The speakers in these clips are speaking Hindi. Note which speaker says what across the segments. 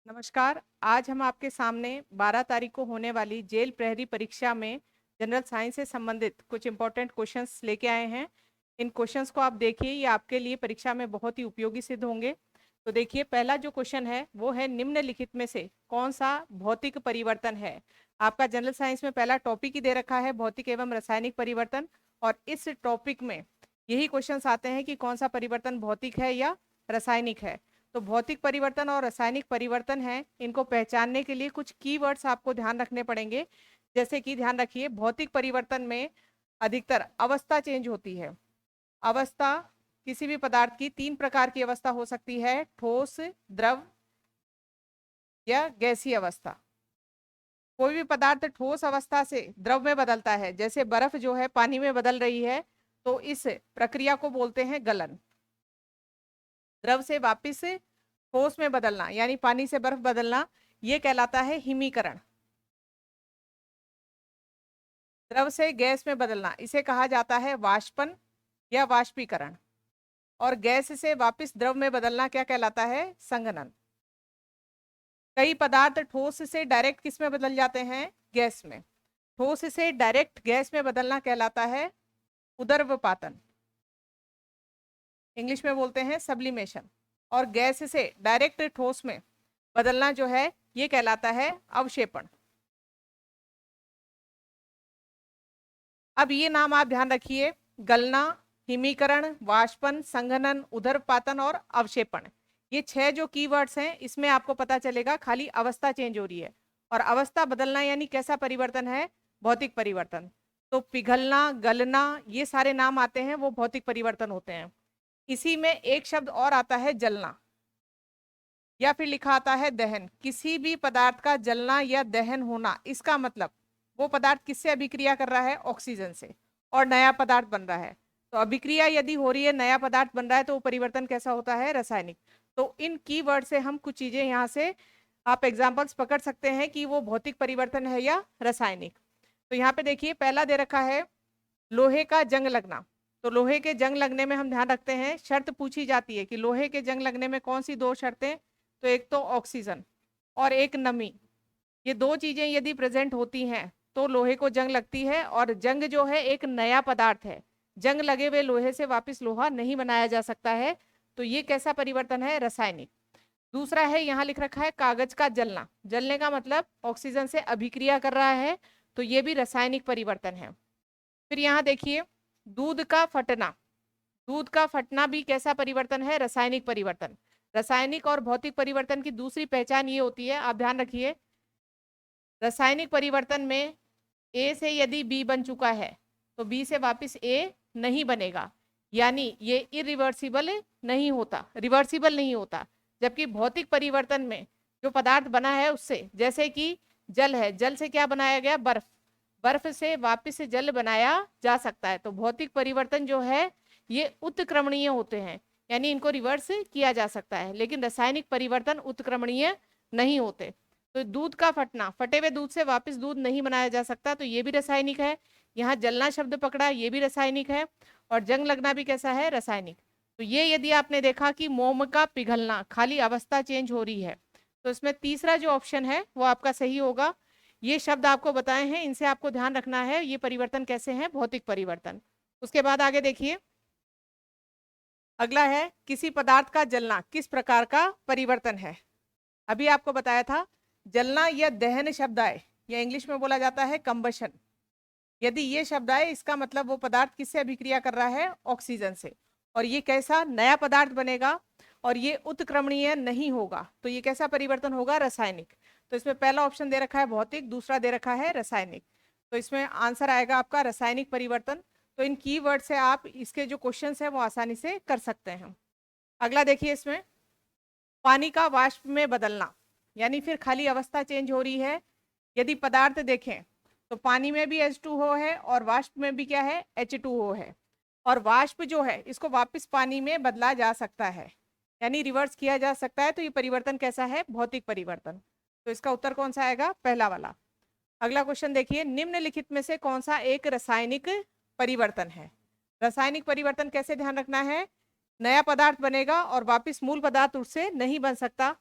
Speaker 1: नमस्कार। आज हम आपके सामने 12 तारीख को होने वाली जेल प्रहरी परीक्षा में जनरल साइंस से संबंधित कुछ इंपॉर्टेंट क्वेश्चंस लेके आए हैं। इन क्वेश्चंस को आप देखिए, ये आपके लिए परीक्षा में बहुत ही उपयोगी सिद्ध होंगे। तो देखिए, पहला जो क्वेश्चन है वो है, निम्नलिखित में से कौन सा भौतिक परिवर्तन है। आपका जनरल साइंस में पहला टॉपिक ही दे रखा है, भौतिक एवं रासायनिक परिवर्तन। और इस टॉपिक में यही क्वेश्चंस आते हैं कि कौन सा परिवर्तन भौतिक है या रासायनिक है। तो भौतिक परिवर्तन और रासायनिक परिवर्तन है, इनको पहचानने के लिए कुछ कीवर्ड्स आपको ध्यान रखने पड़ेंगे। जैसे कि ध्यान रखिए, भौतिक परिवर्तन में अधिकतर अवस्था चेंज होती है। अवस्था किसी भी पदार्थ की तीन प्रकार की अवस्था हो सकती है: ठोस, द्रव या गैसीय अवस्था। कोई भी पदार्थ ठोस अवस्था से द्रव में बदलता है, जैसे बर्फ जो है पानी में बदल रही है, तो इस प्रक्रिया को बोलते हैं गलन। द्रव से वापिस ठोस में बदलना यानी पानी से बर्फ बदलना, ये कहलाता है हिमीकरण। द्रव से गैस में बदलना, इसे कहा जाता है वाष्पन या वाष्पीकरण। और गैस से वापस द्रव में बदलना क्या कहलाता है? संघनन। कई पदार्थ ठोस से डायरेक्ट किस में बदल जाते हैं? गैस में। ठोस से डायरेक्ट गैस में बदलना कहलाता है उदर्वपातन, इंग्लिश में बोलते हैं सब्लिमेशन। और गैस से डायरेक्ट ठोस में बदलना जो है, ये कहलाता है अवक्षेपण। अब ये नाम आप ध्यान रखिए: गलना, हिमीकरण, वाष्पन, संघनन, उदर्वपातन और अवक्षेपण। ये 6 जो कीवर्ड्स हैं, इसमें आपको पता चलेगा खाली अवस्था चेंज हो रही है। और अवस्था बदलना यानी कैसा परिवर्तन है? भौतिक परिवर्तन। तो पिघलना, गलना, ये सारे नाम आते हैं, वो भौतिक परिवर्तन होते हैं। इसी में एक शब्द और आता है, जलना, या फिर लिखा आता है दहन। किसी भी पदार्थ का जलना या दहन होना, इसका मतलब वो पदार्थ किससे अभिक्रिया कर रहा है? ऑक्सीजन से, और नया पदार्थ बन रहा है। तो अभिक्रिया यदि हो रही है, नया पदार्थ बन रहा है, तो वो परिवर्तन कैसा होता है? रासायनिक। तो इन कीवर्ड से हम कुछ चीजें यहाँ से आप एग्जाम्पल्स पकड़ सकते हैं कि वो भौतिक परिवर्तन है या रासायनिक। तो यहाँ पे देखिए, पहला दे रखा है लोहे का जंग लगना। तो लोहे के जंग लगने में हम ध्यान रखते हैं, शर्त पूछी जाती है कि लोहे के जंग लगने में कौन सी दो शर्तें? तो एक तो ऑक्सीजन और एक नमी। ये दो चीजें यदि प्रेजेंट होती हैं तो लोहे को जंग लगती है। और जंग जो है एक नया पदार्थ है, जंग लगे हुए लोहे से वापस लोहा नहीं बनाया जा सकता है। तो ये कैसा परिवर्तन है? रासायनिक। दूसरा है, यहाँ लिख रखा है कागज का जलना। जलने का मतलब ऑक्सीजन से अभिक्रिया कर रहा है, तो ये भी रासायनिक परिवर्तन है। फिर यहाँ देखिए, दूध का फटना। दूध का फटना भी कैसा परिवर्तन है? रासायनिक परिवर्तन। रासायनिक और भौतिक परिवर्तन की दूसरी पहचान ये होती है, आप ध्यान रखिए, रासायनिक परिवर्तन में ए से यदि बी बन चुका है तो बी से वापस ए नहीं बनेगा, यानी ये इरिवर्सिबल नहीं होता, रिवर्सिबल नहीं होता। जबकि भौतिक परिवर्तन में जो पदार्थ बना है उससे, जैसे कि जल है, जल से क्या बनाया गया? बर्फ। बर्फ से वापस जल बनाया जा सकता है। तो भौतिक परिवर्तन जो है ये उत्क्रमणीय होते हैं, यानी इनको रिवर्स किया जा सकता है। लेकिन रासायनिक परिवर्तन उत्क्रमणीय नहीं होते। तो दूध का फटना, फटे हुए दूध से वापस दूध नहीं बनाया जा सकता, तो ये भी रासायनिक है। यहाँ जलना शब्द पकड़ा, ये भी रासायनिक है। और जंग लगना भी कैसा है? रासायनिक। तो ये यदि आपने देखा कि मोम का पिघलना, खाली अवस्था चेंज हो रही है, तो इसमें तीसरा जो ऑप्शन है वो आपका सही होगा। ये शब्द आपको बताए हैं, इनसे आपको ध्यान रखना है, ये परिवर्तन कैसे हैं? भौतिक परिवर्तन। उसके बाद आगे देखिए, अगला है किसी पदार्थ का जलना किस प्रकार का परिवर्तन है। अभी आपको बताया था, जलना या दहन शब्द आए, या इंग्लिश में बोला जाता है कंबशन। यदि ये शब्द आए, इसका मतलब वो पदार्थ किससे अभिक्रिया कर रहा है? ऑक्सीजन से। और ये कैसा नया पदार्थ बनेगा? और ये उत्क्रमणीय नहीं होगा। तो ये कैसा परिवर्तन होगा? रासायनिक। तो इसमें पहला ऑप्शन दे रखा है भौतिक, दूसरा दे रखा है रासायनिक। तो इसमें आंसर आएगा आपका रासायनिक परिवर्तन। तो इन कीवर्ड से आप इसके जो क्वेश्चन है वो आसानी से कर सकते हैं। अगला देखिए, इसमें पानी का वाष्प में बदलना, यानी फिर खाली अवस्था चेंज हो रही है। यदि पदार्थ देखें तो पानी में भी H2O है और वाष्प में भी क्या है? H2O है। और वाष्प जो है इसको वापस पानी में बदला जा सकता है, यानी रिवर्स किया जा सकता है। तो ये परिवर्तन कैसा है? भौतिक परिवर्तन। तो इसका उत्तर कौन सा आएगा? पहला वाला। अगला क्वेश्चन देखिए, निम्नलिखित में से कौन सा एक रासायनिक परिवर्तन है। रासायनिक परिवर्तन कैसे ध्यान रखना है? नया पदार्थ बनेगा और वापस मूल पदार्थ उससे नहीं बन सकता।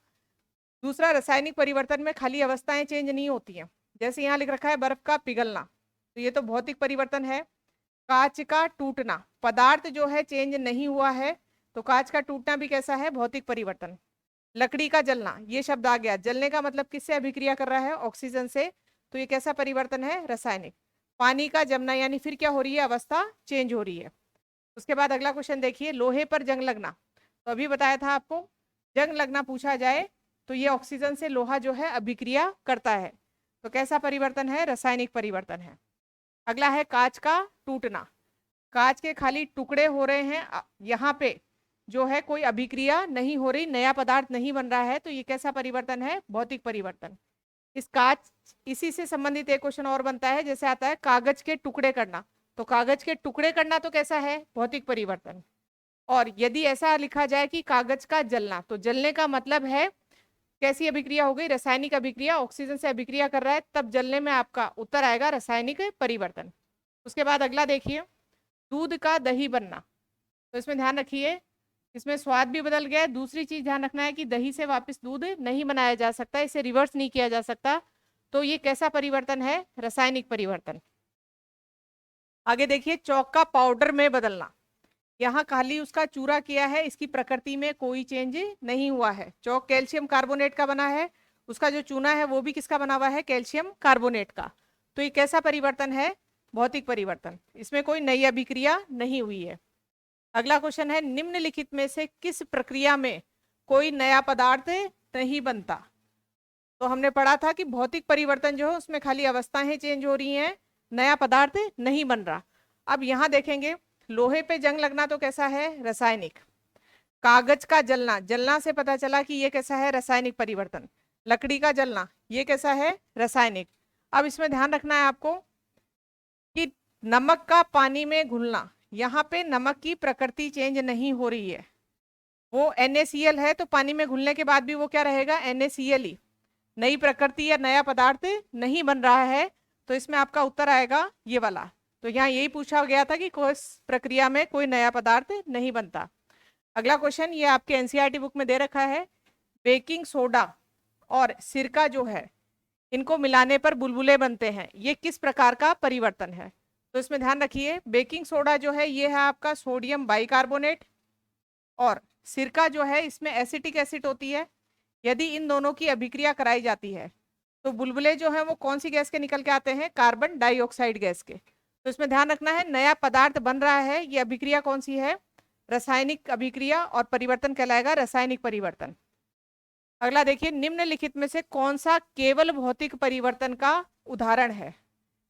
Speaker 1: दूसरा, रासायनिक परिवर्तन में खाली अवस्थाएं चेंज नहीं होती हैं। जैसे यहाँ लिख रखा है बर्फ का पिघलना, तो ये तो भौतिक परिवर्तन है। कांच का टूटना, पदार्थ जो है चेंज नहीं हुआ है, तो कांच का टूटना भी कैसा है, भौतिक परिवर्तन। लकड़ी का जलना, ये शब्द आ गया, जलने का मतलब किससे अभिक्रिया कर रहा है, ऑक्सीजन से, तो ये कैसा परिवर्तन है, रासायनिक। पानी का जमना, यानी फिर क्या हो रही है, अवस्था चेंज हो रही है। उसके बाद अगला क्वेश्चन देखिए, लोहे पर जंग लगना। तो अभी बताया था आपको, जंग लगना पूछा जाए तो ये ऑक्सीजन से लोहा जो है अभिक्रिया करता है, तो कैसा परिवर्तन है, रासायनिक परिवर्तन है। अगला है कांच का टूटना, कांच के खाली टुकड़े हो रहे हैं, यहाँ पे जो है कोई अभिक्रिया नहीं हो रही, नया पदार्थ नहीं बन रहा है, तो ये कैसा परिवर्तन है, भौतिक परिवर्तन। इस कांच, इसी से संबंधित एक क्वेश्चन और बनता है, जैसे आता है कागज के टुकड़े करना, तो कागज के टुकड़े करना तो कैसा है, भौतिक परिवर्तन। और यदि ऐसा लिखा जाए कि कागज का जलना, तो जलने का मतलब है कैसी अभिक्रिया हो गई, रासायनिक अभिक्रिया, ऑक्सीजन से अभिक्रिया कर रहा है, तब जलने में आपका उत्तर आएगा रासायनिक परिवर्तन। उसके बाद अगला देखिए, दूध का दही बनना। तो इसमें ध्यान रखिए, इसमें स्वाद भी बदल गया है। दूसरी चीज ध्यान रखना है कि दही से वापस दूध नहीं बनाया जा सकता, इसे रिवर्स नहीं किया जा सकता, तो ये कैसा परिवर्तन है, रासायनिक परिवर्तन। आगे देखिए, चौक का पाउडर में बदलना। यहाँ खाली उसका चूरा किया है, इसकी प्रकृति में कोई चेंज नहीं हुआ है। चौक कैल्शियम कार्बोनेट का बना है, उसका जो चूना है वो भी किसका बना हुआ है, कैल्शियम कार्बोनेट का, तो ये कैसा परिवर्तन है, भौतिक परिवर्तन, इसमें कोई नई अभिक्रिया नहीं हुई है। अगला क्वेश्चन है, निम्नलिखित में से किस प्रक्रिया में कोई नया पदार्थ नहीं बनता। तो हमने पढ़ा था कि भौतिक परिवर्तन जो है उसमें खाली अवस्थाएं चेंज हो रही हैं, नया पदार्थ नहीं बन रहा। अब यहाँ देखेंगे, लोहे पे जंग लगना तो कैसा है, रासायनिक। कागज का जलना, जलना से पता चला कि ये कैसा है, रासायनिक परिवर्तन। लकड़ी का जलना, ये कैसा है, रासायनिक। अब इसमें ध्यान रखना है आपको कि नमक का पानी में घुलना, यहाँ पे नमक की प्रकृति चेंज नहीं हो रही है, वो NaCl है, तो पानी में घुलने के बाद भी वो क्या रहेगा, NaCl ही, नई प्रकृति या नया पदार्थ नहीं बन रहा है, तो इसमें आपका उत्तर आएगा ये वाला। तो यहाँ यही पूछा गया था कि किस प्रक्रिया में कोई नया पदार्थ नहीं बनता। अगला क्वेश्चन, ये आपके एनसीईआरटी बुक में दे रखा है, बेकिंग सोडा और सिरका जो है इनको मिलाने पर बुलबुले बनते हैं, ये किस प्रकार का परिवर्तन है। तो इसमें ध्यान रखिए, बेकिंग सोडा जो है ये है आपका सोडियम बाइकार्बोनेट, और सिरका जो है इसमें एसिटिक एसिड होती है। यदि इन दोनों की अभिक्रिया कराई जाती है तो बुलबुले जो है वो कौन सी गैस के निकल के आते हैं, कार्बन डाइऑक्साइड गैस के। तो इसमें ध्यान रखना है, नया पदार्थ बन रहा है, ये अभिक्रिया कौन सी है, रासायनिक अभिक्रिया, और परिवर्तन कहलाएगा रासायनिक परिवर्तन। अगला देखिए, निम्नलिखित में से कौन सा केवल भौतिक परिवर्तन का उदाहरण है।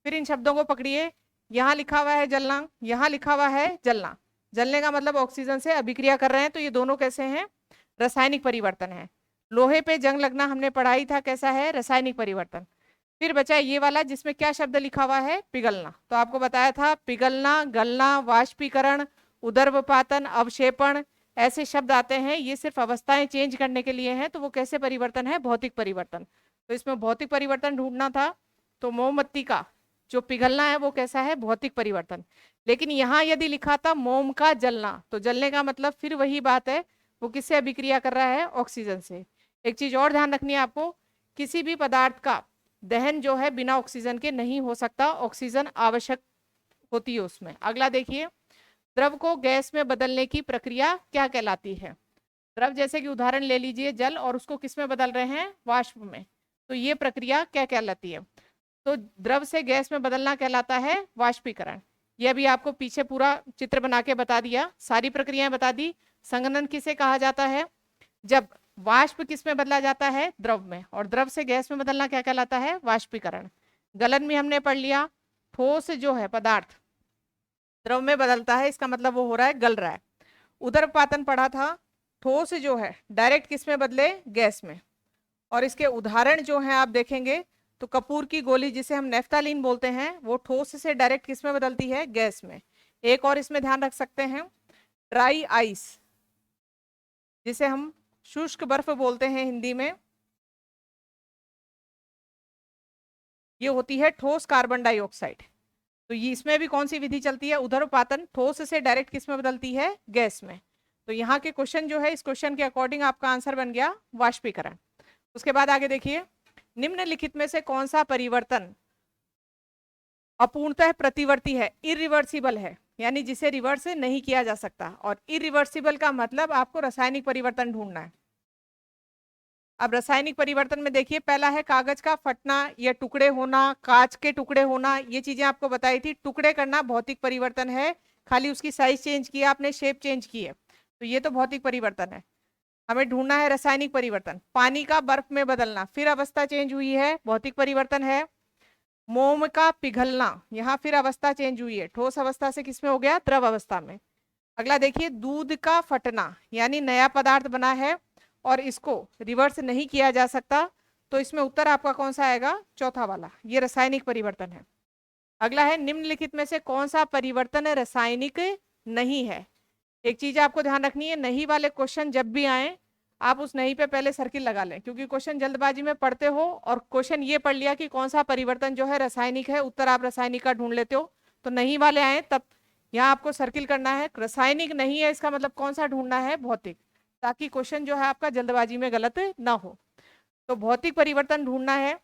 Speaker 1: फिर इन शब्दों को पकड़िए, यहाँ लिखा हुआ है जलना, यहाँ लिखा हुआ है जलना, जलने का मतलब ऑक्सीजन से अभिक्रिया कर रहे हैं, तो ये दोनों कैसे हैं, रासायनिक परिवर्तन है। लोहे पे जंग लगना हमने पढ़ाई था, कैसा है, रासायनिक परिवर्तन। फिर बचा ये वाला जिसमें क्या शब्द लिखा हुआ है, पिघलना, तो आपको बताया था पिघलना, गलना, वाष्पीकरण, उदर्वपातन, अवक्षेपण, ऐसे शब्द आते हैं, ये सिर्फ अवस्थाएं चेंज करने के लिए हैं, तो वो कैसे परिवर्तन है, भौतिक परिवर्तन। तो इसमें भौतिक परिवर्तन ढूंढना था, तो मोमबत्ती का जो पिघलना है वो कैसा है, भौतिक परिवर्तन। लेकिन यहाँ यदि लिखा था मोम का जलना, तो जलने का मतलब फिर वही बात है, वो किससे अभिक्रिया कर रहा है, ऑक्सीजन से। एक चीज और ध्यान रखनी है आपको, किसी भी पदार्थ का दहन जो है बिना ऑक्सीजन के नहीं हो सकता, ऑक्सीजन आवश्यक होती है उसमें। अगला देखिए, द्रव को गैस में बदलने की प्रक्रिया क्या कहलाती है। द्रव जैसे कि उदाहरण ले लीजिए जल, और उसको किस में बदल रहे हैं, वाष्प में, तो ये प्रक्रिया क्या कहलाती है। तो द्रव से गैस में बदलना कहलाता है वाष्पीकरण। यह भी आपको पीछे पूरा चित्र बना के बता दिया, सारी प्रक्रियाएं बता दी। संघनन किसे कहा जाता है, जब वाष्प किस में बदला जाता है, द्रव में, और द्रव से गैस में बदलना क्या कहलाता है, वाष्पीकरण। गलन भी हमने पढ़ लिया, ठोस जो है पदार्थ द्रव में बदलता है, इसका मतलब वो हो रहा है, गल रहा है। उदरपातन पढ़ा था, ठोस जो है डायरेक्ट किस में बदले, गैस में। और इसके उदाहरण जो हैं आप देखेंगे तो कपूर की गोली जिसे हम नेफ्थालीन बोलते हैं, वो ठोस से डायरेक्ट किस में बदलती है, गैस में। एक और इसमें ध्यान रख सकते हैं, ड्राई आइस जिसे हम शुष्क बर्फ बोलते हैं हिंदी में, ये होती है ठोस कार्बन डाइऑक्साइड। तो ये इसमें भी कौन सी विधि चलती है, उदरपातन, ठोस से डायरेक्ट किस में बदलती है, गैस में। तो यहाँ के क्वेश्चन जो है, इस क्वेश्चन के अकॉर्डिंग आपका आंसर बन गया वाष्पीकरण। उसके बाद आगे देखिए, निम्नलिखित में से कौन सा परिवर्तन अपूर्णतः प्रतिवर्ती है, इरिवर्सिबल है, यानी जिसे रिवर्स नहीं किया जा सकता। और इरिवर्सिबल का मतलब आपको रासायनिक परिवर्तन ढूंढना है। अब रासायनिक परिवर्तन में देखिए, पहला है कागज का फटना या टुकड़े होना, कांच के टुकड़े होना, ये चीजें आपको बताई थी। टुकड़े करना भौतिक परिवर्तन है, खाली उसकी साइज चेंज किया आपने, शेप चेंज की है, तो ये तो भौतिक परिवर्तन है। हमें ढूंढना है रासायनिक परिवर्तन। पानी का बर्फ में बदलना, फिर अवस्था चेंज हुई है, भौतिक परिवर्तन है। मोम का पिघलना, यहाँ फिर अवस्था चेंज हुई है, ठोस अवस्था से किसमें हो गया, द्रव अवस्था में। अगला देखिए, दूध का फटना, यानी नया पदार्थ बना है और इसको रिवर्स नहीं किया जा सकता, तो इसमें उत्तर आपका कौन सा आएगा, चौथा वाला, ये रासायनिक परिवर्तन है। अगला है, निम्नलिखित में से कौन सा परिवर्तन रासायनिक नहीं है। एक चीज आपको ध्यान रखनी है, नहीं वाले क्वेश्चन जब भी आए आप उस नहीं पे पहले सर्किल लगा लें, क्योंकि क्वेश्चन जल्दबाजी में पढ़ते हो और क्वेश्चन ये पढ़ लिया कि कौन सा परिवर्तन जो है रासायनिक है, उत्तर आप रासायनिक का ढूंढ लेते हो, तो नहीं वाले आए तब यहाँ आपको सर्किल करना है। रासायनिक नहीं है इसका मतलब कौन सा ढूंढना है, भौतिक, ताकि क्वेश्चन जो है आपका जल्दबाजी में गलत ना हो। तो भौतिक परिवर्तन ढूंढना है,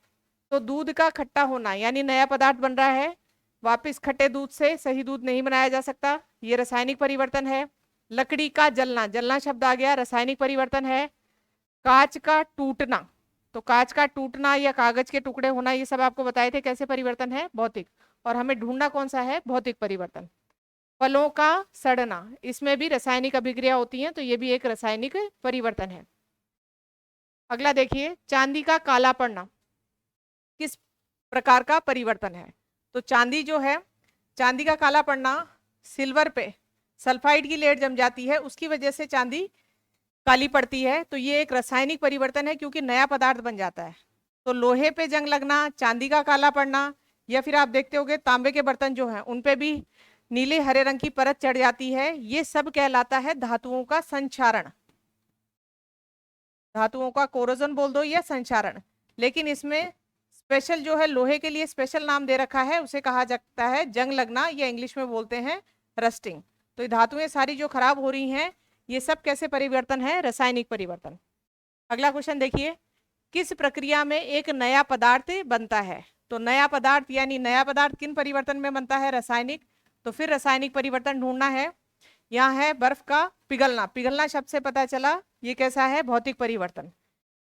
Speaker 1: तो दूध का खट्टा होना, यानी नया पदार्थ बन रहा है, वापिस खट्टे दूध से सही दूध नहीं बनाया जा सकता, ये रासायनिक परिवर्तन है। लकड़ी का जलना, जलना शब्द आ गया, रासायनिक परिवर्तन है। कांच का टूटना, तो कांच का टूटना या कागज के टुकड़े होना, ये सब आपको बताए थे कैसे परिवर्तन है, भौतिक। और हमें ढूंढना कौन सा है, भौतिक परिवर्तन। फलों का सड़ना, इसमें भी रासायनिक अभिक्रिया होती है, तो ये भी एक रासायनिक परिवर्तन है। अगला देखिए, चांदी का काला पड़ना किस प्रकार का परिवर्तन है। तो चांदी जो है, चांदी का काला पड़ना, सिल्वर पे सल्फाइड की लेयर जम जाती है, उसकी वजह से चांदी काली पड़ती है, तो ये एक रासायनिक परिवर्तन है, क्योंकि नया पदार्थ बन जाता है। तो लोहे पे जंग लगना, चांदी का काला पड़ना, या फिर आप देखते होंगे तांबे के बर्तन जो हैं उन पे भी नीले हरे रंग की परत चढ़ जाती है, ये सब कहलाता है धातुओं का संक्षारण, धातुओं का कोरोजन बोल दो या संक्षारण। लेकिन इसमें स्पेशल जो है, लोहे के लिए स्पेशल नाम दे रखा है, उसे कहा जाता है जंग लगना, या इंग्लिश में बोलते हैं रस्टिंग। तो ये धातुएं सारी जो खराब हो रही हैं, ये सब कैसे परिवर्तन है, रासायनिक परिवर्तन। अगला क्वेश्चन देखिए, किस प्रक्रिया में एक नया पदार्थ बनता है। तो नया पदार्थ यानी नया पदार्थ किन परिवर्तन में बनता है, रासायनिक, तो फिर रासायनिक परिवर्तन ढूंढना है। यहाँ है बर्फ का पिघलना, पिघलना शब्द से पता चला ये कैसा है, भौतिक परिवर्तन।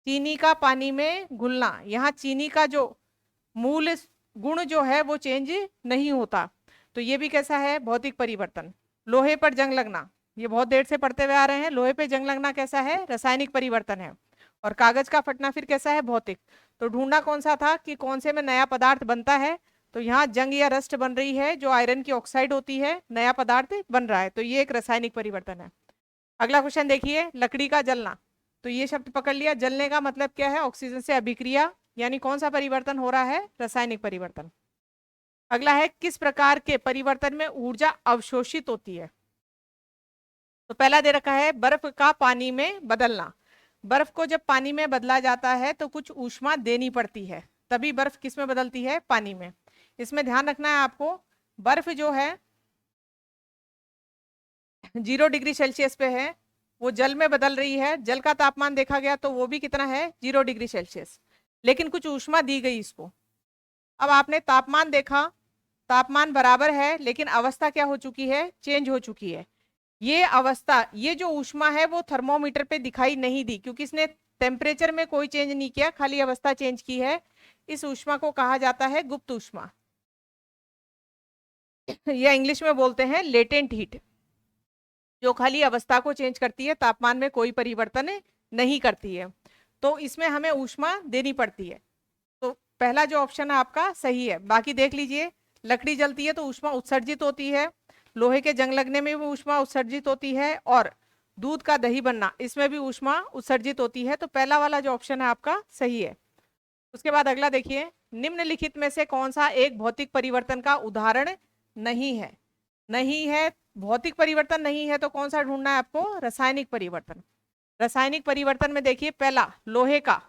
Speaker 1: चीनी का पानी में घुलना, यहाँ चीनी का जो मूल गुण जो है वो चेंज नहीं होता, तो ये भी कैसा है, भौतिक परिवर्तन। लोहे पर जंग लगना, ये बहुत देर से पढ़ते हुए आ रहे हैं, लोहे पे जंग लगना कैसा है, रासायनिक परिवर्तन है। और कागज का फटना फिर कैसा है, भौतिक। तो ढूंढना कौन सा था कि कौन से में नया पदार्थ बनता है, तो यहाँ जंग या रस्ट बन रही है, जो आयरन की ऑक्साइड होती है, नया पदार्थ बन रहा है, तो ये एक रासायनिक परिवर्तन है। अगला क्वेश्चन देखिए, लकड़ी का जलना, तो ये शब्द पकड़ लिया, जलने का मतलब क्या है, ऑक्सीजन से अभिक्रिया, यानी कौन सा परिवर्तन हो रहा है, रासायनिक परिवर्तन। अगला है, किस प्रकार के परिवर्तन में ऊर्जा अवशोषित होती है। तो पहला दे रखा है बर्फ का पानी में बदलना, बर्फ को जब पानी में बदला जाता है तो कुछ ऊष्मा देनी पड़ती है, तभी बर्फ किस में बदलती है, पानी में। इसमें ध्यान रखना है आपको, बर्फ जो है 0 डिग्री सेल्सियस पे है, वो जल में बदल रही है, जल का तापमान देखा गया तो वो भी कितना है, 0 डिग्री सेल्सियस, लेकिन कुछ ऊष्मा दी गई इसको। अब आपने तापमान देखा, तापमान बराबर है, लेकिन अवस्था क्या हो चुकी है, चेंज हो चुकी है। ये अवस्था, ये जो ऊष्मा है वो थर्मोमीटर पे दिखाई नहीं दी, क्योंकि इसने टेम्परेचर में कोई चेंज नहीं किया, खाली अवस्था चेंज की है। इस ऊष्मा को कहा जाता है गुप्त ऊष्मा, या इंग्लिश में बोलते हैं लेटेंट हीट, जो खाली अवस्था को चेंज करती है, तापमान में कोई परिवर्तन नहीं करती है। तो इसमें हमें ऊष्मा देनी पड़ती है, तो पहला जो ऑप्शन है आपका सही है। बाकी देख लीजिए, लकड़ी जलती है तो ऊष्मा उत्सर्जित होती है, लोहे के जंग लगने में भी ऊष्मा उत्सर्जित होती है, और दूध का दही बनना, इसमें भी ऊष्मा उत्सर्जित होती है, तो पहला वाला जो ऑप्शन है आपका सही है। उसके बाद अगला देखिए, निम्नलिखित में से कौन सा एक भौतिक परिवर्तन का उदाहरण नहीं है। नहीं है, भौतिक परिवर्तन नहीं है, तो कौन सा ढूंढना है आपको, रासायनिक परिवर्तन। रासायनिक परिवर्तन में देखिए, पहला लोहे का,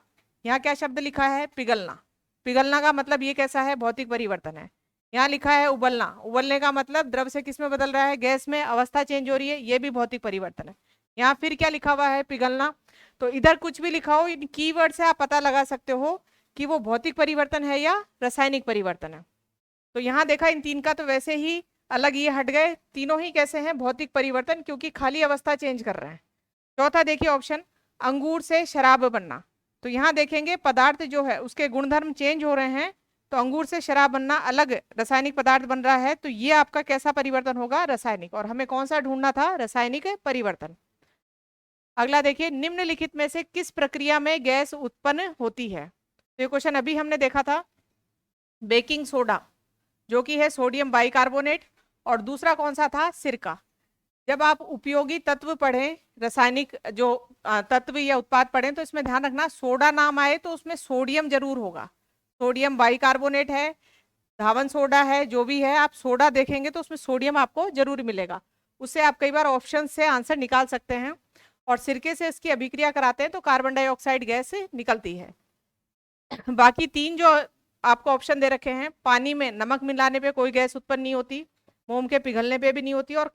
Speaker 1: यहाँ क्या शब्द लिखा है, पिघलना, पिघलना का मतलब ये कैसा है, भौतिक परिवर्तन है। यहाँ लिखा है उबलना, उबलने का मतलब द्रव से किस में बदल रहा है, गैस में, अवस्था चेंज हो रही है, ये भी भौतिक परिवर्तन है। यहाँ फिर क्या लिखा हुआ है, पिघलना, तो इधर कुछ भी लिखा हो, इन कीवर्ड से आप पता लगा सकते हो कि वो भौतिक परिवर्तन है या रासायनिक परिवर्तन है। तो यहाँ देखा इन तीन का तो वैसे ही अलग ये हट गए, तीनों ही कैसे हैं भौतिक परिवर्तन, क्योंकि खाली अवस्था चेंज कर रहे हैं। चौथा देखिए ऑप्शन, अंगूर से शराब बनना। तो यहाँ देखेंगे पदार्थ जो है उसके गुणधर्म चेंज हो रहे हैं, तो अंगूर से शराब बनना अलग रासायनिक पदार्थ बन रहा है, तो ये आपका कैसा परिवर्तन होगा, रासायनिक। और हमें कौन सा ढूंढना था, रासायनिक परिवर्तन। अगला देखिए, निम्नलिखित में से किस प्रक्रिया में गैस उत्पन्न होती है। तो ये क्वेश्चन अभी हमने देखा था, बेकिंग सोडा जो कि है सोडियम बाइकार्बोनेट, और दूसरा कौन सा था, सिरका। जब आप उपयोगी तत्व पढ़ें, रासायनिक जो तत्व या उत्पाद पढ़ें, तो इसमें ध्यान रखना सोडा नाम आए तो उसमें सोडियम जरूर होगा। सोडियम बाइकार्बोनेट है, धावन सोडा है, जो भी है आप सोडा देखेंगे तो उसमें सोडियम आपको जरूर मिलेगा। उससे आप कई बार ऑप्शन से आंसर निकाल सकते हैं। और सिरके से इसकी अभिक्रिया कराते हैं तो कार्बन डाइऑक्साइड गैस निकलती है। बाकी तीन जो आपको ऑप्शन दे रखे हैं, पानी में नमक मिलाने पे कोई गैस उत्पन्न नहीं होती, मोम के पिघलने पे भी नहीं होती, और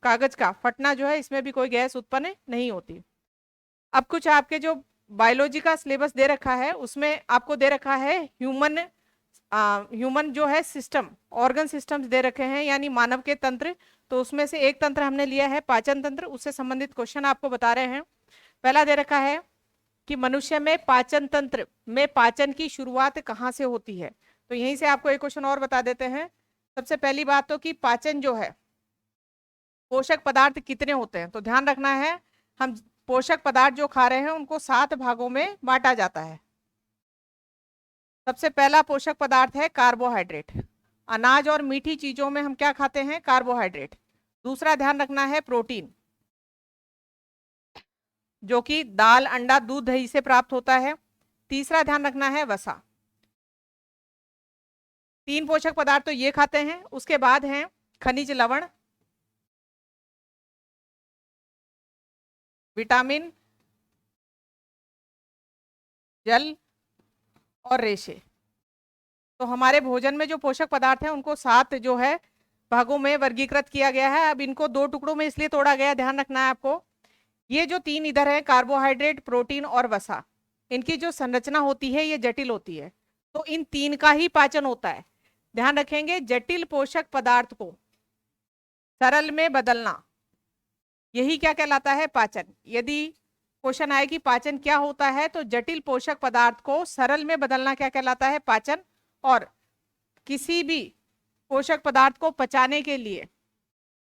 Speaker 1: कागज का फटना जो है इसमें भी कोई गैस उत्पन्न नहीं होती। अब कुछ आपके जो बायोलॉजी का सिलेबस दे रखा है उसमें आपको दे रखा है ह्यूमन जो है सिस्टम, ऑर्गन सिस्टम्स दे रखे हैं, यानी मानव के तंत्र। तो उसमें से एक तंत्र हमने लिया है पाचन तंत्र, उससे संबंधित क्वेश्चन आपको बता रहे हैं। पहला दे रखा है कि मनुष्य में पाचन तंत्र में पाचन की शुरुआत कहाँ से होती है। तो यहीं से आपको एक क्वेश्चन और बता देते हैं। सबसे पहली बात तो कि पाचन जो है, पोषक पदार्थ कितने होते हैं, तो ध्यान रखना है हम पोषक पदार्थ जो खा रहे हैं उनको 7 भागों में बांटा जाता है। सबसे पहला पोषक पदार्थ है कार्बोहाइड्रेट। अनाज और मीठी चीजों में हम क्या खाते हैं, कार्बोहाइड्रेट। दूसरा ध्यान रखना है प्रोटीन, जो कि दाल, अंडा, दूध, दही से प्राप्त होता है। तीसरा ध्यान रखना है वसा। 3 पोषक पदार्थ तो ये खाते हैं। उसके बाद हैं खनिज लवण, विटामिन, जल और रेशे। तो हमारे भोजन में जो पोषक पदार्थ हैं उनको 7 जो है भागों में वर्गीकृत किया गया है। अब इनको 2 टुकड़ों में इसलिए तोड़ा गया, ध्यान रखना है आपको। ये जो 3 इधर है, कार्बोहाइड्रेट, प्रोटीन और वसा, इनकी जो संरचना होती है ये जटिल होती है, तो इन 3 का ही पाचन होता है। ध्यान रखेंगे, जटिल पोषक पदार्थ को सरल में बदलना, यही क्या कहलाता है, पाचन। यदि क्वेश्चन आए कि पाचन क्या होता है, तो जटिल पोषक पदार्थ को सरल में बदलना क्या कहलाता है, पाचन। और किसी भी पोषक पदार्थ को पचाने के लिए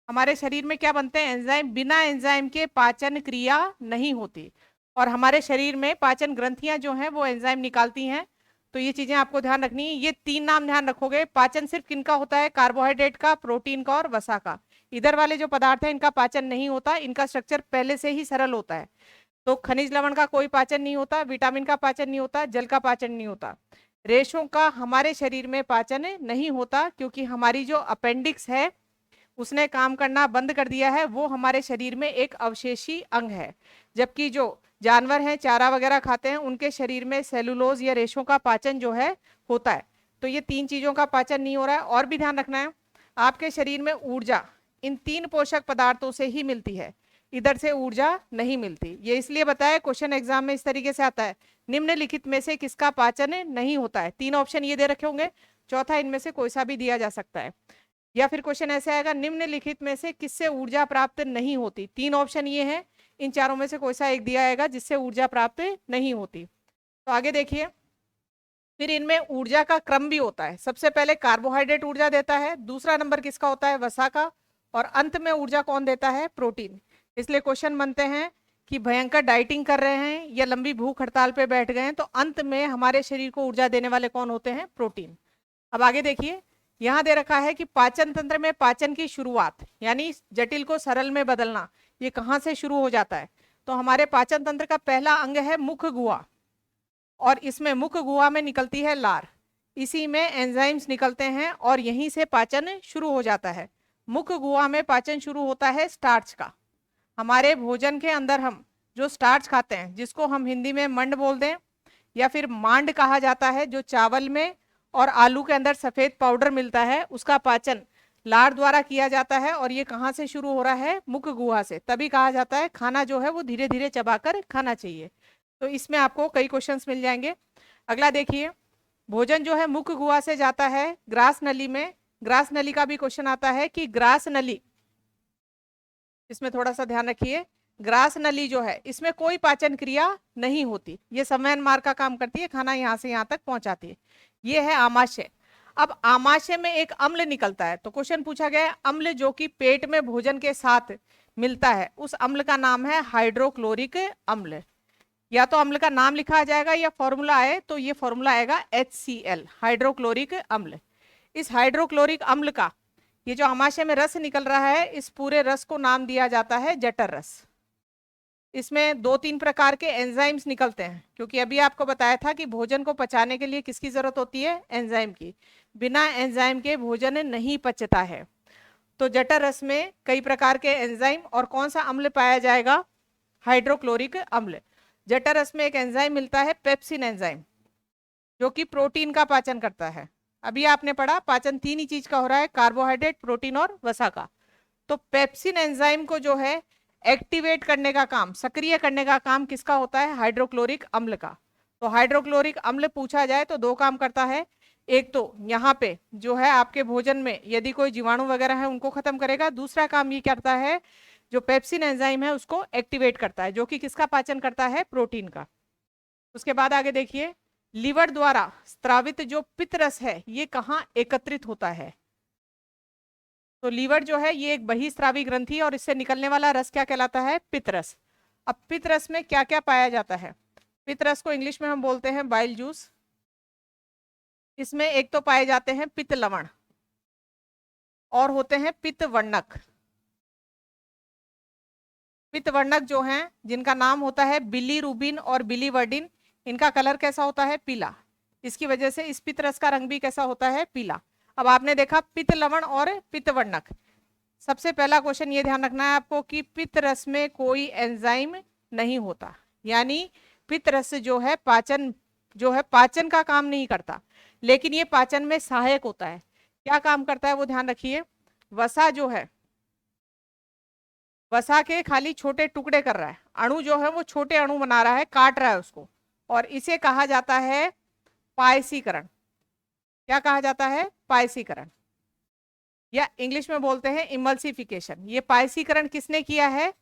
Speaker 1: हमारे शरीर में क्या बनते हैं, एंजाइम। बिना एंजाइम के पाचन क्रिया नहीं होती, और हमारे शरीर में पाचन ग्रंथियां जो हैं वो एंजाइम निकालती हैं। तो ये चीजें आपको ध्यान रखनी है। ये 3 नाम ध्यान रखोगे। पाचन सिर्फ किनका होता है, कार्बोहाइड्रेट का, प्रोटीन का और वसा का। इधर वाले जो पदार्थ है इनका पाचन नहीं होता, इनका स्ट्रक्चर पहले से ही सरल होता है। तो खनिज लवण का कोई पाचन नहीं होता, विटामिन का पाचन नहीं होता, जल का पाचन नहीं होता, रेशों का हमारे शरीर में पाचन नहीं होता, क्योंकि हमारी जो अपेंडिक्स है उसने काम करना बंद कर दिया है। वो हमारे शरीर में एक अवशेषी अंग है। जबकि जो जानवर हैं, चारा वगैरह खाते हैं, उनके शरीर में सेलुलोज या रेशों का पाचन जो है होता है। तो ये 3 चीजों का पाचन नहीं हो रहा है। और भी ध्यान रखना है, आपके शरीर में ऊर्जा इन 3 पोषक पदार्थों से ही मिलती है, इधर से ऊर्जा नहीं मिलती। ये इसलिए बताया, क्वेश्चन एग्जाम में इस तरीके से आता है, निम्नलिखित में से किसका पाचन नहीं होता है। 3 ऑप्शन ये दे रखे होंगे, चौथा इनमें से कोई सा भी दिया जा सकता है। या फिर क्वेश्चन ऐसे आएगा, निम्नलिखित में से किससे ऊर्जा प्राप्त नहीं होती। 3 ऑप्शन ये हैं, इन चारों में से कोई सा एक दिया आएगा जिससे ऊर्जा प्राप्त नहीं होती। तो आगे देखिए, फिर इनमें ऊर्जा का क्रम भी होता है। सबसे पहले कार्बोहाइड्रेट ऊर्जा देता है, दूसरा नंबर किसका होता है, वसा का, और अंत में ऊर्जा कौन देता है, प्रोटीन। इसलिए क्वेश्चन बनते हैं कि भयंकर डाइटिंग कर रहे हैं या लंबी भूख हड़ताल पे बैठ गए हैं, तो अंत में हमारे शरीर को ऊर्जा देने वाले कौन होते हैं, प्रोटीन। अब आगे देखिए, यहाँ दे रखा है कि पाचन तंत्र में पाचन की शुरुआत, यानी जटिल को सरल में बदलना, ये कहाँ से शुरू हो जाता है। तो हमारे पाचन तंत्र का पहला अंग है मुख गुहा, और इसमें मुख गुहा में निकलती है लार, इसी में एंजाइम्स निकलते हैं और यहीं से पाचन शुरू हो जाता है। मुख गुहा में पाचन शुरू होता है स्टार्च का। हमारे भोजन के अंदर हम जो स्टार्च खाते हैं, जिसको हम हिंदी में मंड बोल दें या फिर मांड कहा जाता है, जो चावल में और आलू के अंदर सफेद पाउडर मिलता है, उसका पाचन लार द्वारा किया जाता है और ये कहाँ से शुरू हो रहा है, मुख गुहा से, तभी कहा जाता है खाना जो है वो धीरे धीरे चबाकर खाना चाहिए। तो इसमें आपको कई क्वेश्चंस मिल जाएंगे। अगला देखिए, भोजन जो है मुख गुहा से जाता है ग्रास नली में। ग्रास नली का भी क्वेश्चन आता है कि ग्रास नली, इसमें थोड़ा सा ध्यान रखिए, ग्रास नली जो है इसमें कोई पाचन क्रिया नहीं होती, ये संवहन मार्ग का काम करती है, खाना यहाँ से यहाँ तक पहुंचाती है। ये है आमाशय। अब आमाशय में एक अम्ल निकलता है, तो क्वेश्चन पूछा गया है अम्ल जो कि पेट में भोजन के साथ मिलता है, उस अम्ल का नाम है हाइड्रोक्लोरिक अम्ल। या तो अम्ल का नाम लिखा आ जाएगा या फॉर्मूला आए तो ये फॉर्मूला आएगा HCl, हाइड्रोक्लोरिक अम्ल। इस हाइड्रोक्लोरिक अम्ल का ये जो आमाशय में रस निकल रहा है, इस पूरे रस को नाम दिया जाता है जठर रस। इसमें 2-3 प्रकार के एंजाइम्स निकलते हैं, क्योंकि अभी आपको बताया था कि भोजन को पचाने के लिए किसकी जरूरत होती है, एंजाइम की। बिना एंजाइम के भोजन नहीं पचता है। तो जठर रस में कई प्रकार के एंजाइम, और कौन सा अम्ल पाया जाएगा, हाइड्रोक्लोरिक अम्ल। जठर रस में एक एंजाइम मिलता है पेप्सिन एंजाइम, जो कि प्रोटीन का पाचन करता है। अभी आपने पढ़ा पाचन 3 ही चीज का हो रहा है, कार्बोहाइड्रेट, प्रोटीन और वसा का। तो पेप्सिन एंजाइम को जो है एक्टिवेट करने का काम, सक्रिय करने का काम किसका होता है, हाइड्रोक्लोरिक अम्ल का। तो हाइड्रोक्लोरिक अम्ल पूछा जाए तो 2 काम करता है। एक तो यहाँ पे जो है आपके भोजन में यदि कोई जीवाणु वगैरह है उनको खत्म करेगा, दूसरा काम ये करता है जो पेप्सिन एंजाइम है उसको एक्टिवेट करता है, जो कि किसका पाचन करता है, प्रोटीन का। उसके बाद आगे देखिए, लीवर द्वारा स्त्रावित जो पित्त रस है ये कहाँ एकत्रित होता है। तो लीवर जो है ये एक बहिस्रावी ग्रंथि है और इससे निकलने वाला रस क्या कहलाता है, पित्त रस। अब पित्त रस में क्या क्या पाया जाता है, पित्त रस को इंग्लिश में हम बोलते हैं बाइल जूस। इसमें एक तो पाए जाते हैं पित्त लवण और होते हैं पित्त वर्णक। पित्त वर्णक जो हैं जिनका नाम होता है बिलीरुबिन और बिलीवर्डिन, इनका कलर कैसा होता है, पीला। इसकी वजह से इस पित्त रस का रंग भी कैसा होता है, पीला। अब आपने देखा पित्त लवण और पित्त वर्णक। सबसे पहला क्वेश्चन ये ध्यान रखना है आपको कि पित्त रस में कोई एंजाइम नहीं होता, यानी पित्त रस जो है पाचन का काम नहीं करता, लेकिन ये पाचन में सहायक होता है। क्या काम करता है वो ध्यान रखिए। वसा जो है, वसा के खाली छोटे टुकड़े कर रहा है, अणु जो है वो छोटे अणु बना रहा है, काट रहा है उसको, और इसे कहा जाता है पायसीकरण। क्या कहा जाता है, पायसीकरण, या इंग्लिश में बोलते हैं इमल्सिफिकेशन। ये पायसीकरण किसने किया है,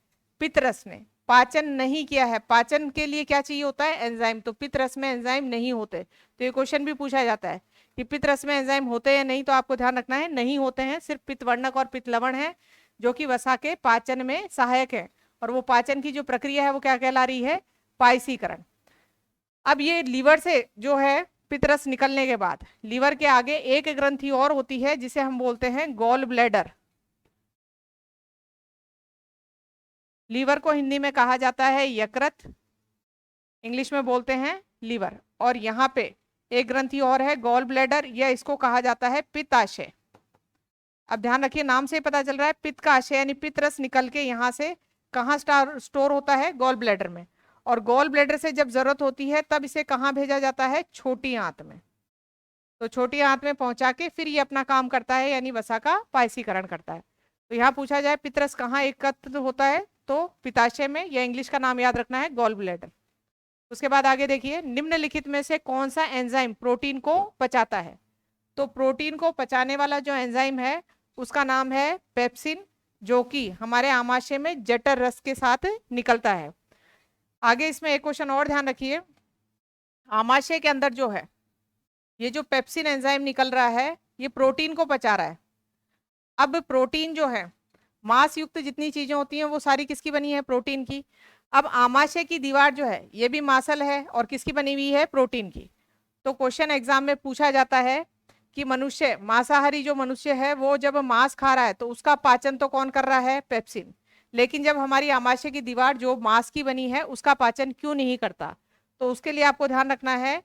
Speaker 1: पित्त रस ने, पाचन नहीं किया है। पाचन के लिए क्या चाहिए होता है, एंजाइम, तो पित्त रस में एंजाइम नहीं होते। तो ये क्वेश्चन भी पूछा जाता है कि पित्त रस में एंजाइम होते हैं नहीं, तो आपको ध्यान रखना है नहीं होते हैं, सिर्फ पित्त वर्णक और पित्त लवण है जो कि वसा के पाचन में सहायक है, और वो पाचन की जो प्रक्रिया है वो क्या कहला रही है, पायसीकरण। अब ये लीवर से जो है पित्त रस निकलने के बाद लीवर के आगे एक ग्रंथि और होती है जिसे हम बोलते हैं गॉल ब्लैडर। लीवर को हिंदी में कहा जाता है यकृत, इंग्लिश में बोलते हैं लीवर। और यहाँ पे एक ग्रंथि और है गॉल ब्लैडर, या इसको कहा जाता है पित्ताशय। अब ध्यान रखिए, नाम से पता चल रहा है पित्त का आशय, यानी पित्त रस निकल के यहाँ से कहाँ स्टोर होता है, गॉल ब्लैडर में। और गॉल ब्लैडर से जब जरूरत होती है तब इसे कहाँ भेजा जाता है, छोटी आंत में। तो छोटी आंत में पहुंचा के फिर ये अपना काम करता है, यानी वसा का पायसीकरण करता है। तो यहाँ पूछा जाए पित्त रस कहाँ एकत्र होता है, तो पित्ताशय में, या इंग्लिश का नाम याद रखना है गॉल ब्लैडर। उसके बाद आगे देखिए, निम्नलिखित में से कौन सा एंजाइम प्रोटीन को पचाता है। तो प्रोटीन को पचाने वाला जो एंजाइम है उसका नाम है पेप्सिन, जो कि हमारे आमाशय में जठर रस के साथ निकलता है। आगे इसमें एक क्वेश्चन और ध्यान रखिए, आमाशय के अंदर जो है ये जो पेप्सिन एंजाइम निकल रहा है ये प्रोटीन को पचा रहा है। अब प्रोटीन जो है, मांस युक्त जितनी चीजें होती हैं वो सारी किसकी बनी है, प्रोटीन की। अब आमाशय की दीवार जो है ये भी मांसल है और किसकी बनी हुई है, प्रोटीन की। तो क्वेश्चन एग्जाम में पूछा जाता है कि मनुष्य, मांसाहारी जो मनुष्य है वो जब मांस खा रहा है तो उसका पाचन तो कौन कर रहा है, पेप्सिन। लेकिन जब हमारी आमाशय की दीवार जो मांस की बनी है उसका पाचन क्यों नहीं करता, तो उसके लिए आपको ध्यान रखना है,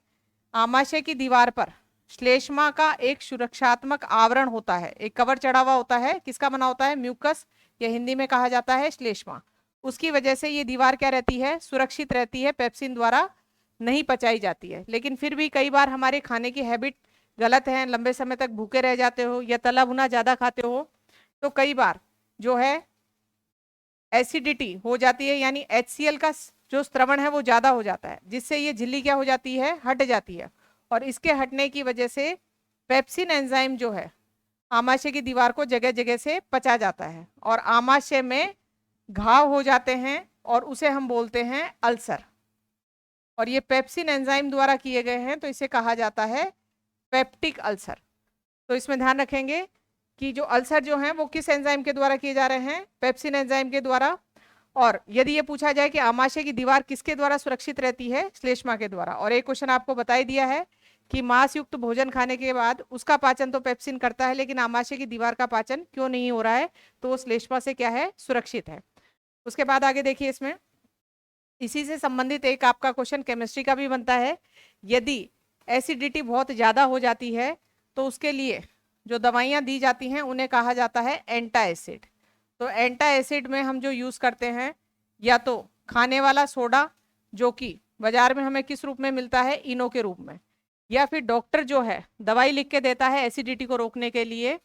Speaker 1: आमाशय की दीवार पर श्लेष्मा का एक सुरक्षात्मक आवरण होता है, एक कवर चढ़ा हुआ होता है, किसका बना होता है, म्यूकस, या हिंदी में कहा जाता है श्लेष्मा। उसकी वजह से ये दीवार क्या रहती है, सुरक्षित रहती है, पेप्सिन द्वारा नहीं पचाई जाती है। लेकिन फिर भी कई बार हमारे खाने की हैबिट गलत हैं, लंबे समय तक भूखे रह जाते हो या तला भुना ज्यादा खाते हो, तो कई बार जो है एसिडिटी हो जाती है, यानी HCl का जो स्त्रवण है वो ज्यादा हो जाता है, जिससे ये झिल्ली क्या हो जाती है, हट जाती है। और इसके हटने की वजह से पेप्सिन एंजाइम जो है आमाशय की दीवार को जगह जगह से पचा जाता है और आमाशय में घाव हो जाते हैं और उसे हम बोलते हैं अल्सर। और ये पेप्सिन एंजाइम द्वारा किए गए हैं, तो इसे कहा जाता है पेप्टिक अल्सर। तो इसमें ध्यान रखेंगे कि जो अल्सर जो हैं वो किस एंजाइम के द्वारा किए जा रहे हैं, पेप्सिन एंजाइम के द्वारा। और यदि ये पूछा जाए कि आमाशय की दीवार किसके द्वारा सुरक्षित रहती है, श्लेष्मा के द्वारा। और एक क्वेश्चन आपको बता ही दिया है कि मांस युक्त भोजन खाने के बाद उसका पाचन तो पेप्सिन करता है, लेकिन आमाशय की दीवार का पाचन क्यों नहीं हो रहा है, तो वो श्लेष्मा से क्या है, सुरक्षित है। उसके बाद आगे देखिए, इसमें इसी से संबंधित एक आपका क्वेश्चन केमिस्ट्री का भी बनता है। यदि एसिडिटी बहुत ज्यादा हो जाती है तो उसके लिए जो दवाइयां दी जाती हैं उन्हें कहा जाता है एंटा एसिड। तो एंटा एसिड में हम जो यूज करते हैं, या तो खाने वाला सोडा जो कि बाजार में हमें किस रूप में मिलता है, इनो के रूप में, या फिर डॉक्टर जो है दवाई लिख के देता है एसिडिटी को रोकने के लिए,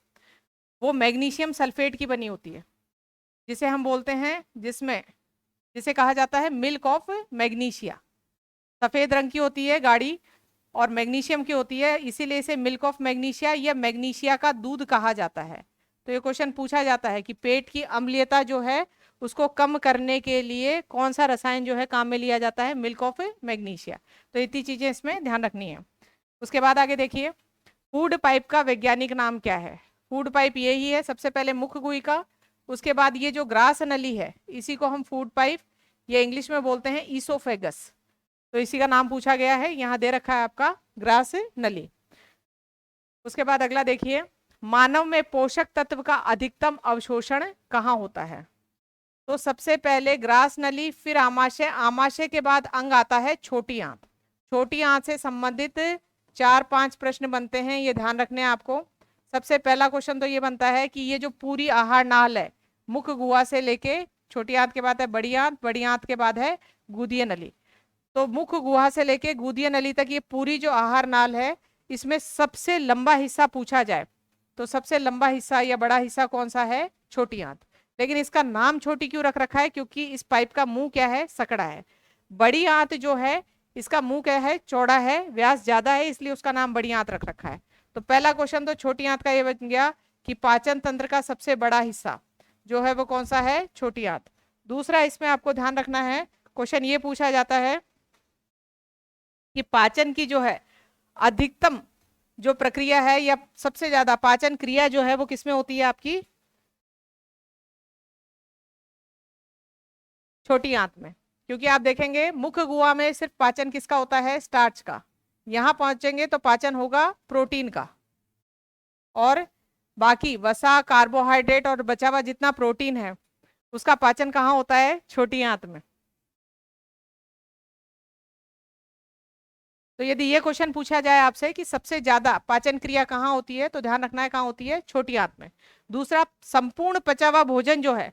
Speaker 1: वो मैग्नीशियम सल्फेट की बनी होती है, जिसे हम बोलते हैं, जिसे कहा जाता है मिल्क ऑफ मैग्नीशिया। सफेद रंग की होती है गाड़ी और मैग्नीशियम की होती है, इसीलिए इसे मिल्क ऑफ मैग्नीशिया या मैग्नीशिया का दूध कहा जाता है। तो ये क्वेश्चन पूछा जाता है कि पेट की अम्लीयता जो है उसको कम करने के लिए कौन सा रसायन जो है काम में लिया जाता है, मिल्क ऑफ मैग्नीशिया। तो इतनी चीजें इसमें ध्यान रखनी है। उसके बाद आगे देखिए, फूड पाइप का वैज्ञानिक नाम क्या है। फूड पाइप यही है, सबसे पहले मुख्य गुहिका, उसके बाद ये जो ग्रास नली है इसी को हम फूड पाइप या इंग्लिश में बोलते हैं ईसोफेगस। तो इसी का नाम पूछा गया है, यहाँ दे रखा है आपका ग्रास नली। उसके बाद अगला देखिए, मानव में पोषक तत्व का अधिकतम अवशोषण कहाँ होता है। तो सबसे पहले ग्रास नली, फिर आमाशय, आमाशय के बाद अंग आता है छोटी आंत। छोटी आंत से संबंधित 4-5 प्रश्न बनते हैं, ये ध्यान रखने हैं आपको। सबसे पहला क्वेश्चन तो ये बनता है कि ये जो पूरी आहार नाल है, मुख गुहा से लेके, छोटी आंत के बाद है बड़ी आंत, बड़ी आंत के बाद है गुदीय नली। तो मुख गुहा से लेके गुदीय नली तक ये पूरी जो आहार नाल है, इसमें सबसे लंबा हिस्सा पूछा जाए तो सबसे लंबा हिस्सा या बड़ा हिस्सा कौन सा है, छोटी आंत। लेकिन इसका नाम छोटी क्यों रख रखा है, क्योंकि इस पाइप का मुंह क्या है, सकड़ा है। बड़ी आंत जो है इसका मुंह क्या है, चौड़ा है, व्यास ज्यादा है, इसलिए उसका नाम बड़ी आंत रख रखा है। तो पहला क्वेश्चन तो छोटी आंत का ये बन गया कि पाचन तंत्र का सबसे बड़ा हिस्सा जो है वो कौन सा है, छोटी आंत। दूसरा इसमें आपको ध्यान रखना है, क्वेश्चन ये पूछा जाता है कि पाचन की जो है अधिकतम जो प्रक्रिया है या सबसे ज्यादा पाचन क्रिया जो है वो किसमें होती है, आपकी छोटी आंत में। क्योंकि आप देखेंगे मुख्य गुहा में सिर्फ पाचन किसका होता है, स्टार्च का। यहां पहुंचेंगे तो पाचन होगा प्रोटीन का, और बाकी वसा, कार्बोहाइड्रेट और बचा हुआ जितना प्रोटीन है उसका पाचन कहाँ होता है, छोटी आंत में। तो यदि ये क्वेश्चन पूछा जाए आपसे कि सबसे ज्यादा पाचन क्रिया कहाँ होती है, तो ध्यान रखना है कहाँ होती है, छोटी आंत में। दूसरा, संपूर्ण पचा हुआ भोजन जो है,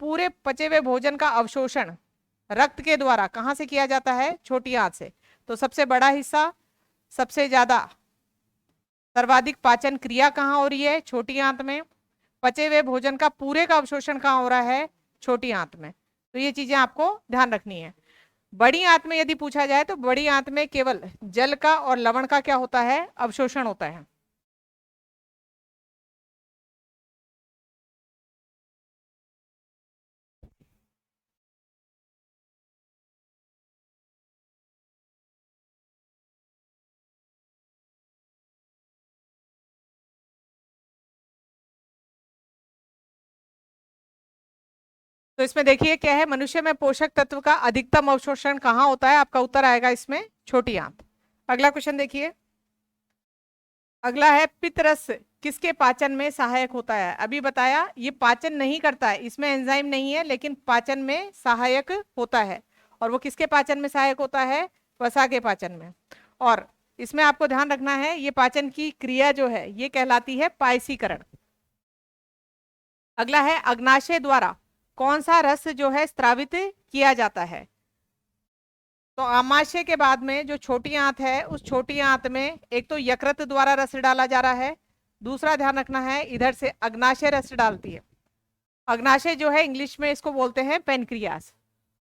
Speaker 1: पूरे पचे हुए भोजन का अवशोषण रक्त के द्वारा कहाँ से किया जाता है, छोटी आंत से। तो सबसे बड़ा हिस्सा, सबसे ज्यादा सर्वाधिक पाचन क्रिया कहाँ हो रही है, छोटी आंत में। पचे हुए भोजन का पूरे का अवशोषण कहाँ हो रहा है, छोटी आंत में। तो ये चीजें आपको ध्यान रखनी है। बड़ी आंत में यदि पूछा जाए तो बड़ी आंत में केवल जल का और लवण का क्या होता है, अवशोषण होता है। तो इसमें देखिए क्या है, मनुष्य में पोषक तत्व का अधिकतम अवशोषण कहाँ होता है, आपका उत्तर आएगा इसमें छोटी आंत। अगला क्वेश्चन देखिए, अगला है पित्तरस किसके पाचन में सहायक होता है। अभी बताया ये पाचन नहीं करता है, इसमें एंजाइम नहीं है, लेकिन पाचन में सहायक होता है। और वो किसके पाचन में सहायक होता है, वसा के पाचन में। और इसमें आपको ध्यान रखना है, ये पाचन की क्रिया जो है ये कहलाती है पायसीकरण। अगला है अग्नाशय द्वारा कौन सा रस जो है स्त्रावित किया जाता है। तो आमाशय के बाद में जो छोटी आंत है, उस छोटी आंत में एक तो यकृत द्वारा रस डाला जा रहा है, दूसरा ध्यान रखना है इधर से अग्नाशय रस डालती है। अग्नाशय जो है इंग्लिश में इसको बोलते हैं पेनक्रियास।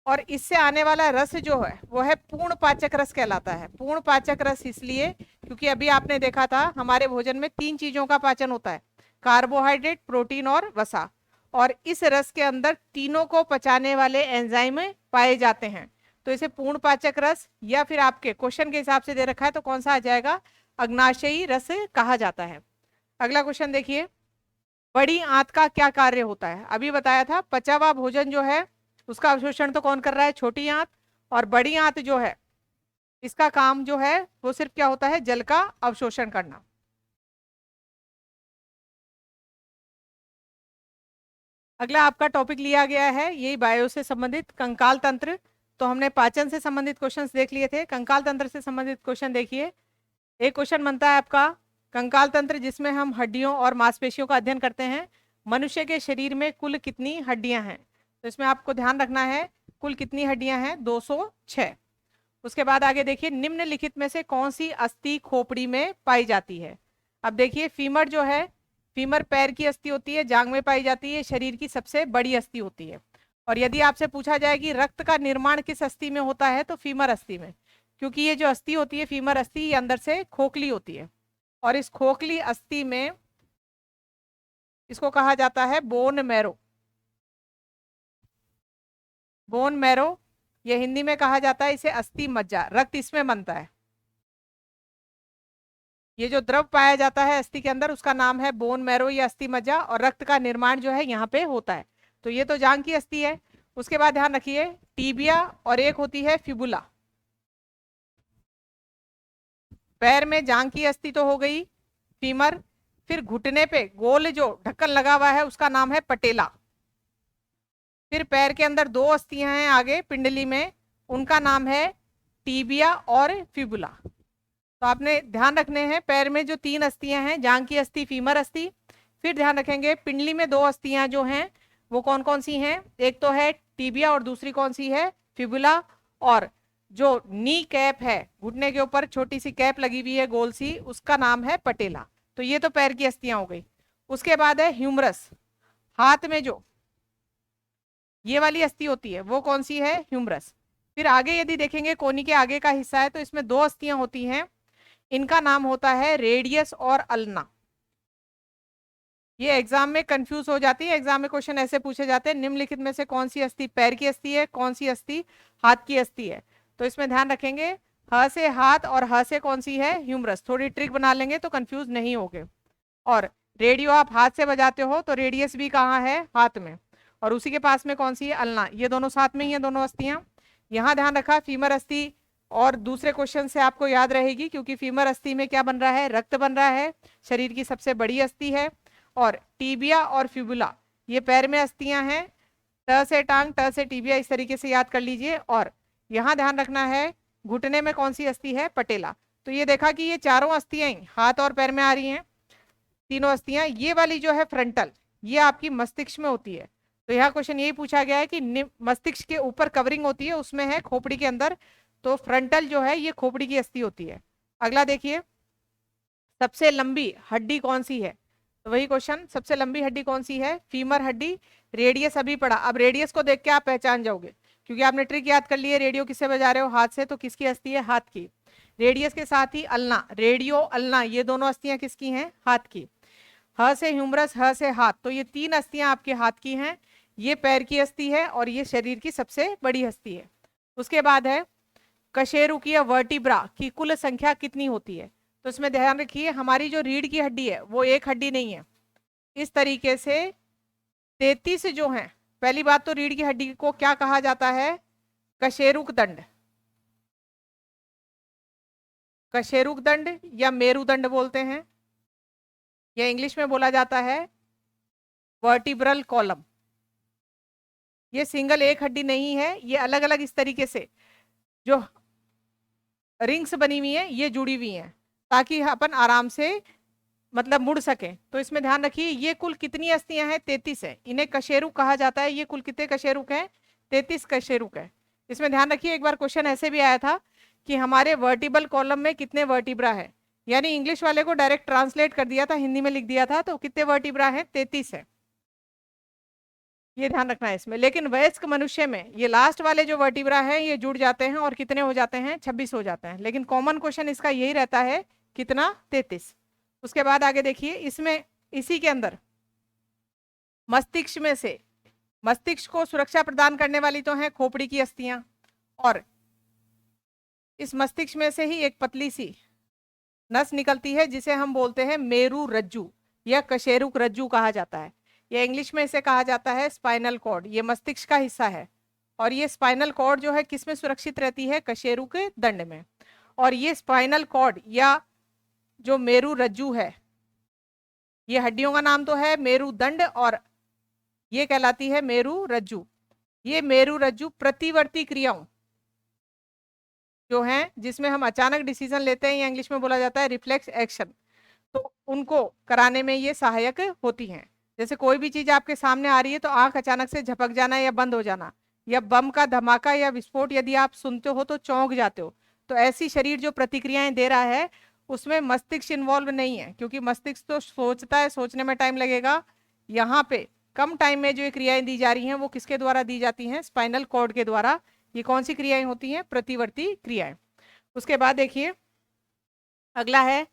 Speaker 1: और इससे आने वाला रस जो है वो है पूर्ण पाचक रस कहलाता है। पूर्ण पाचक रस इसलिए क्योंकि अभी आपने देखा था हमारे भोजन में 3 चीजों का पाचन होता है, कार्बोहाइड्रेट, प्रोटीन और वसा। और इस रस के अंदर तीनों को पचाने वाले एंजाइम पाए जाते हैं। तो इसे पूर्ण पाचक रस, या फिर आपके क्वेश्चन के हिसाब से दे रखा है तो कौन सा आ जाएगा, अग्नाशयी रस कहा जाता है। अगला क्वेश्चन देखिए, बड़ी आंत का क्या कार्य होता है। अभी बताया था पचा हुआ भोजन जो है उसका अवशोषण तो कौन कर रहा है, छोटी आंत। और बड़ी आंत जो है इसका काम जो है वो सिर्फ क्या होता है, जल का अवशोषण करना। अगला आपका टॉपिक लिया गया है यही बायो से संबंधित कंकाल तंत्र। तो हमने पाचन से संबंधित क्वेश्चंस देख लिए थे, कंकाल तंत्र से संबंधित क्वेश्चन देखिए। एक क्वेश्चन बनता है आपका, कंकाल तंत्र जिसमें हम हड्डियों और मांसपेशियों का अध्ययन करते हैं। मनुष्य के शरीर में कुल कितनी हड्डियां हैं। तो इसमें आपको ध्यान रखना है कुल कितनी हड्डियां हैं, 206। उसके बाद आगे देखिए, निम्नलिखित में से कौन सी अस्थि खोपड़ी में पाई जाती है। अब देखिए फीमर जो है, फीमर पैर की अस्थि होती है, जांग में पाई जाती है, शरीर की सबसे बड़ी अस्थि होती है। और यदि आपसे पूछा जाए कि रक्त का निर्माण किस अस्थि में होता है तो फीमर अस्थि में, क्योंकि ये जो अस्थि होती है फीमर अस्थि, ये अंदर से खोखली होती है। और इस खोखली अस्थि में इसको कहा जाता है बोन मैरो। बोन मैरो, ये हिंदी में कहा जाता है इसे अस्थि मज्जा। रक्त इसमें बनता है। ये जो द्रव पाया जाता है अस्थि के अंदर उसका नाम है बोन मैरो या अस्थि मज्जा। और रक्त का निर्माण जो है यहाँ पे होता है। तो ये तो जांग की अस्थि है। उसके बाद ध्यान रखिए टीबिया और एक होती है फिबुला। पैर में जांग की अस्थि तो हो गई फीमर, फिर घुटने पे गोल जो ढक्कन लगा हुआ है उसका नाम है पटेला। फिर पैर के अंदर 2 अस्थियां हैं आगे पिंडली में, उनका नाम है टीबिया और फिबुला। तो आपने ध्यान रखने हैं पैर में जो 3 अस्थियां हैं, जांग की अस्थि, फीमर अस्थि। फिर ध्यान रखेंगे पिंडली में 2 अस्थियां जो हैं वो कौन कौन सी हैं, एक तो है टीबिया और दूसरी कौन सी है, फिबुला। और जो नी कैप है, घुटने के ऊपर छोटी सी कैप लगी हुई है गोल सी, उसका नाम है पटेला। तो ये तो पैर की अस्थियां हो गई। उसके बाद है ह्यूमरस, हाथ में जो ये वाली अस्थि होती है वो कौन सी है, ह्यूमरस। फिर आगे यदि देखेंगे कोनी के आगे का हिस्सा है तो इसमें 2 अस्थियां होती हैं, इनका नाम होता है रेडियस और अल्ना। ये एग्जाम में कंफ्यूज हो जाती है, एग्जाम में क्वेश्चन ऐसे पूछे जाते हैं, निम्नलिखित में से कौन सी अस्थि पैर की अस्थि है, कौन सी अस्थि हाथ की अस्थि है। तो इसमें ध्यान रखेंगे ह से हाथ और ह से कौन सी है, ह्यूमरस। थोड़ी ट्रिक बना लेंगे तो कंफ्यूज नहीं होगे। और रेडियो आप हाथ से बजाते हो तो रेडियस भी कहाँ है, हाथ में। और उसी के पास में कौन सी है, अल्ना। ये दोनों साथ में ही है दोनों अस्थियां। यहाँ ध्यान रखा फीमर अस्थि, और दूसरे क्वेश्चन से आपको याद रहेगी क्योंकि फीमर अस्थि में क्या बन रहा है, रक्त बन रहा है, शरीर की सबसे बड़ी अस्थि है। और टीबिया और फिबुला ये पैर में अस्थियां हैं, ट से टांग, ट से टीबिया, इस तरीके से याद कर लीजिए। और यहाँ ध्यान रखना है घुटने में कौन सी अस्थि है, पटेला। तो ये देखा कि ये चारों अस्थियां हाथ और पैर में आ रही हैं, तीनों अस्थियां। ये वाली जो है फ्रंटल, ये आपकी मस्तिष्क में होती है। तो यहाँ क्वेश्चन यही पूछा गया है कि मस्तिष्क के ऊपर कवरिंग होती है, उसमें है खोपड़ी के अंदर, तो फ्रंटल जो है ये खोपड़ी की अस्थि होती है। अगला देखिए, सबसे लंबी हड्डी कौन सी है। तो वही क्वेश्चन, सबसे लंबी हड्डी कौन सी है, फीमर हड्डी। रेडियस अभी पढ़ा, अब रेडियस को देख के आप पहचान जाओगे क्योंकि आपने ट्रिक याद कर ली है, रेडियो किससे बजा रहे हो, हाथ से, तो किसकी अस्थि है, हाथ की। रेडियस के साथ ही अल्ना, रेडियो अल्ना, ये दोनों अस्थियां किसकी हैं, हाथ की। ह से ह्यूमरस, ह से हाथ, तो ये 3 अस्थियां आपके हाथ की हैं, ये पैर की अस्थि है और ये शरीर की सबसे बड़ी अस्थि है। उसके बाद है कशेरुकीय वर्टिब्रा की कुल संख्या कितनी होती है। तो इसमें ध्यान रखिए हमारी जो रीढ़ की हड्डी है वो एक हड्डी नहीं है, इस तरीके से 33 जो है। पहली बात तो रीढ़ की हड्डी को क्या कहा जाता है, कशेरुक दंड, कशेरुक दंड या मेरुदंड बोलते हैं, या इंग्लिश में बोला जाता है वर्टिब्रल कॉलम। ये सिंगल एक हड्डी नहीं है, ये अलग अलग इस तरीके से जो रिंग्स बनी हुई हैं ये जुड़ी हुई हैं ताकि अपन आराम से मतलब मुड़ सके। तो इसमें ध्यान रखिए ये कुल कितनी अस्थियां हैं, 33 है, इन्हें कशेरुक कहा जाता है। ये कुल कितने कशेरुक हैं, 33 कशेरुक है। इसमें ध्यान रखिए, एक बार क्वेश्चन ऐसे भी आया था कि हमारे वर्टिबल कॉलम में कितने वर्टिब्रा है, यानी इंग्लिश वाले को डायरेक्ट ट्रांसलेट कर दिया था, हिंदी में लिख दिया था, तो कितने वर्टिब्रा है, 33 है, ये ध्यान रखना है इसमें। लेकिन वयस्क मनुष्य में ये लास्ट वाले जो वर्टिब्रा है ये जुड़ जाते हैं और कितने हो जाते हैं, 26 हो जाते हैं। लेकिन कॉमन क्वेश्चन इसका यही रहता है, कितना, 33। उसके बाद आगे देखिए, इसमें इसी के अंदर मस्तिष्क में से, मस्तिष्क को सुरक्षा प्रदान करने वाली तो है खोपड़ी की अस्थियां, और इस मस्तिष्क में से ही एक पतली सी नस निकलती है जिसे हम बोलते हैं मेरु रज्जु या कशेरुक रज्जु कहा जाता है, या इंग्लिश में इसे कहा जाता है स्पाइनल कॉर्ड। ये मस्तिष्क का हिस्सा है, और ये स्पाइनल कॉर्ड जो है किस में सुरक्षित रहती है, कशेरुक दंड में। और ये स्पाइनल कॉर्ड या जो मेरु रज्जु है, ये हड्डियों का नाम तो है मेरुदंड, और ये कहलाती है मेरु रज्जु। ये मेरु रज्जु प्रतिवर्ती क्रियाओं जो हैं, जिसमें हम अचानक डिसीजन लेते हैं, या इंग्लिश में बोला जाता है रिफ्लेक्स एक्शन, तो उनको कराने में ये सहायक होती हैं। जैसे कोई भी चीज आपके सामने आ रही है तो आंख अचानक से झपक जाना या बंद हो जाना, या बम का धमाका या विस्फोट यदि आप सुनते हो तो चौंक जाते हो, तो ऐसी शरीर जो प्रतिक्रियाएं दे रहा है उसमें मस्तिष्क इन्वॉल्व नहीं है, क्योंकि मस्तिष्क तो सोचता है, सोचने में टाइम लगेगा। यहाँ पे कम टाइम में जो ये क्रियाएं दी जा रही हैं वो किसके द्वारा दी जाती हैं, स्पाइनल कॉर्ड के द्वारा। ये कौन सी क्रियाएं होती हैं, प्रतिवर्ती क्रियाएं। उसके बाद देखिए अगला है,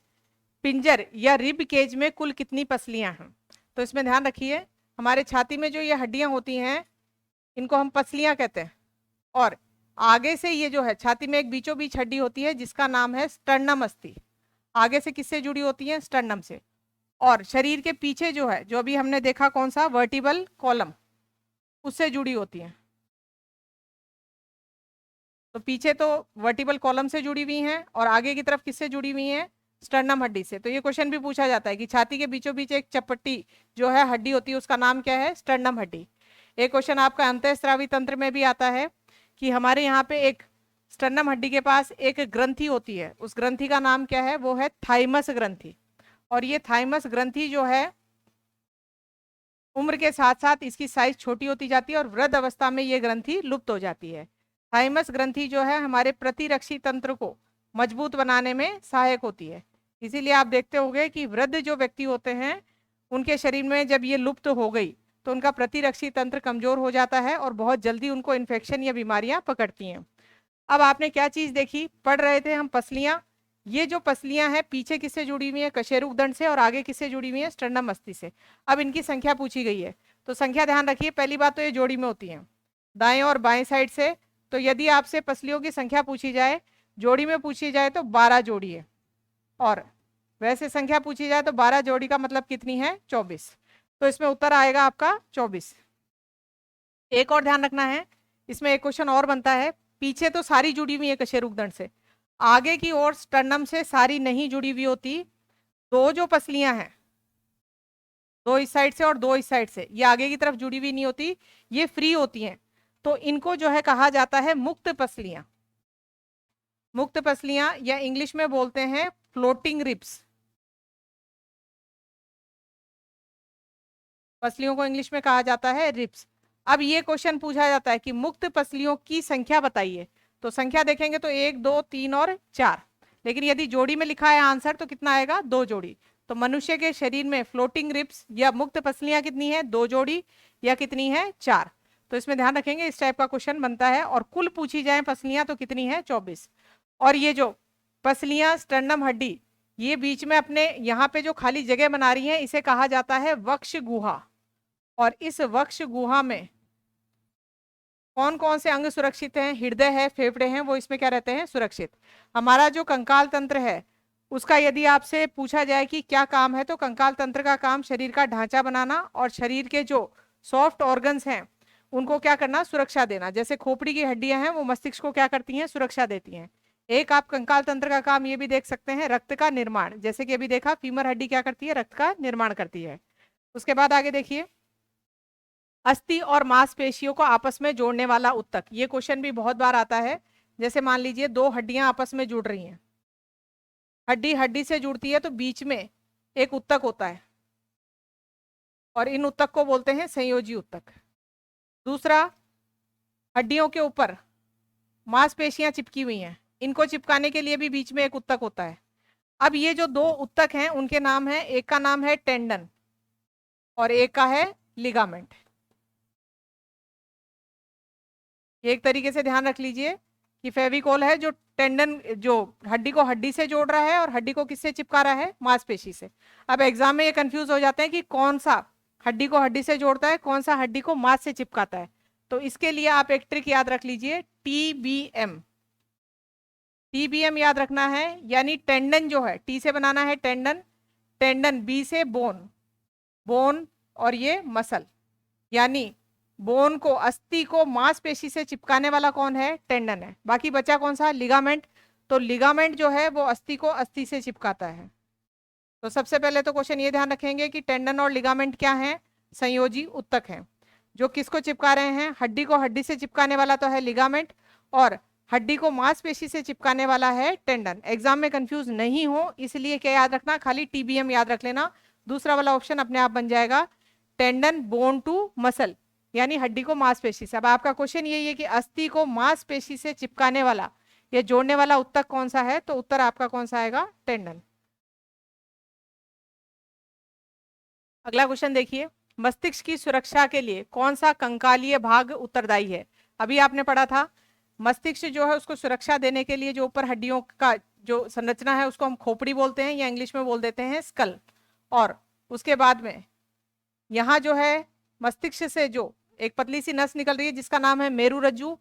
Speaker 1: पिंजर या रिब केज में कुल कितनी पसलियां हैं। तो इसमें ध्यान रखिए, हमारे छाती में जो ये हड्डियां होती हैं इनको हम पसलियां कहते हैं, और आगे से ये जो है छाती में एक बीचों बीच हड्डी होती है जिसका नाम है स्टर्नम अस्थि, आगे से किससे जुड़ी होती है, स्टर्नम से। और शरीर के पीछे जो है, जो अभी हमने देखा कौन सा, वर्टिबल कॉलम, उससे जुड़ी होती है। तो पीछे तो वर्टिबल कॉलम से जुड़ी हुई हैं, और आगे की तरफ किससे जुड़ी हुई हैं, स्टर्नम हड्डी से। तो ये क्वेश्चन भी पूछा जाता है कि छाती के बीचों बीच एक चपट्टी जो है हड्डी होती है उसका नाम क्या है, स्टर्नम हड्डी। एक क्वेश्चन आपका अंतःस्रावी तंत्र में भी आता है कि हमारे यहाँ पे एक स्टर्नम हड्डी के पास एक ग्रंथि होती है, उस ग्रंथि का नाम क्या है, वो है थाइमस ग्रंथि। और ये थाइमस ग्रंथि जो है उम्र के साथ साथ इसकी साइज छोटी होती जाती है, और वृद्ध अवस्था में ये ग्रंथि लुप्त हो जाती है। थाइमस ग्रंथि जो है हमारे प्रतिरक्षी तंत्र को मजबूत बनाने में सहायक होती है। इसीलिए आप देखते होंगे कि वृद्ध जो व्यक्ति होते हैं उनके शरीर में जब ये लुप्त हो गई तो उनका प्रतिरक्षी तंत्र कमजोर हो जाता है, और बहुत जल्दी उनको इन्फेक्शन या बीमारियां पकड़ती हैं। अब आपने क्या चीज देखी, पढ़ रहे थे हम पसलियां, ये जो पसलियां हैं पीछे किससे जुड़ी हुई है, कशेरुक दंड से, और आगे किससे जुड़ी हुई है, स्टर्नम अस्थि से। अब इनकी संख्या पूछी गई है, तो संख्या ध्यान रखिए, पहली बात तो ये जोड़ी में होती है दाएं और बाएं साइड से। तो यदि आपसे पसलियों की संख्या पूछी जाए, जोड़ी में पूछी जाए तो 12 जोड़ी है, और वैसे संख्या पूछी जाए तो 12 जोड़ी का मतलब कितनी है, 24। तो इसमें उत्तर आएगा आपका 24। एक और ध्यान रखना है, इसमें एक क्वेश्चन और बनता है, पीछे तो सारी जुड़ी हुई है कशेरुक दंड से, आगे की ओर स्टर्नम से सारी नहीं जुड़ी हुई होती। दो जो पसलियां हैं, दो इस साइड से और दो इस साइड से, ये आगे की तरफ जुड़ी हुई नहीं होती, ये फ्री होती हैं, तो इनको जो है कहा जाता है मुक्त पसलियां। मुक्त पसलियां, या इंग्लिश में बोलते हैं फ्लोटिंग रिब्स। पसलियों को इंग्लिश में कहा जाता है रिब्स। अब ये क्वेश्चन पूछा जाता है कि मुक्त पसलियों की संख्या बताइए, तो संख्या देखेंगे तो 1 2 3 और 4, लेकिन यदि जोड़ी में लिखा है आंसर तो कितना आएगा, 2 जोड़ी। तो मनुष्य के शरीर में फ्लोटिंग रिब्स या मुक्त पसलियां कितनी है, 2 जोड़ी, या कितनी है, 4। तो इसमें ध्यान रखेंगे, इस टाइप का क्वेश्चन बनता है। और कुल पूछी जाए पसलियां तो कितनी है, 24। और ये जो पसलियां स्टर्नम हड्डी ये बीच में अपने यहाँ पे जो खाली जगह बना रही है इसे कहा जाता है वक्ष गुहा। और इस वक्ष गुहा में कौन कौन से अंग सुरक्षित हैं, हृदय है, फेफड़े हैं, वो इसमें क्या रहते हैं, सुरक्षित। हमारा जो कंकाल तंत्र है उसका यदि आपसे पूछा जाए कि क्या काम है, तो कंकाल तंत्र का काम शरीर का ढांचा बनाना और शरीर के जो सॉफ्ट ऑर्गन्स हैं उनको क्या करना, सुरक्षा देना। जैसे खोपड़ी की हड्डियां हैं वो मस्तिष्क को क्या करती हैं, सुरक्षा देती हैं। एक आप कंकाल तंत्र का काम ये भी देख सकते हैं, रक्त का निर्माण, जैसे कि अभी देखा फीमर हड्डी क्या करती है, रक्त का निर्माण करती है। उसके बाद आगे देखिए, अस्थि और मांसपेशियों को आपस में जोड़ने वाला उत्तक, ये क्वेश्चन भी बहुत बार आता है। जैसे मान लीजिए दो हड्डियां आपस में जुड़ रही हैं, हड्डी हड्डी से जुड़ती है तो बीच में एक उत्तक होता है, और इन उत्तक को बोलते हैं संयोजी उत्तक। दूसरा, हड्डियों के ऊपर मांसपेशियां चिपकी हुई हैं, इनको चिपकाने के लिए भी बीच में एक उत्तक होता है। अब ये जो दो उत्तक हैं उनके नाम है, एक का नाम है टेंडन और एक का है लिगामेंट। एक तरीके से ध्यान रख लीजिए कि फेविकोल है जो टेंडन, जो हड्डी को हड्डी से जोड़ रहा है और हड्डी को किससे चिपका रहा है, मांसपेशी से। अब एग्जाम में ये कंफ्यूज हो जाते हैं कि कौन सा हड्डी को हड्डी से जोड़ता है, कौन सा हड्डी को मांस से चिपकाता है। तो इसके लिए आप एक ट्रिक याद रख लीजिए, टीबीएम। टीबीएम याद रखना है, यानी टेंडन जो है टी से बनाना है टेंडन, टेंडन बी से बोन, बोन और ये मसल, यानी बोन को, अस्थि को मांसपेशी से चिपकाने वाला कौन है, टेंडन है। बाकी बचा कौन सा, लिगामेंट। तो लिगामेंट जो है वो अस्थि को अस्थि से चिपकाता है। तो सबसे पहले तो क्वेश्चन ये ध्यान रखेंगे कि टेंडन और लिगामेंट क्या है, संयोजी उत्तक हैं जो किसको चिपका रहे हैं, हड्डी को हड्डी से चिपकाने वाला तो है लिगामेंट और हड्डी को मांसपेशी से चिपकाने वाला है टेंडन। एग्जाम में कंफ्यूज नहीं हो इसलिए क्या याद रखना, खाली टीबीएम याद रख लेना, दूसरा वाला ऑप्शन अपने आप बन जाएगा टेंडन बोन टू मसल, यानी हड्डी को मांसपेशी से। अब आपका क्वेश्चन यही है कि अस्थि को मांसपेशी से चिपकाने वाला या जोड़ने वाला उत्तक कौन सा है, तो उत्तर आपका कौन सा आएगा, टेंडन। अगला क्वेश्चन देखिए, मस्तिष्क की सुरक्षा के लिए कौन सा कंकालीय भाग उत्तरदायी है। अभी आपने पढ़ा था मस्तिष्क जो है उसको सुरक्षा देने के लिए जो ऊपर हड्डियों का जो संरचना है उसको हम खोपड़ी बोलते हैं या इंग्लिश में बोल देते हैं स्कल, और उसके बाद में यहाँ जो है मस्तिष्क से जो एक पतली सी नस निकल रही है जिसका नाम है मेरुरज्जु,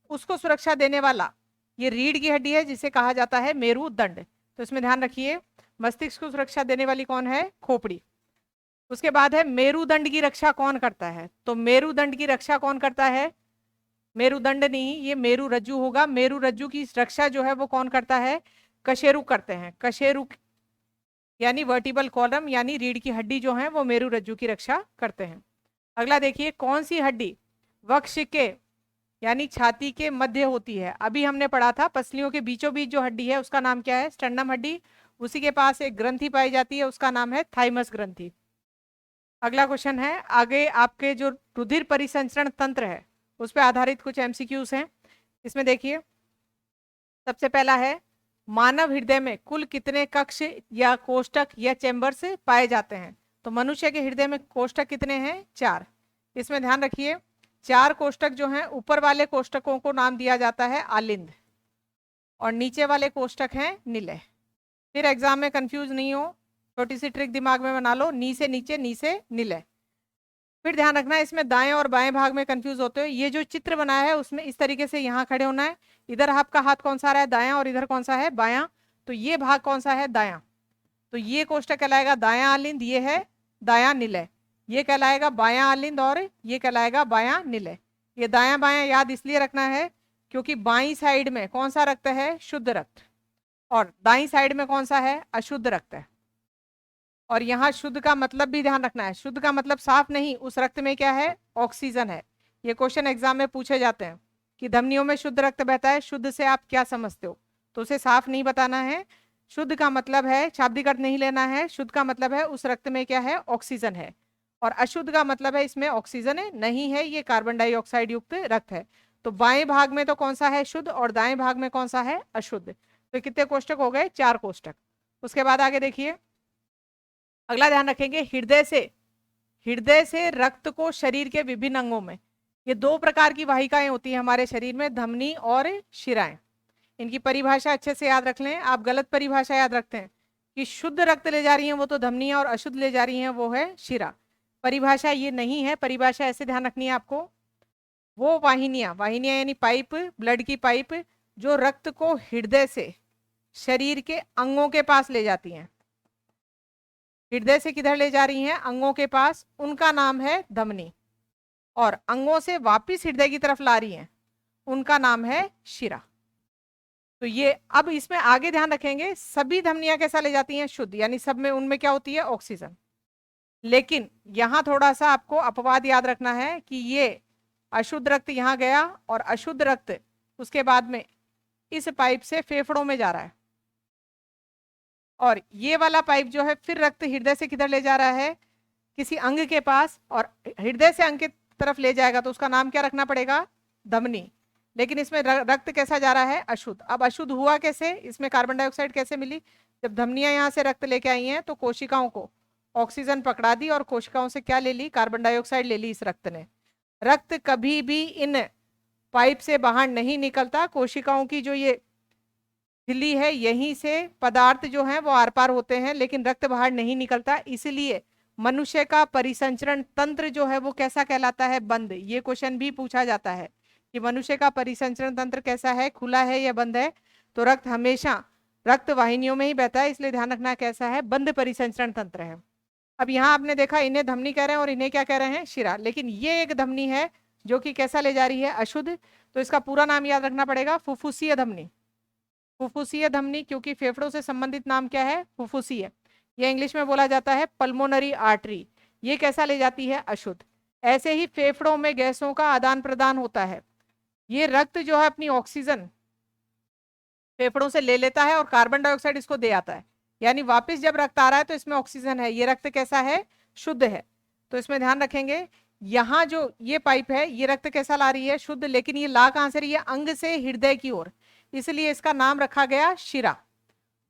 Speaker 1: उसको सुरक्षा देने वाला ये रीढ़ की हड्डी है जिसे कहा जाता है मेरुदंड। तो इसमें ध्यान रखिए मस्तिष्क को सुरक्षा देने वाली कौन है, खोपड़ी। उसके बाद है मेरुदंड की रक्षा कौन करता है, तो मेरुदंड की रक्षा कौन करता है, मेरुदंड नहीं ये मेरुरज्जु होगा। मेरुरज्जु की रक्षा जो है वो कौन करता है, कशेरुक करते हैं। कशेरुक यानी वर्टिबल कॉलम, यानी रीढ़ की हड्डी जो है वो मेरुरज्जु की रक्षा करते हैं। अगला देखिए, कौन सी हड्डी वक्ष के यानी छाती के मध्य होती है। अभी हमने पढ़ा था पसलियों के बीचों बीच जो हड्डी है उसका नाम क्या है, स्टर्नम हड्डी। उसी के पास एक ग्रंथि पाई जाती है उसका नाम है थाइमस ग्रंथि। अगला क्वेश्चन है, आगे आपके जो रुधिर परिसंचरण तंत्र है उस पर आधारित कुछ एमसीक्यूज हैं। इसमें देखिए सबसे पहला है, मानव हृदय में कुल कितने कक्ष या कोष्ठक या चैम्बर्स पाए जाते हैं। तो मनुष्य के हृदय में कोष्ठक कितने हैं, 4। इसमें ध्यान रखिए 4 कोष्ठक जो हैं, ऊपर वाले कोष्ठकों को नाम दिया जाता है आलिंद और नीचे वाले कोष्ठक हैं निलय। फिर एग्जाम में कंफ्यूज नहीं हो, छोटी सी ट्रिक दिमाग में बना लो, नी से नीचे नी से निलय। फिर ध्यान रखना इसमें दाएं और बाएं भाग में कंफ्यूज होते हो। ये जो चित्र बनाया है उसमें इस तरीके से यहाँ खड़े होना है, इधर आपका हाथ कौन सा आ रहा है, दायां, और इधर कौन सा है, बायां। तो ये भाग कौन सा है, दायां। तो ये कोष्ठक कहलाएगा दायां आलिंद, ये है दायां निलय। ये कहलाएगा बायां आलिंद और ये कहलाएगा बायां निलय। ये दायां बायां याद इसलिए रखना है क्योंकि बाईं साइड में कौन सा रक्त है, शुद्ध रक्त, और दाईं साइड में कौन सा है, अशुद्ध रक्त है। और यहाँ शुद्ध का मतलब भी ध्यान रखना है, शुद्ध का मतलब साफ नहीं, उस रक्त में क्या है, ऑक्सीजन है। ये क्वेश्चन एग्जाम में पूछे जाते हैं कि धमनियों में शुद्ध रक्त बहता है, शुद्ध से आप क्या समझते हो, तो उसे साफ नहीं बताना है। शुद्ध का मतलब है, शाब्दिक अर्थ नहीं लेना है, शुद्ध का मतलब है उस रक्त में क्या है, ऑक्सीजन है, और अशुद्ध का मतलब है इसमें ऑक्सीजन नहीं है, ये कार्बन डाइऑक्साइड युक्त रक्त है। तो बाएं भाग में तो कौन सा है, शुद्ध, और दाएं भाग में कौन सा है, अशुद्ध। तो कितने कोष्ठक हो गए, 4 कोष्ठक। उसके बाद आगे देखिए, अगला ध्यान रखेंगे, हृदय से रक्त को शरीर के विभिन्न अंगों में, ये 2 प्रकार की वाहिकाएं होती है हमारे शरीर में, धमनी और शिराएं। इनकी परिभाषा अच्छे से याद रख लें। आप गलत परिभाषा याद रखते हैं कि शुद्ध रक्त ले जा रही हैं वो तो धमनी और अशुद्ध ले जा रही हैं वो है शिरा। परिभाषा ये नहीं है, परिभाषा ऐसे ध्यान रखनी है आपको, वो वाहिनियां यानी पाइप, ब्लड की पाइप जो रक्त को हृदय से शरीर के अंगों के पास ले जाती हैं। हृदय से किधर ले जा रही हैं, अंगों के पास, उनका नाम है धमनी, और अंगों से वापिस हृदय की तरफ ला रही हैं उनका नाम है शिरा। तो ये अब इसमें आगे ध्यान रखेंगे, सभी धमनियां कैसा ले जाती हैं, शुद्ध, यानी सब में उनमें क्या होती है, ऑक्सीजन। लेकिन यहां थोड़ा सा आपको अपवाद याद रखना है कि ये अशुद्ध रक्त यहां गया और अशुद्ध रक्त उसके बाद में इस पाइप से फेफड़ों में जा रहा है, और ये वाला पाइप जो है फिर रक्त हृदय से किधर ले जा रहा है, किसी अंग के पास, और हृदय से अंग की तरफ ले जाएगा तो उसका नाम क्या रखना पड़ेगा, धमनी। लेकिन इसमें रक्त कैसा जा रहा है, अशुद्ध। अब अशुद्ध हुआ कैसे, इसमें कार्बन डाइऑक्साइड कैसे मिली, जब धमनियां यहाँ से रक्त लेके आई हैं तो कोशिकाओं को ऑक्सीजन पकड़ा दी और कोशिकाओं से क्या ले ली, कार्बन डाइऑक्साइड ले ली इस रक्त ने। रक्त कभी भी इन पाइप से बाहर नहीं निकलता, कोशिकाओं की जो ये झिल्ली है यहीं से पदार्थ जो है वो आर पार होते हैं, लेकिन रक्त बाहर नहीं निकलता। इसलिए मनुष्य का परिसंचरण तंत्र जो है वो कैसा कहलाता है, बंद। ये क्वेश्चन भी पूछा जाता है कि मनुष्य का परिसंचरण तंत्र कैसा है, खुला है या बंद है। तो रक्त हमेशा रक्त वाहिनियों में ही बहता है, इसलिए ध्यान रखना कैसा है, बंद परिसंचरण तंत्र है। अब यहाँ आपने देखा इन्हें धमनी कह रहे हैं और इन्हें क्या कह रहे हैं, शिरा। लेकिन ये एक धमनी है जो कि कैसा ले जा रही है, अशुद्ध। तो इसका पूरा नाम याद रखना पड़ेगा, फुफ्फुसीय धमनी। फुफ्फुसीय धमनी, क्योंकि फेफड़ों से संबंधित नाम क्या है, फुफ्फुसीय। ये इंग्लिश में बोला जाता है पल्मोनरी आर्टरी। ये कैसा ले जाती है, अशुद्ध। ऐसे ही फेफड़ों में गैसों का आदान प्रदान होता है। ये रक्त जो है अपनी ऑक्सीजन फेफड़ों से ले लेता है और कार्बन डाइऑक्साइड इसको दे आता है, यानी वापस जब रक्त आ रहा है तो इसमें ऑक्सीजन है। ये रक्त कैसा है, शुद्ध है। तो इसमें ध्यान रखेंगे, यहाँ जो ये पाइप है ये रक्त कैसा ला रही है, शुद्ध। लेकिन ये ला कहां से रही है, अंग से हृदय की ओर, इसलिए इसका नाम रखा गया शिरा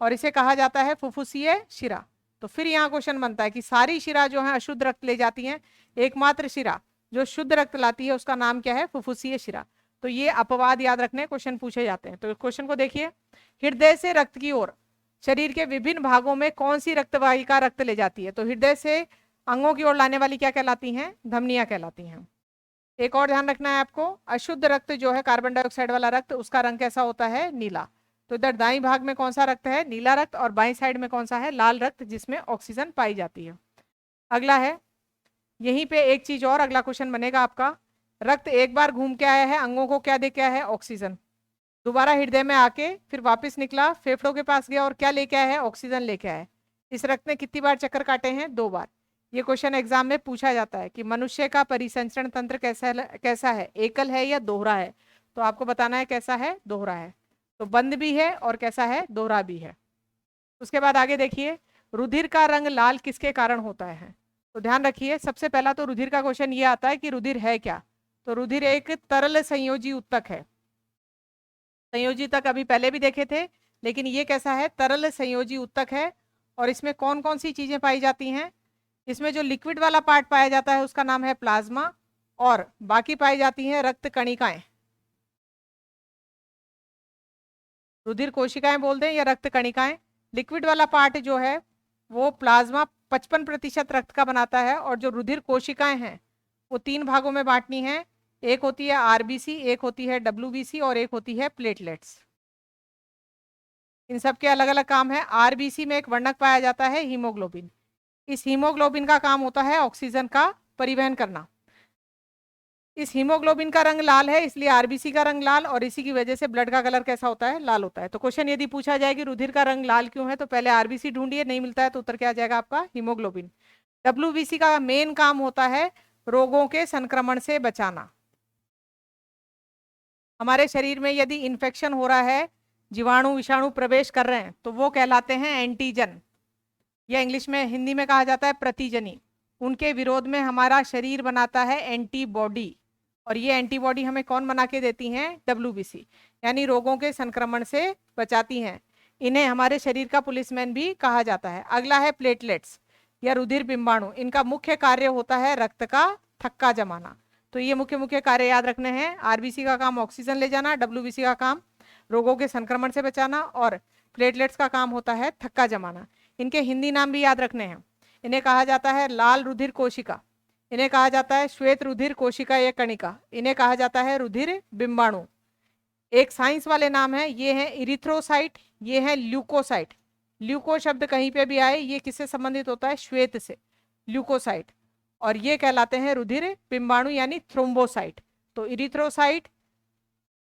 Speaker 1: और इसे कहा जाता है फुफ्फुसीय शिरा। तो फिर यहाँ क्वेश्चन बनता है कि सारी शिरा जो है अशुद्ध रक्त ले जाती हैं, एकमात्र शिरा जो शुद्ध रक्त लाती है उसका नाम क्या है, फुफ्फुसीय शिरा। तो ये अपवाद याद रखने, क्वेश्चन पूछे जाते हैं। तो क्वेश्चन को देखिए, हृदय से रक्त की ओर शरीर के विभिन्न भागों में कौन सी रक्तवाहिका रक्त ले जाती है। तो हृदय से अंगों की ओर लाने वाली क्या कहलाती हैं, धमनियां कहलाती हैं। एक और ध्यान रखना है आपको, अशुद्ध रक्त जो है कार्बन डाइऑक्साइड वाला रक्त, उसका रंग कैसा होता है, नीला। तो इधर दाईं भाग में कौन सा रक्त है, नीला रक्त, और बाईं साइड में कौन सा है, लाल रक्त, जिसमें ऑक्सीजन पाई जाती है। अगला है, यहीं पे एक चीज और अगला क्वेश्चन बनेगा आपका, रक्त एक बार घूम के आया है, अंगों को क्या दे के आया है, ऑक्सीजन। दोबारा हृदय में आके फिर वापस निकला, फेफड़ों के पास गया और क्या लेके आया है, ऑक्सीजन लेके आया है। इस रक्त ने कितनी बार चक्कर काटे हैं, 2 बार। ये क्वेश्चन एग्जाम में पूछा जाता है कि मनुष्य का परिसंचरण तंत्र कैसा है, एकल है या दोहरा है। तो आपको बताना है कैसा है, दोहरा है। तो बंद भी है और कैसा है, दोहरा भी है। उसके बाद आगे देखिए, रुधिर का रंग लाल किसके कारण होता है। तो ध्यान रखिए, सबसे पहला तो रुधिर का क्वेश्चन ये आता है कि रुधिर है क्या। तो रुधिर एक तरल संयोजी उत्तक है। संयोजी तक अभी पहले भी देखे थे, लेकिन ये कैसा है, तरल संयोजी उत्तक है। और इसमें कौन कौन सी चीजें पाई जाती हैं, इसमें जो लिक्विड वाला पार्ट पाया जाता है उसका नाम है प्लाज्मा, और बाकी पाई जाती हैं रक्त कणिकाएं। रुधिर कोशिकाएं बोल दें या रक्त कणिकाएं। लिक्विड वाला पार्ट जो है वो प्लाज्मा 55% रक्त का बनाता है, और जो रुधिर कोशिकाएं हैं वो 3 भागों में बांटनी है। एक होती है आरबीसी, एक होती है डब्ल्यूबीसी और एक होती है प्लेटलेट्स। इन सब के अलग अलग काम है। आरबीसी में एक वर्णक पाया जाता है हीमोग्लोबिन। इस हीमोग्लोबिन का काम होता है ऑक्सीजन का परिवहन करना। इस हीमोग्लोबिन का रंग लाल है, इसलिए आरबीसी का रंग लाल, और इसी की वजह से ब्लड का कलर कैसा होता है, लाल होता है। तो क्वेश्चन यदि पूछा जाए कि रुधिर का रंग लाल क्यों है, तो पहले आरबीसी ढूंढिए, नहीं मिलता है तो उत्तर क्या आ जाएगा आपका, हीमोग्लोबिन। डब्ल्यूबीसी का मेन काम होता है रोगों के संक्रमण से बचाना। हमारे शरीर में यदि इन्फेक्शन हो रहा है, जीवाणु विषाणु प्रवेश कर रहे हैं, तो वो कहलाते हैं एंटीजन, या इंग्लिश में हिंदी में कहा जाता है प्रतिजनी। उनके विरोध में हमारा शरीर बनाता है एंटीबॉडी, और ये एंटीबॉडी हमें कौन बना के देती हैं, डब्ल्यूबीसी, यानी रोगों के संक्रमण से बचाती हैं। इन्हें हमारे शरीर का पुलिसमैन भी कहा जाता है। अगला है प्लेटलेट्स या रुधिर बिंबाणु। इनका मुख्य कार्य होता है रक्त का थक्का जमाना। तो ये मुख्य मुख्य कार्य याद रखने हैं। आरबीसी का काम ऑक्सीजन ले जाना, डब्ल्यूबीसी का काम रोगों के संक्रमण से बचाना, और प्लेटलेट्स का काम होता है थक्का जमाना। इनके हिंदी नाम भी याद रखने हैं। इन्हें कहा जाता है लाल रुधिर कोशिका, इन्हें कहा जाता है श्वेत रुधिर कोशिका या कणिका, इन्हें कहा जाता है रुधिर बिंबाणु। एक साइंस वाले नाम है, ये है इरिथ्रोसाइट, ये है ल्यूकोसाइट। ल्यूको शब्द कहीं पे भी आए, ये किससे संबंधित होता है, श्वेत से, ल्यूकोसाइट। और ये कहलाते हैं रुधिर बिंबाणु यानी थ्रोम्बोसाइट। तो इरिथ्रोसाइट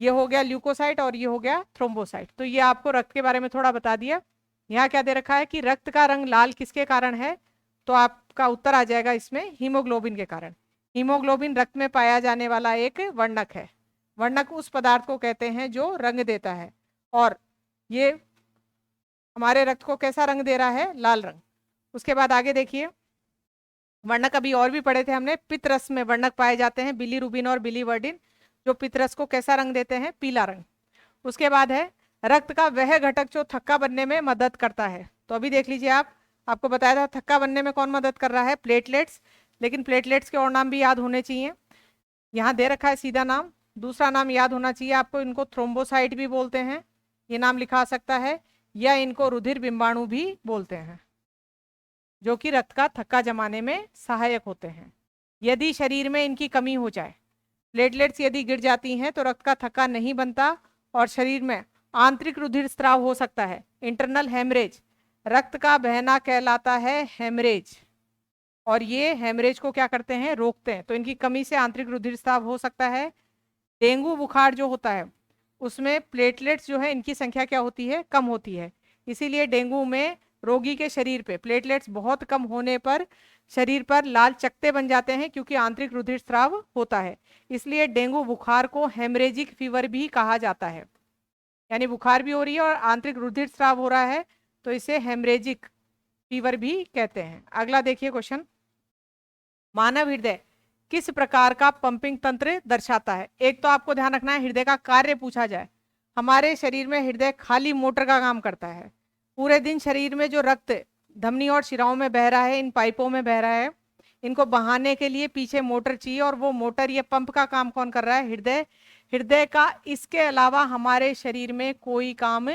Speaker 1: ये हो गया ल्यूकोसाइट, और ये हो गया थ्रोम्बोसाइट। तो ये आपको रक्त के बारे में थोड़ा बता दिया। यहाँ क्या दे रखा है कि रक्त का रंग लाल किसके कारण है, तो आपका उत्तर आ जाएगा इसमें हीमोग्लोबिन के कारण। हीमोग्लोबिन रक्त में पाया जाने वाला एक वर्णक है। वर्णक उस पदार्थ को कहते हैं जो रंग देता है, और ये हमारे रक्त को कैसा रंग दे रहा है, लाल रंग। उसके बाद आगे देखिए, वर्णक अभी और भी पढ़े थे हमने। पित्त रस में वर्णक पाए जाते हैं बिलीरुबिन और बिलीवर्डिन। जो पितरस को कैसा रंग देते हैं, पीला रंग। उसके बाद है रक्त का वह घटक जो थक्का बनने में मदद करता है। तो अभी देख लीजिए आप, आपको बताया था थक्का बनने में कौन मदद कर रहा है, प्लेटलेट्स। लेकिन प्लेटलेट्स के और नाम भी याद होने चाहिए। यहाँ दे रखा है सीधा नाम, दूसरा नाम याद होना चाहिए आपको, इनको थ्रोम्बोसाइट भी बोलते हैं, ये नाम लिखा आ सकता है, या इनको रुधिर बिंबाणु भी बोलते हैं, जो कि रक्त का थक्का जमाने में सहायक होते हैं। यदि शरीर में इनकी कमी हो जाए, प्लेटलेट्स यदि गिर जाती हैं तो रक्त का थक्का नहीं बनता और शरीर में आंतरिक रुधिर स्राव हो सकता है, इंटरनल हेमरेज। रक्त का बहना कहलाता है हेमरेज, और ये हेमरेज को क्या करते हैं, रोकते हैं। तो इनकी कमी से आंतरिक रुधिर स्राव हो सकता है। डेंगू बुखार जो होता है उसमें प्लेटलेट्स जो है इनकी संख्या क्या होती है, कम होती है। इसीलिए डेंगू में रोगी के शरीर पे प्लेटलेट्स बहुत कम होने पर शरीर पर लाल चकत्ते बन जाते हैं, क्योंकि आंतरिक रुधिर स्राव होता है। इसलिए डेंगू बुखार को हेमरेजिक फीवर भी कहा जाता है, यानी बुखार भी हो रही है और आंतरिक रुधिर स्राव हो रहा है, तो इसे हेमरेजिक फीवर भी कहते हैं। अगला देखिए क्वेश्चन, मानव हृदय किस प्रकार का पंपिंग तंत्र दर्शाता है। एक तो आपको ध्यान रखना है, हृदय का कार्य पूछा जाए। हमारे शरीर में हृदय खाली मोटर का काम करता है। पूरे दिन शरीर में जो रक्त धमनी और शिराओं में बह रहा है, इन पाइपों में बह रहा है, इनको बहाने के लिए पीछे मोटर चाहिए, और वो मोटर, ये पंप का काम कौन कर रहा है, हृदय। हृदय का इसके अलावा हमारे शरीर में कोई काम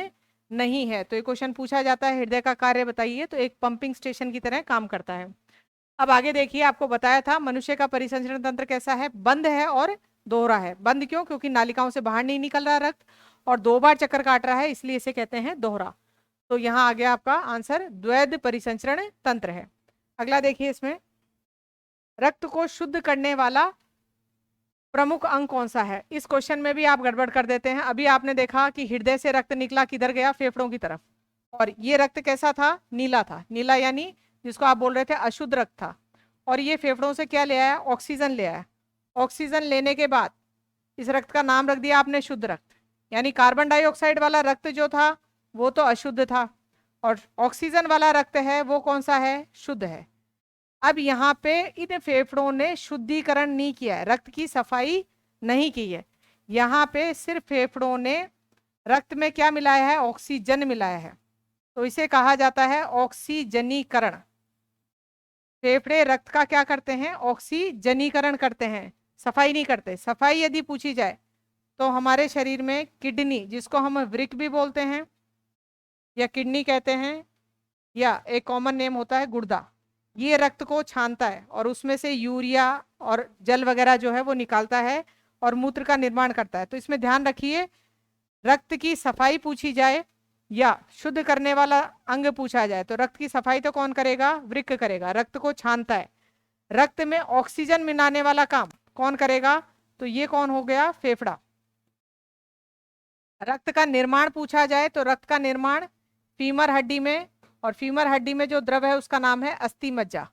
Speaker 1: नहीं है। तो ये क्वेश्चन पूछा जाता है, हृदय का कार्य बताइए, तो एक पंपिंग स्टेशन की तरह काम करता है। अब आगे देखिए, आपको बताया था मनुष्य का परिसंचरण तंत्र कैसा है, बंद है और दोहरा है। बंद क्यों, क्योंकि नालिकाओं से बाहर नहीं निकल रहा रक्त, और 2 बार चक्कर काट रहा है, इसलिए इसे कहते हैं दोहरा। तो यहाँ आ गया आपका आंसर, द्वैध परिसंचरण तंत्र है। अगला देखिए, इसमें रक्त को शुद्ध करने वाला प्रमुख अंग कौन सा है। इस क्वेश्चन में भी आप गड़बड़ कर देते हैं। अभी आपने देखा कि हृदय से रक्त निकला किधर गया, फेफड़ों की तरफ, और ये रक्त कैसा था, नीला था। नीला यानी जिसको आप बोल रहे थे अशुद्ध रक्त था, और ये फेफड़ों से क्या ले आया, ऑक्सीजन ले आया। ऑक्सीजन लेने के बाद इस रक्त का नाम रख दिया आपने शुद्ध रक्त, यानी कार्बन डाइऑक्साइड वाला रक्त जो था वो तो अशुद्ध था, और ऑक्सीजन वाला रक्त है वो कौन सा है, शुद्ध है। अब यहाँ पे इन फेफड़ों ने शुद्धिकरण नहीं किया है, रक्त की सफाई नहीं की है। यहाँ पे सिर्फ फेफड़ों ने रक्त में क्या मिलाया है, ऑक्सीजन मिलाया है, तो इसे कहा जाता है ऑक्सीजनीकरण। फेफड़े रक्त का क्या करते हैं, ऑक्सीजनीकरण करते हैं, सफाई नहीं करते। सफाई यदि पूछी जाए तो हमारे शरीर में किडनी, जिसको हम वृक्क भी बोलते हैं या किडनी कहते हैं, या एक कॉमन नेम होता है गुर्दा, ये रक्त को छानता है और उसमें से यूरिया और जल वगैरह जो है वो निकालता है और मूत्र का निर्माण करता है। तो इसमें ध्यान रखिए, रक्त की सफाई पूछी जाए या शुद्ध करने वाला अंग पूछा जाए तो रक्त की सफाई तो कौन करेगा, वृक्क करेगा, रक्त को छानता है। रक्त में ऑक्सीजन मिलाने वाला काम कौन करेगा, तो ये कौन हो गया, फेफड़ा। रक्त का निर्माण पूछा जाए तो रक्त का निर्माण फीमर हड्डी में, और फीमर हड्डी में जो द्रव है उसका नाम है अस्थि मज्जा।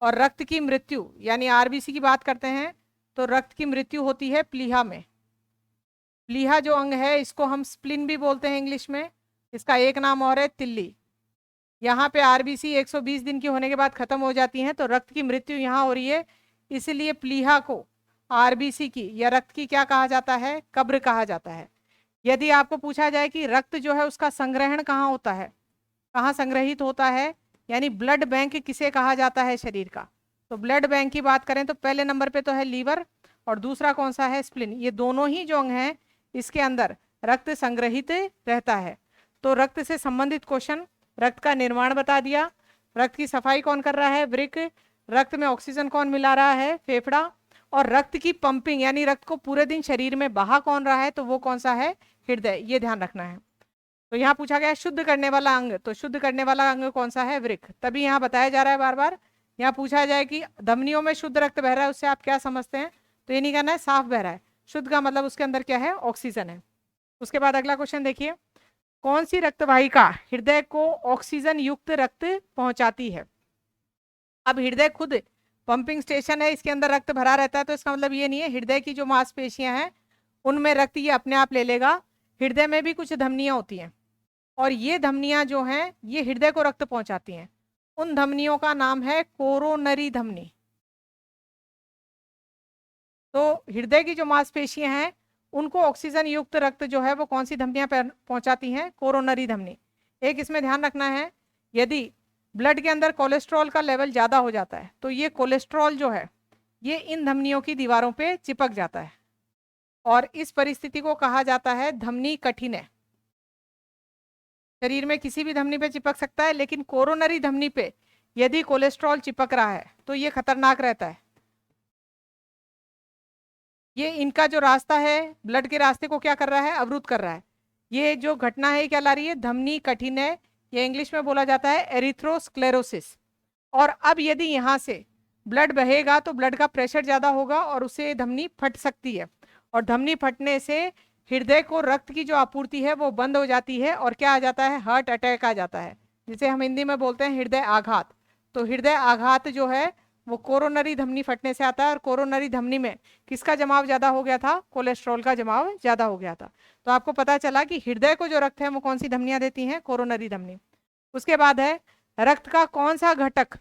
Speaker 1: और रक्त की मृत्यु यानी आरबीसी की बात करते हैं तो रक्त की मृत्यु होती है प्लीहा में। प्लीहा जो अंग है इसको हम स्प्लिन भी बोलते हैं इंग्लिश में, इसका एक नाम और है तिल्ली। यहाँ पे आरबीसी 120 दिन की होने के बाद खत्म हो जाती हैं, तो रक्त की मृत्यु यहाँ हो रही है, इसलिए प्लीहा को आरबीसी की या रक्त की क्या कहा जाता है, कब्र कहा जाता है। यदि आपको पूछा जाए कि रक्त जो है उसका संग्रहण कहाँ होता है, कहाँ संग्रहित होता है, यानी ब्लड बैंक किसे कहा जाता है शरीर का, तो ब्लड बैंक की बात करें तो पहले नंबर पे तो है लीवर, और दूसरा कौन सा है, स्प्लिन। ये दोनों ही जो अंग हैं इसके अंदर रक्त संग्रहित रहता है। तो रक्त से संबंधित क्वेश्चन, रक्त का निर्माण बता दिया, रक्त की सफाई कौन कर रहा है, वृक्क, रक्त में ऑक्सीजन कौन मिला रहा है, फेफड़ा, और रक्त की पंपिंग यानी रक्त को पूरे दिन शरीर में बहा कौन रहा है, तो वो कौन सा है, हृदय। ये ध्यान रखना है। तो यहाँ पूछा गया शुद्ध करने वाला अंग, तो शुद्ध करने वाला अंग कौन सा है, वृक्क। तभी यहाँ बताया जा रहा है बार बार, यहाँ पूछा जाए कि धमनियों में शुद्ध रक्त बह रहा है, उससे आप क्या समझते हैं, तो ये नहीं कहना है साफ बह रहा है, शुद्ध का मतलब उसके अंदर क्या है, ऑक्सीजन है। उसके बाद अगला क्वेश्चन देखिए, कौन सी रक्तवाहिका हृदय को ऑक्सीजन युक्त रक्त पहुंचाती है। अब हृदय खुद पंपिंग स्टेशन है, इसके अंदर रक्त भरा रहता है, तो इसका मतलब ये नहीं है हृदय की जो मांसपेशियां हैं उनमें रक्त ये अपने आप ले लेगा। हृदय में भी कुछ धमनियां होती हैं, और ये धमनियां जो हैं ये हृदय को रक्त पहुंचाती हैं। उन धमनियों का नाम है कोरोनरी धमनी। तो हृदय की जो मांसपेशियां हैं उनको ऑक्सीजन युक्त रक्त जो है वो कौन सी धमनियां पहुंचाती हैं? कोरोनरी धमनी। एक इसमें ध्यान रखना है, यदि ब्लड के अंदर कोलेस्ट्रॉल का लेवल ज़्यादा हो जाता है तो ये कोलेस्ट्रॉल जो है ये इन धमनियों की दीवारों पे चिपक जाता है और इस परिस्थिति को कहा जाता है धमनी कठिन्य। शरीर में किसी भी धमनी पे चिपक सकता है, लेकिन कोरोनरी धमनी पे यदि कोलेस्ट्रॉल चिपक रहा है तो ये खतरनाक रहता है। ये इनका जो रास्ता है ब्लड के रास्ते को क्या कर रहा है? अवरुद्ध कर रहा है। ये जो घटना है क्या ला रही है? धमनी कठिन्य, ये इंग्लिश में बोला जाता है एरिथ्रोस्क्लेरोसिस। और अब यदि यहाँ से ब्लड बहेगा तो ब्लड का प्रेशर ज़्यादा होगा और उससे धमनी फट सकती है, और धमनी फटने से हृदय को रक्त की जो आपूर्ति है वो बंद हो जाती है और क्या आ जाता है? हार्ट अटैक आ जाता है, जिसे हम हिंदी में बोलते हैं हृदय आघात। तो हृदय आघात जो है वो कोरोनरी धमनी फटने से आता है, और कोरोनरी धमनी में किसका जमाव ज़्यादा हो गया था? कोलेस्ट्रॉल का जमाव ज़्यादा हो गया था। तो आपको पता चला कि हृदय को जो रक्त है वो कौन सी धमनियाँ देती हैं? कोरोनरी धमनी। उसके बाद है रक्त का कौन सा घटक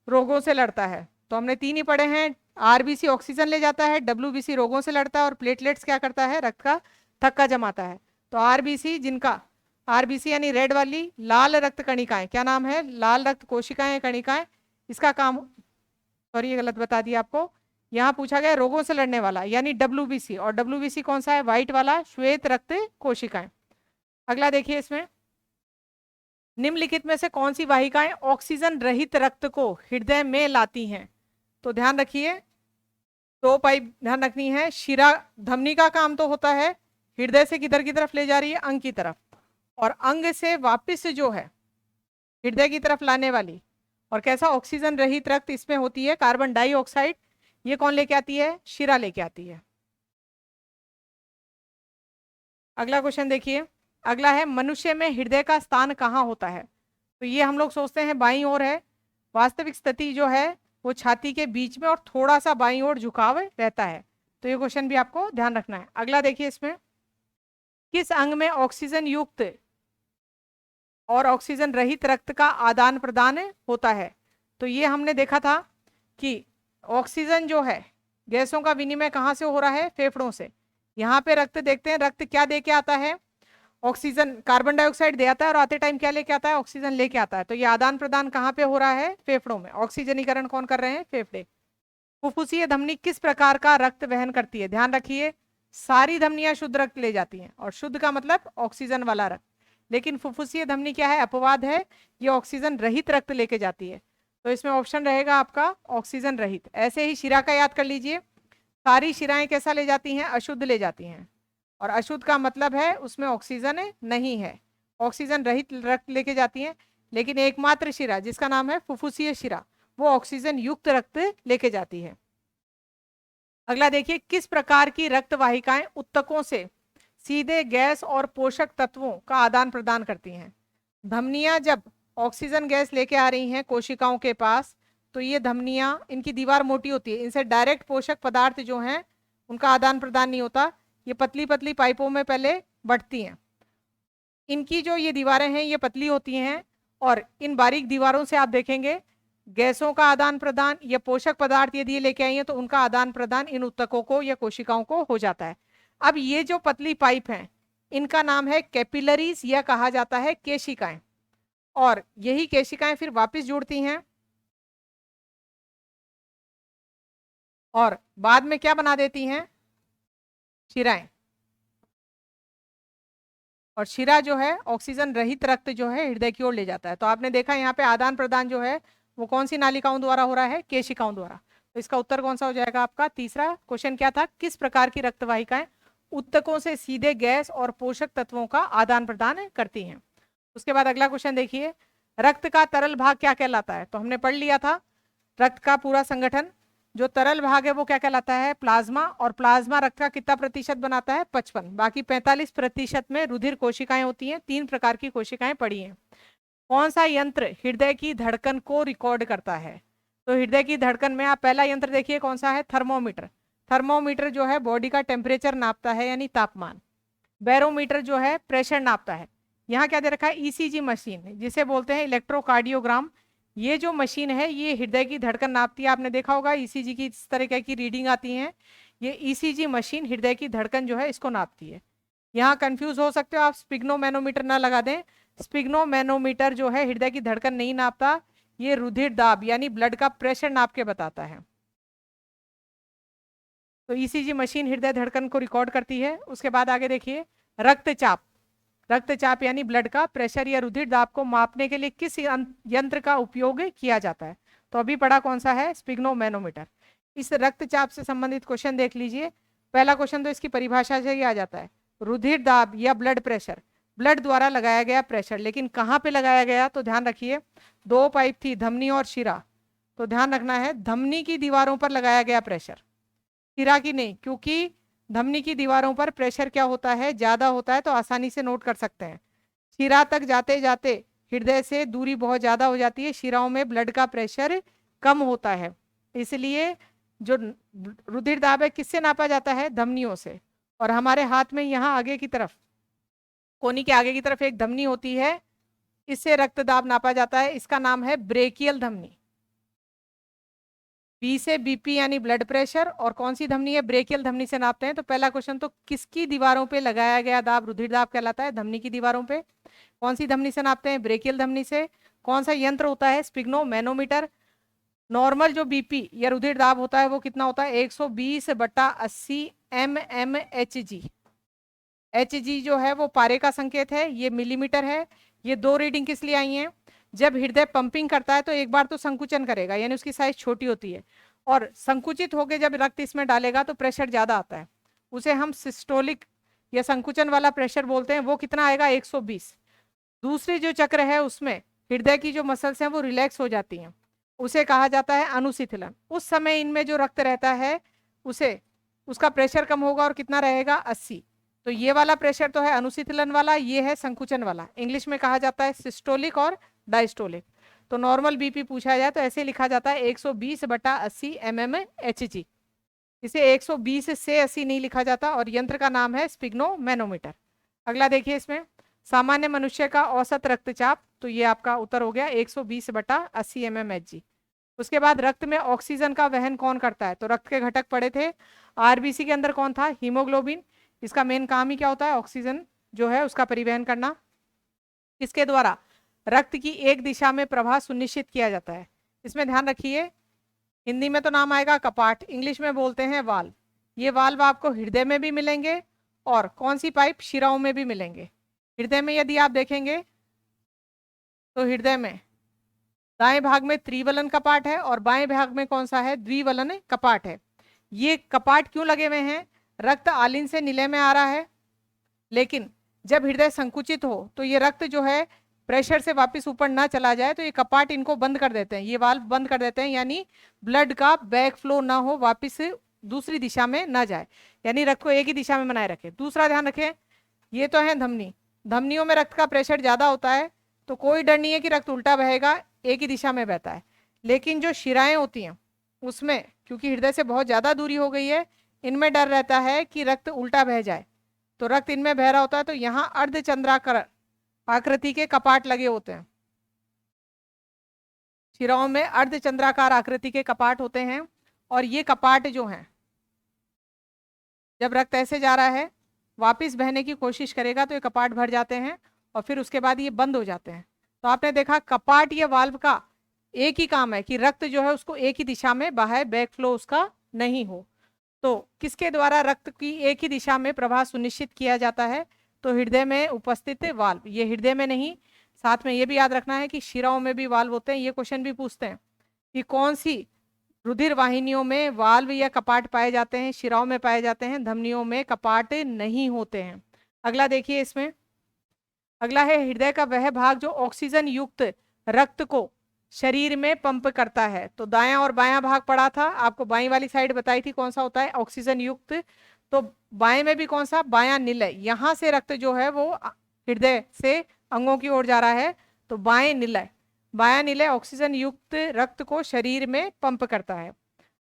Speaker 1: रोगों से लड़ता है? तो हमने तीन ही पढ़े हैं। आरबीसी ऑक्सीजन ले जाता है, डब्ल्यूबीसी रोगों से लड़ता है, और प्लेटलेट्स क्या करता है? रक्त का थक्का जमाता है। तो आरबीसी, जिनका आरबीसी यानी रेड वाली लाल रक्त कणिकाएं, क्या नाम है? लाल रक्त कोशिकाएं, कणिकाएं, इसका काम, सॉरी ये गलत बता दिया आपको, यहाँ पूछा गया रोगों से लड़ने वाला यानी डब्ल्यूबीसी, और डब्ल्यूबीसी कौन सा है? व्हाइट वाला, श्वेत रक्त कोशिकाएं। अगला देखिए, इसमें निम्नलिखित में से कौन सी वाहिकाएं ऑक्सीजन रहित रक्त को हृदय में लाती हैं? तो ध्यान रखिए, दो पाइप ध्यान रखनी है। शिरा धमनी का काम तो होता है हृदय से किधर की तरफ ले जा रही है? अंग की तरफ, और अंग से वापस जो है हृदय की तरफ लाने वाली, और कैसा? ऑक्सीजन रहित रक्त इसमें होती है कार्बन डाइऑक्साइड। ये कौन लेके आती है? शिरा लेके आती है। अगला क्वेश्चन देखिए, अगला है मनुष्य में हृदय का स्थान कहाँ होता है? तो ये हम लोग सोचते हैं बाईं ओर है, वास्तविक स्थिति जो है वो छाती के बीच में और थोड़ा सा बाईं ओर झुकाव रहता है। तो ये क्वेश्चन भी आपको ध्यान रखना है। अगला देखिए, इसमें किस अंग में ऑक्सीजन युक्त और ऑक्सीजन रहित रक्त का आदान प्रदान होता है? तो ये हमने देखा था कि ऑक्सीजन जो है गैसों का विनिमय कहाँ से हो रहा है? फेफड़ों से। यहाँ पे रक्त देखते हैं, रक्त क्या दे के आता है? ऑक्सीजन, कार्बन डाइऑक्साइड दे आता है, और आते टाइम क्या लेके आता है? ऑक्सीजन लेके आता है। तो ये आदान प्रदान कहाँ पे हो रहा है? फेफड़ों में। ऑक्सीजनीकरण कौन कर रहे हैं? फेफड़े। फुफ्फुसीय धमनी किस प्रकार का रक्त वहन करती है? ध्यान रखिए, सारी धमनियां शुद्ध रक्त ले जाती हैं, और शुद्ध का मतलब ऑक्सीजन वाला रक्त, लेकिन फुफ्फुसीय धमनी क्या है? अपवाद है, ये ऑक्सीजन रहित रक्त लेके जाती है। तो इसमें ऑप्शन रहेगा आपका ऑक्सीजन रहित। ऐसे ही शिरा का याद कर लीजिए, सारी शिराएं कैसा ले जाती हैं? अशुद्ध ले जाती हैं, और अशुद्ध का मतलब है उसमें ऑक्सीजन नहीं है, ऑक्सीजन रहित रक्त लेके जाती हैं। लेकिन एकमात्र शिरा जिसका नाम है फुफ्फुसीय शिरा, वो ऑक्सीजन युक्त रक्त लेके जाती है। अगला देखिए, किस प्रकार की रक्त वाहिकाएं उत्तकों से सीधे गैस और पोषक तत्वों का आदान प्रदान करती हैं? धमनियां जब ऑक्सीजन गैस लेके आ रही हैं कोशिकाओं के पास, तो ये धमनियां, इनकी दीवार मोटी होती है, इनसे डायरेक्ट पोषक पदार्थ जो हैं उनका आदान प्रदान नहीं होता। ये पतली पतली पाइपों में पहले बढ़ती हैं। इनकी जो ये दीवारें हैं ये पतली होती हैं, और इन बारीक दीवारों से आप देखेंगे गैसों का आदान प्रदान या पोषक पदार्थ यदि ये लेके आई हैं तो उनका आदान प्रदान इन उत्तकों को या कोशिकाओं को हो जाता है। अब ये जो पतली पाइप हैं इनका नाम है कैपिलरीज, या कहा जाता है केशिकाएं, और यही केशिकाएं फिर वापस जुड़ती हैं और बाद में क्या बना देती हैं? शिराएं। और शिरा जो है ऑक्सीजन रहित रक्त जो है हृदय की ओर ले जाता है। तो आपने देखा यहाँ पे आदान प्रदान जो है वो कौन सी नालिकाओं द्वारा हो रहा है? केशिकाओं द्वारा। तो इसका उत्तर कौन सा हो जाएगा आपका? तीसरा। क्वेश्चन क्या था? किस प्रकार की रक्त वाहिकाएं उत्तकों से सीधे गैस और पोषक तत्वों का आदान प्रदान करती हैं? उसके बाद अगला क्वेश्चन देखिए, रक्त का तरल भाग क्या कहलाता है? तो हमने पढ़ लिया था, रक्त का पूरा संगठन, जो तरल भाग है वो क्या कहलाता है? प्लाज्मा। और प्लाज्मा रक्त का कितना प्रतिशत बनाता है? 55। बाकी 45% में रुधिर कोशिकाएं होती हैं। 3 प्रकार की कोशिकाएं पड़ी हैं। कौन सा यंत्र हृदय की धड़कन को रिकॉर्ड करता है? तो हृदय की धड़कन में आप पहला यंत्र देखिए कौन सा है? थर्मोमीटर। थर्मोमीटर जो है बॉडी का टेम्परेचर नापता है यानी तापमान। बैरोमीटर जो है प्रेशर नापता है। यहाँ क्या दे रखा है? ईसीजी मशीन, जिसे बोलते हैं इलेक्ट्रोकार्डियोग्राम। ये जो मशीन है ये हृदय की धड़कन नापती है। आपने देखा होगा ईसीजी की इस तरह की रीडिंग आती हैं, ये ईसीजी मशीन हृदय की धड़कन जो है इसको नापती है। यहाँ कंफ्यूज हो सकते हो आप, स्पिग्नोमैनोमीटर ना लगा दें। स्पिग्नोमैनोमीटर जो है हृदय की धड़कन नहीं नापता, ये रुधिर दाब यानी ब्लड का प्रेशर नाप के बताता है। तो ईसीजी मशीन हृदय धड़कन को रिकॉर्ड करती है। उसके बाद आगे देखिए, रक्तचाप। रक्तचाप यानी ब्लड का प्रेशर या रुधिर दाब को मापने के लिए किस यंत्र का उपयोग किया जाता है? तो अभी पढ़ा कौन सा है? स्पिग्नोमैनोमीटर। इस रक्तचाप से संबंधित क्वेश्चन देख लीजिए। पहला क्वेश्चन तो इसकी परिभाषा से ही आ जाता है, रुधिर दाब या ब्लड प्रेशर, ब्लड द्वारा लगाया गया प्रेशर। लेकिन कहाँ पे लगाया गया? तो ध्यान रखिए, दो पाइप थी, धमनी और शिरा। तो ध्यान रखना है धमनी की दीवारों पर लगाया गया प्रेशर, शिरा की नहीं, क्योंकि धमनी की दीवारों पर प्रेशर क्या होता है? ज्यादा होता है, तो आसानी से नोट कर सकते हैं। शिरा तक जाते जाते हृदय से दूरी बहुत ज्यादा हो जाती है, शिराओं में ब्लड का प्रेशर कम होता है। इसलिए जो रुधिर दाब है किससे नापा जाता है? धमनियों से। और हमारे हाथ में यहाँ आगे की तरफ, कोनी के आगे की तरफ एक धमनी होती है, इससे रक्त दाब नापा जाता है। इसका नाम है ब्रेकियल धमनी। बी से बीपी यानी ब्लड प्रेशर, और कौन सी धमनी है? ब्रेकियल धमनी से नापते हैं। तो पहला क्वेश्चन तो किसकी दीवारों पे लगाया गया दाब रुधिर दाब कहलाता है? धमनी की दीवारों पे। कौन सी धमनी से नापते हैं? ब्रेकियल धमनी से। कौन सा यंत्र होता है? स्पिग्नोमैनोमीटर। नॉर्मल जो बीपी या रुधिर दाब होता है वो कितना होता है? 120/80 mmHg। Hg जो है वो पारे का संकेत है, ये मिलीमीटर है। ये दो रीडिंग किस लिए आई हैं? जब हृदय पंपिंग करता है तो एक बार तो संकुचन करेगा, यानी उसकी साइज छोटी होती है, और संकुचित होकर जब रक्त इसमें डालेगा तो प्रेशर ज्यादा आता है, उसे हम सिस्टोलिक या संकुचन वाला प्रेशर बोलते हैं। वो कितना आएगा? 120। दूसरी जो चक्र है उसमें हृदय की जो मसल्स हैं वो रिलैक्स हो जाती हैं, उसे कहा जाता है अनुशीतलन। उस समय इनमें जो रक्त रहता है उसे उसका प्रेशर कम होगा, और कितना रहेगा? 80। तो ये वाला प्रेशर तो है अनुशीतलन वाला, ये है संकुचन वाला। इंग्लिश में कहा जाता है सिस्टोलिक और डायस्टोलिक। तो नॉर्मल बीपी पूछा जाए तो ऐसे लिखा जाता है 120/80 mmHg। इसे 120 से 80 नहीं लिखा जाता, और यंत्र का नाम है स्पिग्नोमैनोमीटर। अगला देखिए, इसमें सामान्य मनुष्य का औसत रक्तचाप, तो ये आपका उत्तर हो गया 120/80 mmHg। उसके बाद रक्त में ऑक्सीजन का वहन कौन करता है? तो रक्त के घटक पड़े थे। आरबीसी के अंदर कौन था? हीमोग्लोबिन। इसका मेन काम ही क्या होता है? ऑक्सीजन जो है उसका परिवहन करना। इसके द्वारा रक्त की एक दिशा में प्रवाह सुनिश्चित किया जाता है। इसमें ध्यान रखिए, हिंदी में तो नाम आएगा कपाट, इंग्लिश में बोलते हैं वाल्व। ये वाल्व आपको हृदय में भी मिलेंगे, और कौन सी पाइप? शिराओं में भी मिलेंगे। हृदय में यदि आप देखेंगे तो हृदय में दाएं भाग में त्रिवलन कपाट है, और बाएं भाग में कौन सा है? द्विवलन कपाट है। ये कपाट क्यों लगे हुए हैं? रक्त आलिन से निलय में आ रहा है, लेकिन जब हृदय संकुचित हो तो ये रक्त जो है प्रेशर से वापस ऊपर ना चला जाए, तो ये कपाट इनको बंद कर देते हैं, ये वाल्व बंद कर देते हैं, यानी ब्लड का बैक फ्लो ना हो, वापस दूसरी दिशा में ना जाए, यानी रक्त को एक ही दिशा में बनाए रखे। दूसरा ध्यान रखें, ये तो है धमनी, धमनियों में रक्त का प्रेशर ज्यादा होता है, तो कोई डर नहीं है कि रक्त उल्टा बहेगा, एक ही दिशा में बहता है। लेकिन जो शिराएं होती हैं उसमें क्योंकि हृदय से बहुत ज्यादा दूरी हो गई है, इनमें डर रहता है कि रक्त उल्टा बह जाए, तो रक्त इनमें बह रहा होता है, तो यहाँ अर्धचंद्राकार आकृति के कपाट लगे होते हैं। शिराओं में अर्धचंद्राकार आकृति के कपाट होते हैं, और ये कपाट जो हैं जब रक्त ऐसे जा रहा है वापिस बहने की कोशिश करेगा तो ये कपाट भर जाते हैं, और फिर उसके बाद ये बंद हो जाते हैं। तो आपने देखा कपाट या वाल्व का एक ही काम है कि रक्त जो है उसको एक ही दिशा में बहाए, बैक फ्लो उसका नहीं हो। तो किसके द्वारा रक्त की एक ही दिशा में प्रवाह सुनिश्चित किया जाता है? तो हृदय में उपस्थित वाल्व। ये हृदय में नहीं, साथ में ये भी याद रखना है कि शिराओं में भी वाल्व होते हैं। ये क्वेश्चन भी पूछते हैं कि कौन सी रुधिर वाहिनियों में वाल्व या कपाट पाए जाते हैं? शिराओं में पाए जाते हैं, धमनियों में कपाट नहीं होते हैं। अगला देखिए, इसमें अगला है हृदय का वह भाग जो ऑक्सीजन युक्त रक्त को शरीर में पंप करता है। तो दायां और बायां भाग पड़ा था, आपको बाईं वाली साइड बताई थी कौन सा होता है? ऑक्सीजन युक्त। तो बाएं में भी कौन सा? बायां निलय। यहां से रक्त जो है वो हृदय से अंगों की ओर जा रहा है, तो बाएं निलय, बायां निलय ऑक्सीजन युक्त रक्त को शरीर में पंप करता है।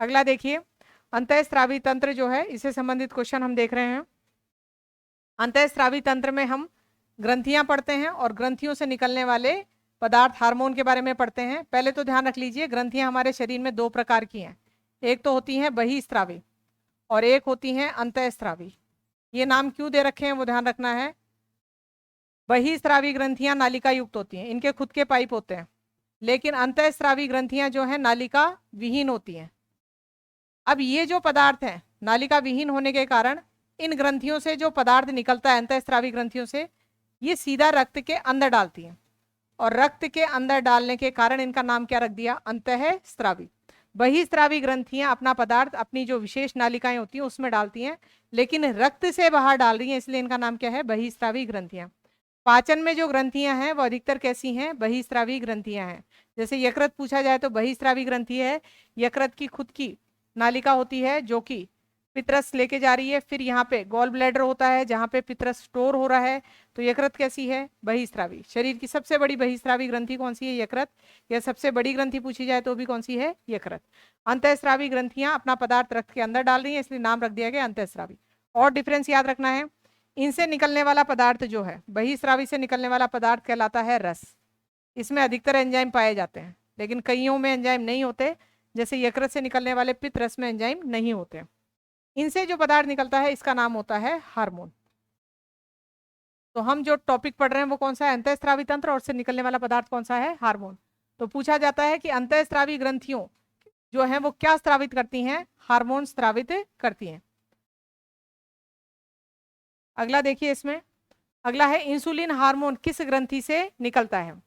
Speaker 1: अगला देखिए, अंतःस्रावी तंत्र जो है, इससे संबंधित क्वेश्चन हम देख रहे हैं। अंतःस्रावी तंत्र में हम ग्रंथियां पढ़ते हैं, और ग्रंथियों से निकलने वाले पदार्थ हार्मोन के बारे में पढ़ते हैं। पहले तो ध्यान रख लीजिए, ग्रंथियां हमारे शरीर में दो प्रकार की हैं। एक तो होती हैं बहिस्रावी, और एक होती हैं अंतःस्रावी। ये नाम क्यों दे रखे हैं वो ध्यान रखना है। बहिस्रावी ग्रंथियां नालिका युक्त होती हैं, इनके खुद के पाइप होते हैं, लेकिन अंतःस्रावी ग्रंथियां जो है नालिका विहीन होती हैं। अब ये जो पदार्थ है नालिका विहीन होने के कारण इन ग्रंथियों से जो पदार्थ निकलता है अंतःस्रावी ग्रंथियों से, ये सीधा रक्त के अंदर डालती हैं, और रक्त के अंदर डालने के कारण इनका नाम क्या रख दिया, अंतःस्रावी। बहिस्रावी ग्रंथियां अपना पदार्थ अपनी जो विशेष नालिकाएं होती हैं उसमें डालती हैं, लेकिन रक्त से बाहर डाल रही हैं, इसलिए इनका नाम क्या है, बहिस्रावी ग्रंथियां। पाचन में जो ग्रंथियां हैं वो अधिकतर कैसी हैं, बहिस्रावी ग्रंथियां हैं। जैसे यकृत पूछा जाए तो बहिस्रावी ग्रंथि है, यकृत की खुद की नालिका होती है जो कि पित्रस लेके जा रही है, फिर यहाँ पे गॉल ब्लैडर होता है जहाँ पे पित्रस स्टोर हो रहा है, तो यकृत कैसी है, बहिस्रावी। शरीर की सबसे बड़ी बहिस्रावी ग्रंथि कौन सी है, यकृत। या सबसे बड़ी ग्रंथि पूछी जाए तो भी कौन सी है, यकृत। अंतःस्रावी ग्रंथियां अपना पदार्थ रक्त के अंदर डाल रही है, इसलिए नाम रख दिया गया अंतःस्रावी। और डिफरेंस याद रखना है, इनसे निकलने वाला पदार्थ जो है, बहिस्रावी से निकलने वाला पदार्थ कहलाता है रस। इसमें अधिकतर एंजाइम पाए जाते हैं, लेकिन कईयों में एंजाइम नहीं होते, जैसे यकृत से निकलने वाले पित्त रस में एंजाइम नहीं होते। इनसे जो पदार्थ निकलता है इसका नाम होता है हार्मोन। तो हम जो टॉपिक पढ़ रहे हैं वो कौन सा है, अंतःस्रावी तंत्र, और उससे निकलने वाला पदार्थ कौन सा है, हार्मोन। तो पूछा जाता है कि अंतःस्रावी ग्रंथियों जो है वो क्या स्रावित करती हैं, हार्मोन स्रावित करती हैं। अगला देखिए, इसमें अगला है इंसुलिन हार्मोन किस ग्रंथि से निकलता है।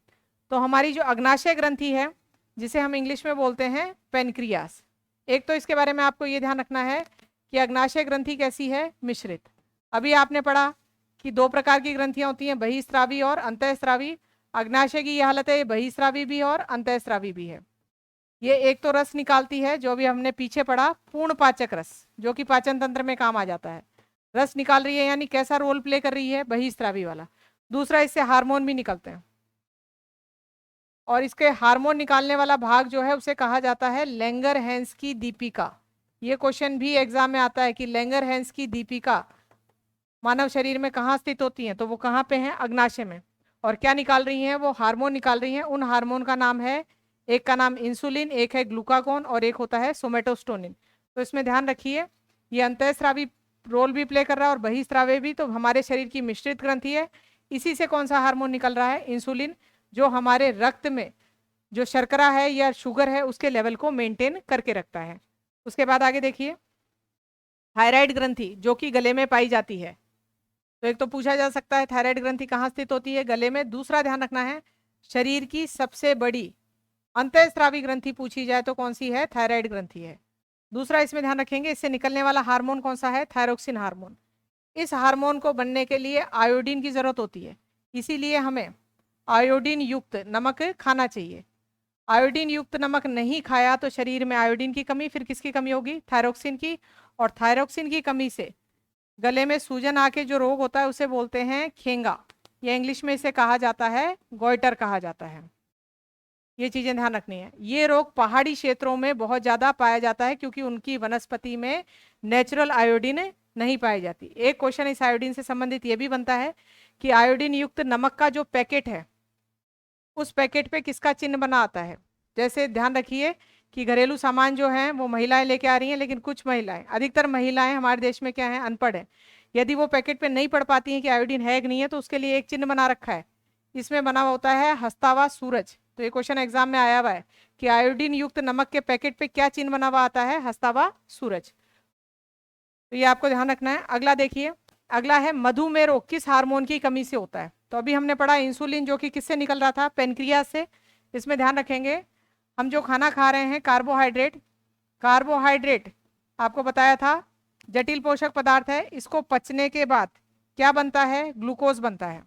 Speaker 1: तो हमारी जो अग्नाशय ग्रंथि है जिसे हम इंग्लिश में बोलते हैं पेनक्रियास। एक तो इसके बारे में आपको ये ध्यान रखना है कि अग्नाशय ग्रंथि कैसी है, मिश्रित। अभी आपने पढ़ा कि दो प्रकार की ग्रंथियां होती हैं, बहिस्रावी और अंतःस्रावी। अग्नाशय की यह हालत है, बहिस्रावी भी और अंतःस्रावी भी है। ये एक तो रस निकालती है जो भी हमने पीछे पढ़ा, पूर्ण पाचक रस, जो कि पाचन तंत्र में काम आ जाता है। रस निकाल रही है यानी कैसा रोल प्ले कर रही है, बहिस्रावी वाला। दूसरा, इससे हार्मोन भी निकलते हैं, और इसके हार्मोन निकालने वाला भाग जो है उसे कहा जाता है लैंगरहैंस की दीपिका। ये क्वेश्चन भी एग्जाम में आता है कि लैंगरहैंस की दीपिका मानव शरीर में कहाँ स्थित होती हैं, तो वो कहाँ पे हैं, अग्नाशय में। और क्या निकाल रही हैं, वो हार्मोन निकाल रही हैं। उन हार्मोन का नाम है, एक का नाम इंसुलिन, एक है ग्लूकागोन, और एक होता है सोमेटोस्टोनिन। तो इसमें ध्यान रखिए, ये अंतःस्रावी रोल भी प्ले कर रहा है और बहिस्रावी भी। तो हमारे शरीर की मिश्रित ग्रंथि है, इसी से कौन सा हार्मोन निकल रहा है, इंसुलिन, जो हमारे रक्त में जो शर्करा है या शुगर है उसके लेवल को मेंटेन करके रखता है। उसके बाद आगे देखिए, थायराइड ग्रंथि जो कि गले में पाई जाती है। तो एक तो पूछा जा सकता है थायराइड ग्रंथि कहाँ स्थित होती है, गले में। दूसरा ध्यान रखना है, शरीर की सबसे बड़ी अंतःस्रावी ग्रंथि पूछी जाए तो कौन सी है, थायराइड ग्रंथि है। दूसरा इसमें ध्यान रखेंगे, इससे निकलने वाला हार्मोन कौन सा है, थायरोक्सिन हार्मोन। इस हार्मोन को बनने के लिए आयोडीन की जरूरत होती है, इसीलिए हमें आयोडीन युक्त नमक खाना चाहिए। आयोडीन युक्त नमक नहीं खाया तो शरीर में आयोडीन की कमी, फिर किसकी कमी होगी, थायरोक्सिन की। और थायरोक्सिन की कमी से गले में सूजन आके जो रोग होता है उसे बोलते हैं खेंगा, या इंग्लिश में इसे कहा जाता है गोइटर कहा जाता है। ये चीजें ध्यान रखनी है। ये रोग पहाड़ी क्षेत्रों में बहुत ज्यादा पाया जाता है क्योंकि उनकी वनस्पति में नेचुरल आयोडीन नहीं पाई जाती। एक क्वेश्चन इस आयोडीन से संबंधित ये भी बनता है कि आयोडीन युक्त नमक का जो पैकेट है उस पैकेट पे किसका चिन्ह बना आता है। जैसे ध्यान रखिए कि घरेलू सामान जो है वो महिलाएं लेके आ रही हैं, लेकिन कुछ महिलाएं, अधिकतर महिलाएं हमारे देश में क्या है, अनपढ़ है। यदि वो पैकेट पे नहीं पढ़ पाती हैं कि आयोडीन है कि नहीं है, तो उसके लिए एक चिन्ह बना रखा है, इसमें बना हुआ होता है हस्तावा सूरज। तो ये क्वेश्चन एग्जाम में आया हुआ है कि आयोडीन युक्त नमक के पैकेट पे क्या चिन्ह बना हुआ आता है, हस्तावा सूरज। तो ये आपको ध्यान रखना है। अगला देखिए, अगला है मधुमेह रोग किस हार्मोन की कमी से होता है। तो अभी हमने पढ़ा इंसुलिन जो कि किससे निकल रहा था, पेनक्रियास से। इसमें ध्यान रखेंगे, हम जो खाना खा रहे हैं कार्बोहाइड्रेट, कार्बोहाइड्रेट आपको बताया था जटिल पोषक पदार्थ है, इसको पचने के बाद क्या बनता है, ग्लूकोज बनता है।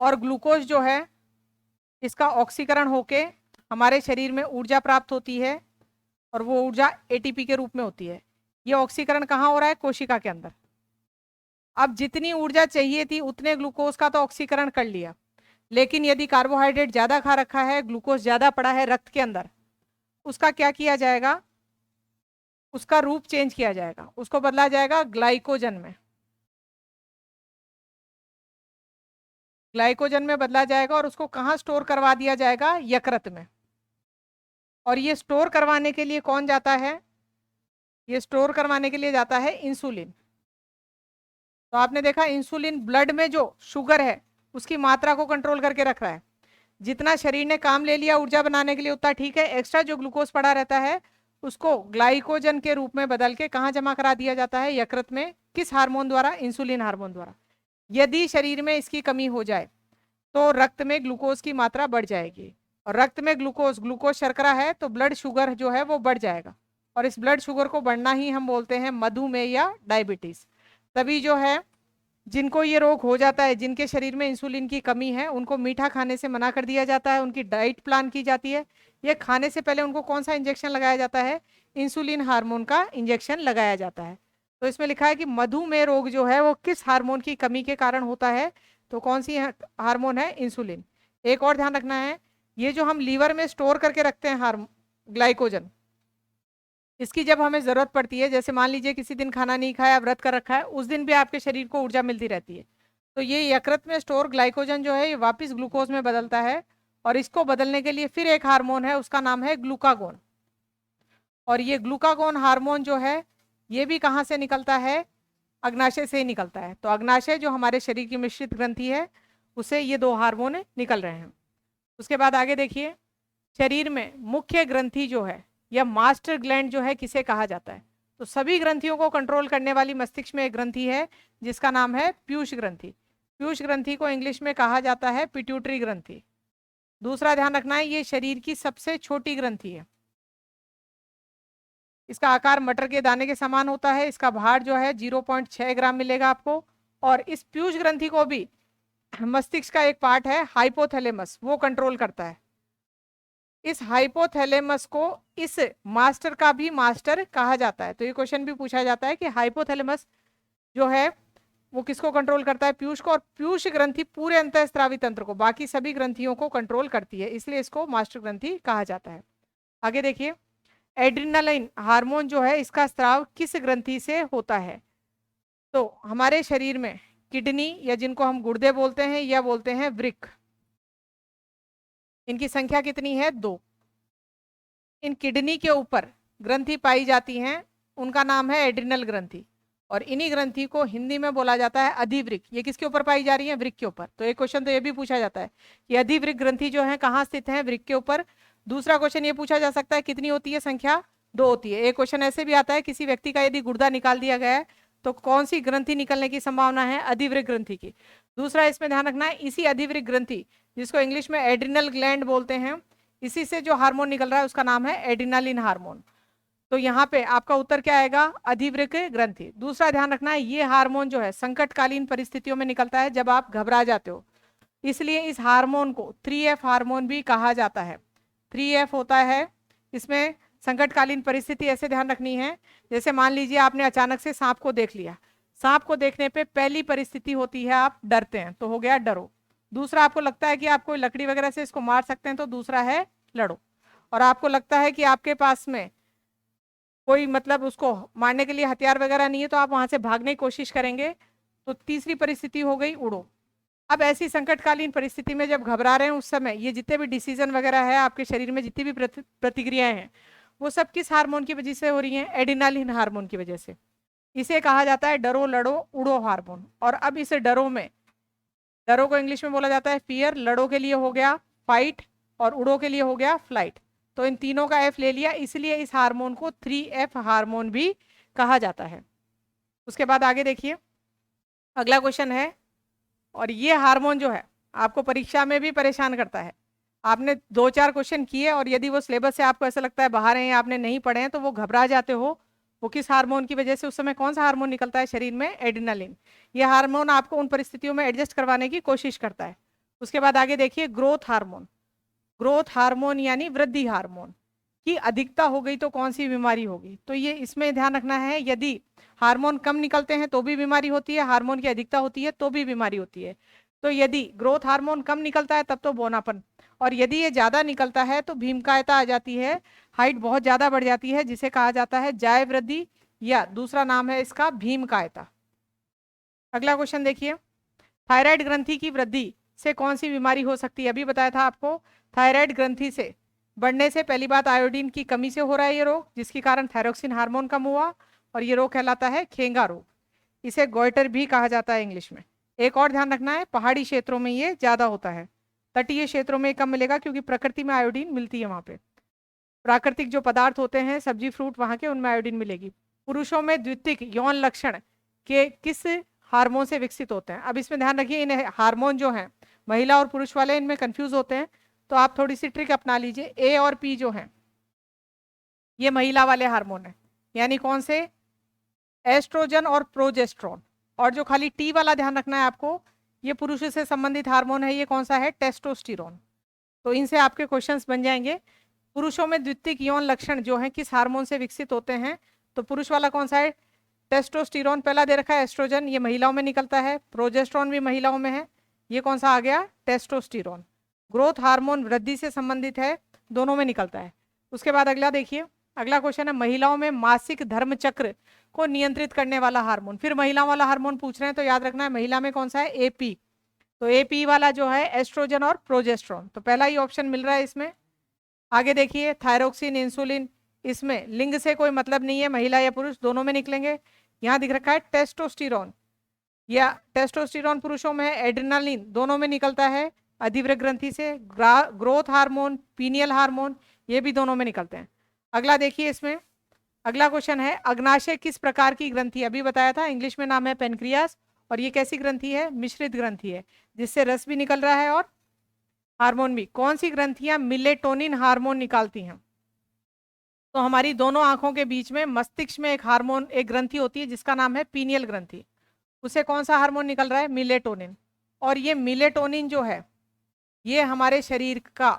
Speaker 1: और ग्लूकोज जो है इसका ऑक्सीकरण होके हमारे शरीर में ऊर्जा प्राप्त होती है, और वो ऊर्जा एटीपी के रूप में होती है। ये ऑक्सीकरण कहाँ हो रहा है, कोशिका के अंदर। अब जितनी ऊर्जा चाहिए थी उतने ग्लूकोज का तो ऑक्सीकरण कर लिया, लेकिन यदि कार्बोहाइड्रेट ज्यादा खा रखा है, ग्लूकोज ज्यादा पड़ा है रक्त के अंदर, उसका क्या किया जाएगा, उसका रूप चेंज किया जाएगा, उसको बदला जाएगा ग्लाइकोजन में। ग्लाइकोजन में बदला जाएगा और उसको कहाँ स्टोर करवा दिया जाएगा, यकृत में। और ये स्टोर करवाने के लिए कौन जाता है, ये स्टोर करवाने के लिए जाता है इंसुलिन। तो आपने देखा इंसुलिन ब्लड में जो शुगर है उसकी मात्रा को कंट्रोल करके रख रहा है। जितना शरीर ने काम ले लिया ऊर्जा बनाने के लिए उतना ठीक है, एक्स्ट्रा जो ग्लूकोज पड़ा रहता है उसको ग्लाइकोजन के रूप में बदल के कहाँ जमा करा दिया जाता है, यकृत में। किस हार्मोन द्वारा? इंसुलिन हार्मोन द्वारा। यदि शरीर में इसकी कमी हो जाए तो रक्त में ग्लूकोज की मात्रा बढ़ जाएगी, और रक्त में ग्लूकोज शर्करा है तो ब्लड शुगर जो है वो बढ़ जाएगा, और इस ब्लड शुगर को बढ़ना ही हम बोलते हैं मधुमेह या डायबिटीज। तभी जो है जिनको ये रोग हो जाता है, जिनके शरीर में इंसुलिन की कमी है, उनको मीठा खाने से मना कर दिया जाता है, उनकी डाइट प्लान की जाती है। ये खाने से पहले उनको कौन सा इंजेक्शन लगाया जाता है? इंसुलिन हार्मोन का इंजेक्शन लगाया जाता है। तो इसमें लिखा है कि मधुमेह रोग जो है वो किस हार्मोन की कमी के कारण होता है, तो कौन सी हार्मोन है? इंसुलिन। एक और ध्यान रखना है, ये जो हम लीवर में स्टोर करके रखते हैं ग्लाइकोजन, इसकी जब हमें जरूरत पड़ती है, जैसे मान लीजिए किसी दिन खाना नहीं खाया, व्रत कर रखा है, उस दिन भी आपके शरीर को ऊर्जा मिलती रहती है, तो ये यकृत में स्टोर ग्लाइकोजन जो है ये वापस ग्लूकोज में बदलता है, और इसको बदलने के लिए फिर एक हार्मोन है, उसका नाम है ग्लूकागोन। और ये ग्लूकागोन हार्मोन जो है ये भी कहाँ से निकलता है? अग्नाशय से ही निकलता है। तो अग्नाशय जो हमारे शरीर की मिश्रित ग्रंथि है उसे ये दो हार्मोन निकल रहे हैं। उसके बाद आगे देखिए, शरीर में मुख्य ग्रंथि जो है या मास्टर ग्लैंड जो है किसे कहा जाता है? तो सभी ग्रंथियों को कंट्रोल करने वाली मस्तिष्क में एक ग्रंथि है जिसका नाम है पीयूष ग्रंथि। पीयूष ग्रंथि को इंग्लिश में कहा जाता है पिट्यूटरी ग्रंथि। दूसरा ध्यान रखना है, ये शरीर की सबसे छोटी ग्रंथि है। इसका आकार मटर के दाने के समान होता है। इसका भार जो है 0.6 ग्राम मिलेगा आपको। और इस पीयूष ग्रंथि को भी मस्तिष्क का एक पार्ट है हाइपोथैलेमस, वो कंट्रोल करता है। इस हाइपोथैलेमस को इस मास्टर का भी मास्टर कहा जाता है। तो ये क्वेश्चन भी पूछा जाता है कि हाइपोथैलेमस जो है वो किसको कंट्रोल करता है? पीयूष को। और पीयूष ग्रंथि पूरे अंतःस्रावी तंत्र को, बाकी सभी ग्रंथियों को कंट्रोल करती है, इसलिए इसको मास्टर ग्रंथि कहा जाता है। आगे देखिए, एड्रिनलाइन हार्मोन जो है इसका स्राव किस ग्रंथि से होता है? तो हमारे शरीर में किडनी, या जिनको हम गुर्दे बोलते हैं या बोलते हैं वृक्क, इनकी संख्या कितनी है? 2। इन किडनी के ऊपर ग्रंथि पाई जाती हैं, उनका नाम है एड्रिनल ग्रंथि, और इन्हीं ग्रंथि को हिंदी में बोला जाता है अधिवृक्क। ये किसके ऊपर पाई जा रही है? वृक्क के ऊपर। तो एक क्वेश्चन तो ये भी पूछा जाता है कि अधिवृक्क ग्रंथि जो है कहाँ स्थित है? वृक्क के ऊपर। दूसरा क्वेश्चन ये पूछा जा सकता है कितनी होती है संख्या? 2 होती है। एक क्वेश्चन ऐसे भी आता है, किसी व्यक्ति का यदि गुर्दा निकाल दिया गया है तो कौन सी ग्रंथि निकलने की संभावना है? अधिवृक्क ग्रंथि की। दूसरा इसमें ध्यान रखना है, इसी अधिवृक्क ग्रंथि, जिसको इंग्लिश में एड्रिनल ग्लैंड बोलते हैं, इसी से जो हार्मोन निकल रहा है उसका नाम है एड्रिनालिन हार्मोन। तो यहाँ पे आपका उत्तर क्या आएगा? अधिवृक्क ग्रंथि। दूसरा ध्यान रखना है, ये हार्मोन जो है संकटकालीन परिस्थितियों में निकलता है, जब आप घबरा जाते हो, इसलिए इस हार्मोन को 3F हार्मोन भी कहा जाता है। 3F होता है इसमें संकटकालीन परिस्थिति। ऐसे ध्यान रखनी है, जैसे मान लीजिए आपने अचानक से सांप को देख लिया। सांप को देखने पे पहली परिस्थिति होती है आप डरते हैं, तो हो गया डरो। दूसरा, आपको लगता है कि आप कोई लकड़ी वगैरह से इसको मार सकते हैं, तो दूसरा है लड़ो। और आपको लगता है कि आपके पास में कोई मतलब उसको मारने के लिए हथियार वगैरह नहीं है, तो आप वहां से भागने की कोशिश करेंगे, तो तीसरी परिस्थिति हो गई उड़ो। अब ऐसी संकटकालीन परिस्थिति में जब घबरा रहे हैं उस समय ये जितने भी डिसीजन वगैरह है आपके शरीर में, जितनी भी प्रतिक्रियाएं हैं, वो सब किस हार्मोन की वजह से हो रही हैं? एड्रिनालिन हार्मोन की वजह से। इसे कहा जाता है डरो लड़ो उड़ो हार्मोन। और अब इस डरो में, डरो को इंग्लिश में बोला जाता है फियर, लड़ो के लिए हो गया फाइट, और उड़ो के लिए हो गया फ्लाइट। तो इन तीनों का एफ ले लिया, इसलिए इस हार्मोन को 3F हार्मोन भी कहा जाता है। उसके बाद आगे देखिए, अगला क्वेश्चन है, और ये हार्मोन जो है आपको परीक्षा में भी परेशान करता है। आपने 2-4 क्वेश्चन किए और यदि वो सिलेबस से आपको ऐसा लगता है बाहर हैं, आपने नहीं पढ़े हैं, तो वो घबरा जाते हो। वो किस हार्मोन की वजह से? उस समय कौन सा हार्मोन निकलता है शरीर में? एड्रिनालिन। ये हार्मोन आपको उन परिस्थितियों में एडजस्ट करवाने की कोशिश करता है। उसके बाद आगे देखिए, ग्रोथ हार्मोन। ग्रोथ हार्मोन यानी वृद्धि हार्मोन की अधिकता हो गई तो कौन सी बीमारी होगी? तो ये इसमें ध्यान रखना है, यदि हार्मोन कम निकलते हैं तो भी बीमारी होती है, हार्मोन की अधिकता होती है तो भी बीमारी होती है। तो यदि ग्रोथ हार्मोन कम निकलता है तब तो बौनापन, और यदि ये ज्यादा निकलता है तो भीमकायता आ जाती है, हाइट बहुत ज्यादा बढ़ जाती है, जिसे कहा जाता है जाय वृद्धि, या दूसरा नाम है इसका भीमकायता। अगला क्वेश्चन देखिए, थायराइड ग्रंथि की वृद्धि से कौन सी बीमारी हो सकती है? अभी बताया था आपको, थायराइड ग्रंथि से बढ़ने से पहली बात आयोडीन की कमी से हो रहा है ये रोग, जिसके कारण थायरोक्सिन हार्मोन कम हुआ, और ये रोग कहलाता है खेंगा रोग। इसे गोइटर भी कहा जाता है इंग्लिश में। एक और ध्यान रखना है, पहाड़ी क्षेत्रों में ये ज्यादा होता है, तटीय क्षेत्रों में कम मिलेगा, क्योंकि प्रकृति में आयोडीन मिलती है वहां पे। प्राकृतिक जो पदार्थ होते हैं सब्जी फ्रूट वहां के, उनमें आयोडीन मिलेगी। पुरुषों में द्वितीयक यौन लक्षण के किस हार्मोन से विकसित होते हैं? अब इसमें ध्यान रखिए, इन हार्मोन जो हैं महिला और पुरुष वाले इनमें कंफ्यूज होते हैं, तो आप थोड़ी सी ट्रिक अपना लीजिए। ए और पी जो हैं ये महिला वाले हार्मोन है, यानी कौन से? एस्ट्रोजन और प्रोजेस्ट्रॉन। और जो खाली टी वाला ध्यान रखना है आपको, ये पुरुष से संबंधित हार्मोन है, ये कौन सा है? टेस्टोस्टेरोन। तो इनसे आपके क्वेश्चंस बन जाएंगे। पुरुषों में द्वितीयक यौन लक्षण जो है किस हार्मोन से विकसित होते हैं? तो पुरुष वाला कौन सा है? टेस्टोस्टेरोन पहला दे रखा है, एस्ट्रोजन ये महिलाओं में निकलता है, प्रोजेस्ट्रॉन भी महिलाओं में है, ये कौन सा आ गया? टेस्टोस्टेरोन। ग्रोथ हार्मोन वृद्धि से संबंधित है, दोनों में निकलता है। उसके बाद अगला देखिए, अगला क्वेश्चन है महिलाओं में मासिक धर्म चक्र को नियंत्रित करने वाला हार्मोन। फिर महिलाओं वाला हार्मोन पूछ रहे हैं, तो याद रखना है महिला में कौन सा है? एपी। तो एपी वाला जो है एस्ट्रोजन और प्रोजेस्ट्रॉन, तो पहला ही ऑप्शन मिल रहा है इसमें। आगे देखिए, थायरोक्सिन, इंसुलिन, इसमें लिंग से कोई मतलब नहीं है, महिला या पुरुष दोनों में निकलेंगे। यहाँ दिख रखा है टेस्टोस्टेरोन, या टेस्टोस्टेरोन पुरुषों में है, एड्रेनालिन दोनों में निकलता है अधिवृक्क ग्रंथि से। ग्रोथ हार्मोन, पीनियल हार्मोन, ये भी दोनों में निकलते हैं। अगला देखिए, इसमें अगला क्वेश्चन है अग्नाशय किस प्रकार की ग्रंथि? अभी बताया था, इंग्लिश में नाम है पेनक्रियास, और ये कैसी ग्रंथि है? मिश्रित ग्रंथि है, जिससे रस भी निकल रहा है और हार्मोन भी। कौन सी ग्रंथियां मिलेटोनिन हार्मोन निकालती हैं? तो हमारी दोनों आंखों के बीच में मस्तिष्क में एक हार्मोन, एक ग्रंथि होती है जिसका नाम है पीनियल ग्रंथि। उसे कौन सा हार्मोन निकल रहा है? मिलेटोनिन। और ये मिलेटोनिन जो है ये हमारे शरीर का,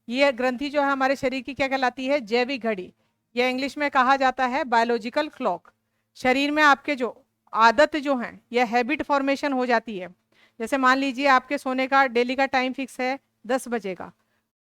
Speaker 1: ये ग्रंथि जो है हमारे शरीर की क्या कहलाती है? जैविक घड़ी, या इंग्लिश में कहा जाता है बायोलॉजिकल क्लॉक। शरीर में आपके जो आदत जो है, यह हैबिट फॉर्मेशन हो जाती है। जैसे मान लीजिए आपके सोने का डेली का टाइम फिक्स है 10 बजे का,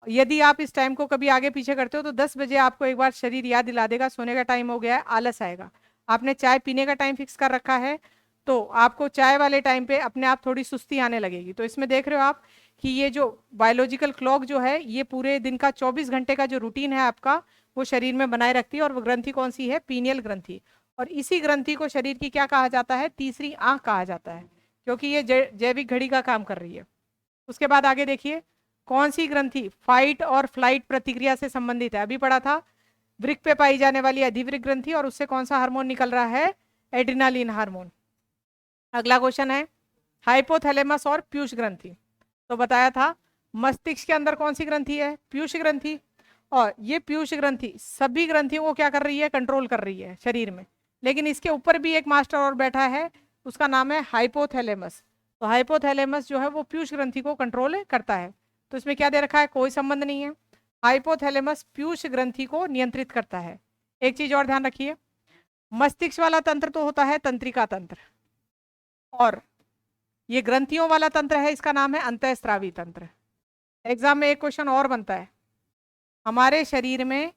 Speaker 1: यदि आप इस टाइम को कभी आगे पीछे करते हो तो 10 बजे आपको एक बार शरीर याद दिला देगा सोने का टाइम हो गया है, आलस आएगा। आपने चाय पीने का टाइम फिक्स कर रखा है, तो आपको चाय वाले टाइम पे अपने आप थोड़ी सुस्ती आने लगेगी। तो इसमें देख रहे हो आप कि ये जो बायोलॉजिकल क्लॉक जो है ये पूरे दिन का 24 घंटे का जो रूटीन है आपका, वो शरीर में बनाए रखती है। और वो ग्रंथि कौन सी है? पीनियल ग्रंथि। और इसी ग्रंथि को शरीर की क्या कहा जाता है? तीसरी आंख कहा जाता है, क्योंकि ये जैविक घड़ी का काम कर रही है। उसके बाद आगे देखिए, कौन सी ग्रंथि फाइट और फ्लाइट प्रतिक्रिया से संबंधित है? अभी पढ़ा था, वृक्क पे पाई जाने वाली अधिवृक्क ग्रंथि, और उससे कौन सा हार्मोन निकल रहा है? Adrenaline hormone. अगला क्वेश्चन है हाइपोथैलेमस और पीयूष ग्रंथि। तो बताया था मस्तिष्क के अंदर कौन सी ग्रंथि है? पीयूष ग्रंथि। और ये पीयूष ग्रंथि सभी ग्रंथियों को क्या कर रही है? कंट्रोल कर रही है शरीर में। लेकिन इसके ऊपर भी एक मास्टर और बैठा है, उसका नाम है हाइपोथैलेमस। तो हाइपोथैलेमस जो है वो पीयूष ग्रंथि को कंट्रोल करता है। तो इसमें क्या दे रखा है? कोई संबंध नहीं है। हाइपोथैलेमस पीयूष ग्रंथि को नियंत्रित करता है। एक चीज और ध्यान रखिए, मस्तिष्क वाला तंत्र तो होता है तंत्रिका तंत्र, और ये ग्रंथियों वाला तंत्र है, इसका नाम है अंतःस्रावी तंत्र। एग्जाम में एक क्वेश्चन और बनता है, हमारे शरीर में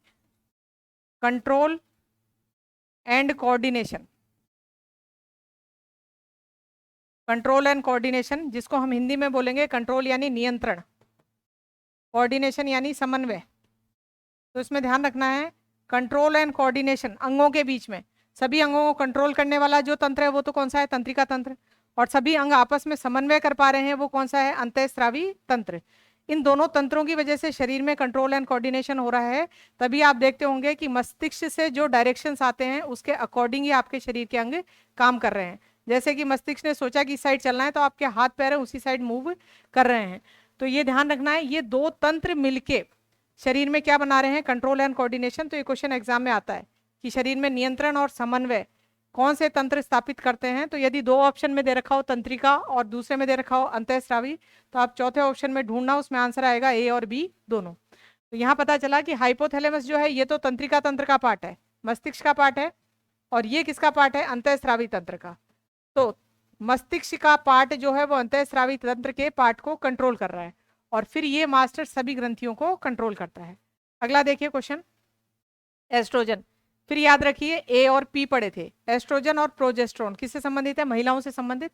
Speaker 1: control and coordination, control and coordination जिसको हम हिंदी में बोलेंगे कंट्रोल यानी नियंत्रण, कोऑर्डिनेशन यानी समन्वय। तो इसमें ध्यान रखना है कंट्रोल एंड कोऑर्डिनेशन अंगों के बीच में, सभी अंगों को कंट्रोल करने वाला जो तंत्र है वो तो कौन सा है? तंत्रिका तंत्र। और सभी अंग आपस में समन्वय कर पा रहे हैं, वो कौन सा है? अंतःस्रावी तंत्र। इन दोनों तंत्रों की वजह से शरीर में कंट्रोल एंड कोऑर्डिनेशन हो रहा है। तभी आप देखते होंगे कि मस्तिष्क से जो डायरेक्शंस आते हैं उसके अकॉर्डिंग ही आपके शरीर के अंग काम कर रहे हैं। जैसे कि मस्तिष्क ने सोचा कि इस साइड चलना है, तो आपके हाथ पैर उसी साइड मूव कर रहे हैं। तो ये ध्यान रखना है, ये दो तंत्र मिलके शरीर में क्या बना रहे हैं? Control and coordination. तो ये क्वेश्चन एग्जाम में आता है कि शरीर में नियंत्रण और समन्वय कौन से तंत्र स्थापित करते हैं? तो यदि दो ऑप्शन में दे रखा हो तंत्रिका और दूसरे में दे रखा हो अंतःस्रावी, तो आप चौथे ऑप्शन में ढूंढना, उसमें आंसर आएगा ए और बी दोनों। तो यहाँ पता चला कि हाइपोथैलेमस जो है ये तो तंत्रिका तंत्र का पार्ट है, मस्तिष्क का पार्ट है, और ये किसका पार्ट है? अंतःस्रावी तंत्र का। तो मस्तिष्क का पार्ट जो है वो अंतःस्रावी तंत्र के पार्ट को कंट्रोल कर रहा है, और फिर ये मास्टर सभी ग्रंथियों को कंट्रोल करता है। अगला देखिए क्वेश्चन, एस्ट्रोजन। फिर याद रखिए ए और पी पढ़े थे, एस्ट्रोजन और प्रोजेस्ट्रॉन किससे संबंधित है? महिलाओं से संबंधित।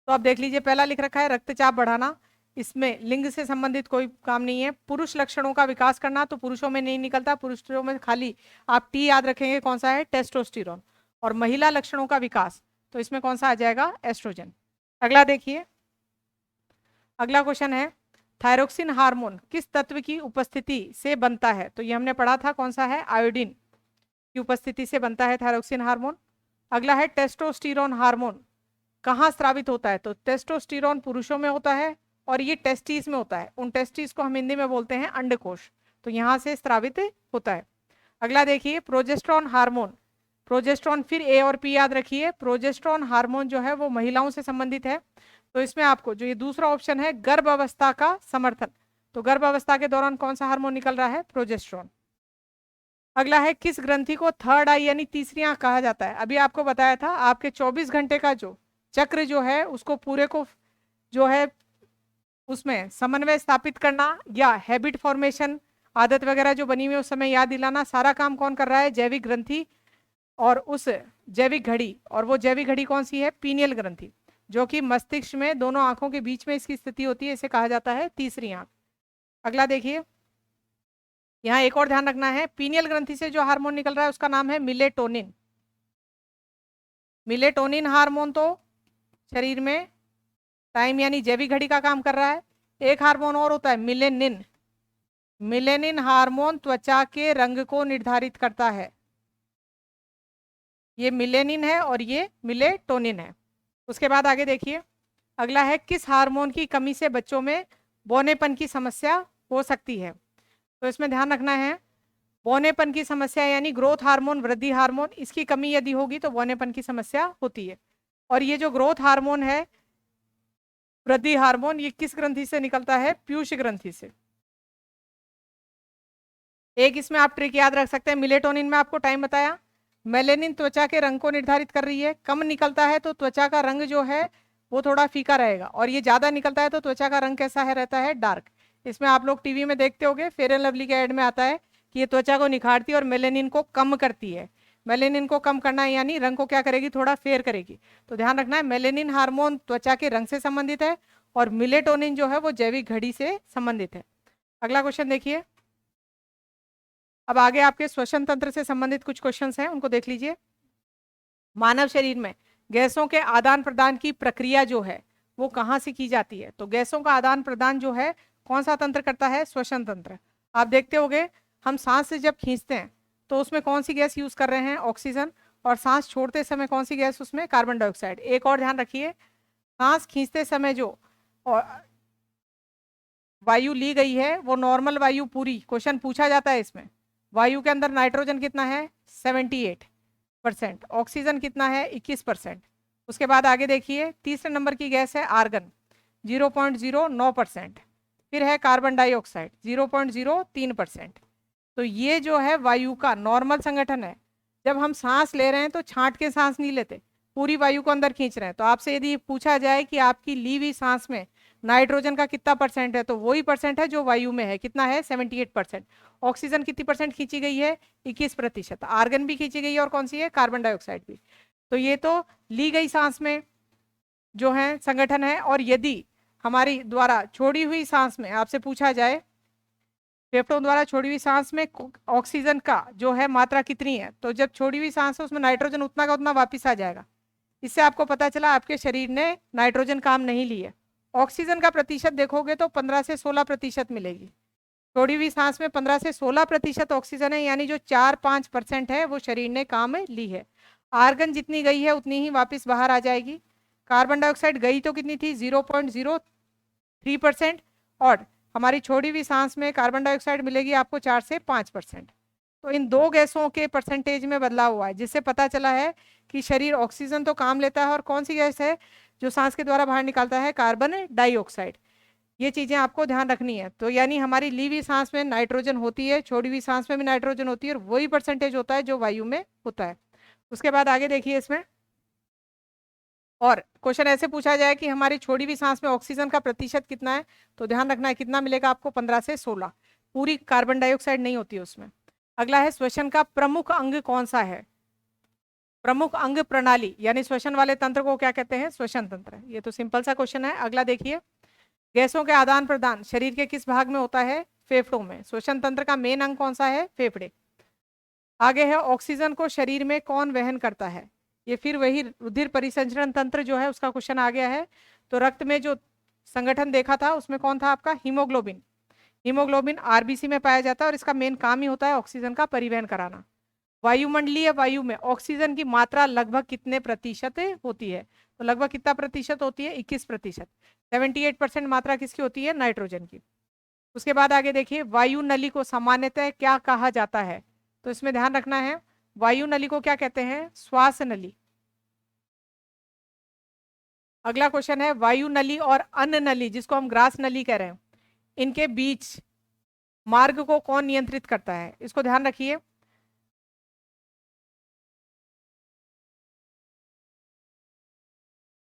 Speaker 1: तो आप देख लीजिए, पहला लिख रखा है रक्तचाप बढ़ाना, इसमें लिंग से संबंधित कोई काम नहीं है। पुरुष लक्षणों का विकास करना, तो पुरुषों में नहीं निकलता, पुरुषों में खाली आप टी याद रखेंगे कौन सा है, टेस्टोस्टेरोन। और महिला लक्षणों का विकास, तो इसमें कौन सा आ जाएगा, एस्ट्रोजन। अगला देखिए, अगला क्वेश्चन है थायरोक्सिन हार्मोन किस तत्व की उपस्थिति से बनता है, तो ये हमने पढ़ा था कौन सा है, आयोडीन की उपस्थिति से बनता है थायरोक्सिन हार्मोन। अगला है टेस्टोस्टेरोन हार्मोन कहाँ स्रावित होता है, तो टेस्टोस्टेरोन पुरुषों में होता है और ये टेस्टिस में होता है। उन टेस्टिस को हम हिंदी में बोलते हैं अंडकोश, तो यहाँ से स्रावित होता है। अगला देखिए प्रोजेस्ट्रॉन हार्मोन, प्रोजेस्ट्रॉन फिर ए और पी याद रखिए, प्रोजेस्ट्रॉन हार्मोन जो है वो महिलाओं से संबंधित है। तो इसमें आपको जो ये दूसरा ऑप्शन है गर्भ अवस्था का समर्थन, तो गर्भ अवस्था के दौरान कौन सा हार्मोन निकल रहा है, प्रोजेस्ट्रॉन। अगला है किस ग्रंथि को थर्ड आई यानी तीसरी आंख कहा जाता है, अभी आपको बताया था आपके 24 घंटे का जो चक्र जो है उसको पूरे को जो है उसमें समन्वय स्थापित करना या हैबिट फॉर्मेशन आदत वगैरह जो बनी हुई है उस समय याद दिलाना, सारा काम कौन कर रहा है, जैविक ग्रंथि और उस जैविक घड़ी। और वो जैविक घड़ी कौन सी है, पीनियल ग्रंथि, जो कि मस्तिष्क में दोनों आंखों के बीच में इसकी स्थिति होती है, इसे कहा जाता है तीसरी आंख। अगला देखिए, यहाँ एक और ध्यान रखना है, पीनियल ग्रंथि से जो हार्मोन निकल रहा है उसका नाम है मिलेटोनिन। मिलेटोनिन हार्मोन तो शरीर में टाइम यानी जैविक घड़ी का काम कर रहा है। एक हार्मोन और होता है मिलेनिन, मिलेनिन हार्मोन त्वचा के रंग को निर्धारित करता है। ये मिलेनिन है और ये मिलेटोनिन है। उसके बाद आगे देखिए, अगला है किस हार्मोन की कमी से बच्चों में बौनेपन की समस्या हो सकती है, तो इसमें ध्यान रखना है बौनेपन की समस्या यानी ग्रोथ हार्मोन, वृद्धि हार्मोन, इसकी कमी यदि होगी तो बौनेपन की समस्या होती है। और ये जो ग्रोथ हार्मोन है, वृद्धि हार्मोन, ये किस ग्रंथि से निकलता है, पीयूष ग्रंथि से। एक इसमें आप ट्रिक याद रख सकते हैं, मिलेटोनिन में आपको टाइम बताया, मेलेनिन त्वचा के रंग को निर्धारित कर रही है, कम निकलता है तो त्वचा का रंग जो है वो थोड़ा फीका रहेगा, और ये ज्यादा निकलता है तो त्वचा का रंग कैसा है, रहता है डार्क। इसमें आप लोग टीवी में देखते होंगे, फेयर एंड लवली के ऐड में आता है कि ये त्वचा को निखारती है और मेलेनिन को कम करती है। मेलेनिन को कम करना है यानी रंग को क्या करेगी, थोड़ा फेयर करेगी। तो ध्यान रखना है मेलेनिन हार्मोन त्वचा के रंग से संबंधित है और मिलेटोनिन जो है वो जैविक घड़ी से संबंधित है। अगला क्वेश्चन देखिए, अब आगे आपके श्वसन तंत्र से संबंधित कुछ क्वेश्चंस हैं, उनको देख लीजिए। मानव शरीर में गैसों के आदान प्रदान की प्रक्रिया जो है वो कहाँ से की जाती है, तो गैसों का आदान प्रदान जो है कौन सा तंत्र करता है, श्वसन तंत्र। आप देखते होंगे हम सांस से जब खींचते हैं तो उसमें कौन सी गैस यूज कर रहे हैं, ऑक्सीजन, और सांस छोड़ते समय कौन सी गैस, उसमें कार्बन डाइऑक्साइड। एक और ध्यान रखिए, सांस खींचते समय जो वायु ली गई है वो नॉर्मल वायु पूरी, क्वेश्चन पूछा जाता है इसमें, वायु के अंदर नाइट्रोजन कितना है 78%, ऑक्सीजन कितना है 21%। उसके बाद आगे देखिए, तीसरे नंबर की गैस है आर्गन 0.09%, फिर है कार्बन डाइऑक्साइड 0.03%। तो ये जो है वायु का नॉर्मल संगठन है। जब हम सांस ले रहे हैं तो छांट के सांस नहीं लेते, पूरी वायु को अंदर खींच रहे हैं। तो आपसे यदि पूछा जाए कि आपकी ली हुई सांस में नाइट्रोजन का कितना परसेंट है, तो वही परसेंट है जो वायु में है, कितना है 78%। ऑक्सीजन कितनी परसेंट खींची गई है, 21%। आर्गन भी खींची गई है और कौन सी है, कार्बन डाइऑक्साइड भी। तो ये तो ली गई सांस में जो है संगठन है। और यदि हमारी द्वारा छोड़ी हुई सांस में आपसे पूछा जाए फेफड़ों द्वारा छोड़ी हुई सांस में ऑक्सीजन का जो है मात्रा कितनी है, तो जब छोड़ी हुई सांस है उसमें नाइट्रोजन उतना का उतना वापस आ जाएगा। इससे आपको पता चला आपके शरीर ने नाइट्रोजन काम नहीं ली है। ऑक्सीजन का प्रतिशत देखोगे तो 15 से 16% मिलेगी। छोड़ी हुई सांस में 15 से 16% ऑक्सीजन है, यानी जो 4-5% है वो शरीर ने काम ली है। आर्गन जितनी गई है उतनी ही वापस बाहर आ जाएगी। कार्बन डाइऑक्साइड गई तो कितनी थी 0.03%, और हमारी छोड़ी हुई सांस में कार्बन डाइऑक्साइड मिलेगी आपको 4 से 5%। तो इन दो गैसों के परसेंटेज में बदलाव हुआ है, जिससे पता चला है कि शरीर ऑक्सीजन तो काम लेता है, और कौन सी गैस है जो सांस के द्वारा बाहर निकालता है, कार्बन डाइऑक्साइड। ये चीजें आपको ध्यान रखनी है। तो यानी हमारी ली हुई सांस में नाइट्रोजन होती है, छोड़ी हुई सांस में भी नाइट्रोजन होती है, और वही परसेंटेज होता है जो वायु में होता है। उसके बाद आगे देखिए इसमें, और क्वेश्चन ऐसे पूछा जाए कि हमारी छोड़ी हुई सांस में ऑक्सीजन का प्रतिशत कितना है, तो ध्यान रखना है कितना मिलेगा आपको, 15 से 16। पूरी कार्बन डाइऑक्साइड नहीं होती उसमें। अगला है श्वसन का प्रमुख अंग कौन सा है, प्रमुख अंग प्रणाली यानी श्वसन वाले तंत्र को क्या कहते हैं, श्वसन तंत्र। ये तो सिंपल सा क्वेश्चन है। अगला देखिए, गैसों के आदान प्रदान शरीर के किस भाग में होता है? फेफड़ों में। श्वसन तंत्र का मेन अंग कौन सा है? फेफड़े। आगे है ऑक्सीजन को शरीर में कौन वहन करता है? ये फिर वही रुधिर परिसंचरण तंत्र जो है उसका क्वेश्चन आ गया है। तो रक्त में जो संगठन देखा था उसमें कौन था आपका? हीमोग्लोबिन। हीमोग्लोबिन आरबीसी में पाया जाता है और इसका मेन काम ही होता है ऑक्सीजन का परिवहन कराना। वायुमंडलीय वायु में ऑक्सीजन की मात्रा लगभग कितने प्रतिशत होती है? तो लगभग कितना प्रतिशत होती है? 21%। 78% मात्रा किसकी होती है? नाइट्रोजन की। उसके बाद आगे देखिए, वायु नली को सामान्यतः क्या कहा जाता है? तो इसमें ध्यान रखना है, वायु नली को क्या कहते हैं? श्वास नली। अगला क्वेश्चन है, वायु नली और अन्न नली जिसको हम ग्रास नली कह रहे हैं, इनके बीच मार्ग को कौन नियंत्रित करता है? इसको ध्यान रखिए।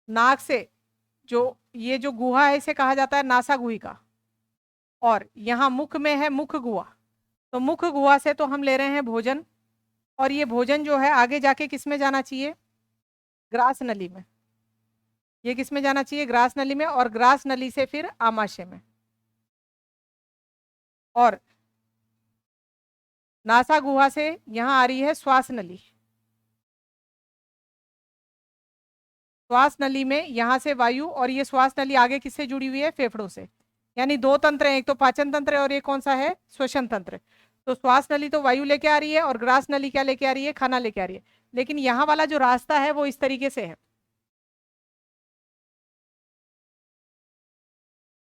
Speaker 1: नाक से जो ये जो गुहा है इसे कहा जाता है नासा गुहिका, और यहाँ मुख में है मुख गुहा। तो मुख गुहा से तो हम ले रहे हैं भोजन, और ये भोजन जो है आगे जाके किस में जाना चाहिए? ग्रास नली में। ये किस में जाना चाहिए? ग्रास नली में, और ग्रास नली से फिर आमाशय में। और नासा गुहा से यहाँ आ रही है श्वास नली। श्वास नली में यहाँ से वायु, और ये श्वास नली आगे किससे जुड़ी हुई है? फेफड़ों से। यानी दो तंत्र हैं, एक तो पाचन तंत्र है और ये कौन सा है? श्वसन तंत्र। तो श्वास नली तो वायु लेके आ रही है और ग्रास नली क्या लेके आ रही है? खाना लेके आ रही है। लेकिन यहाँ वाला जो रास्ता है वो इस तरीके से है,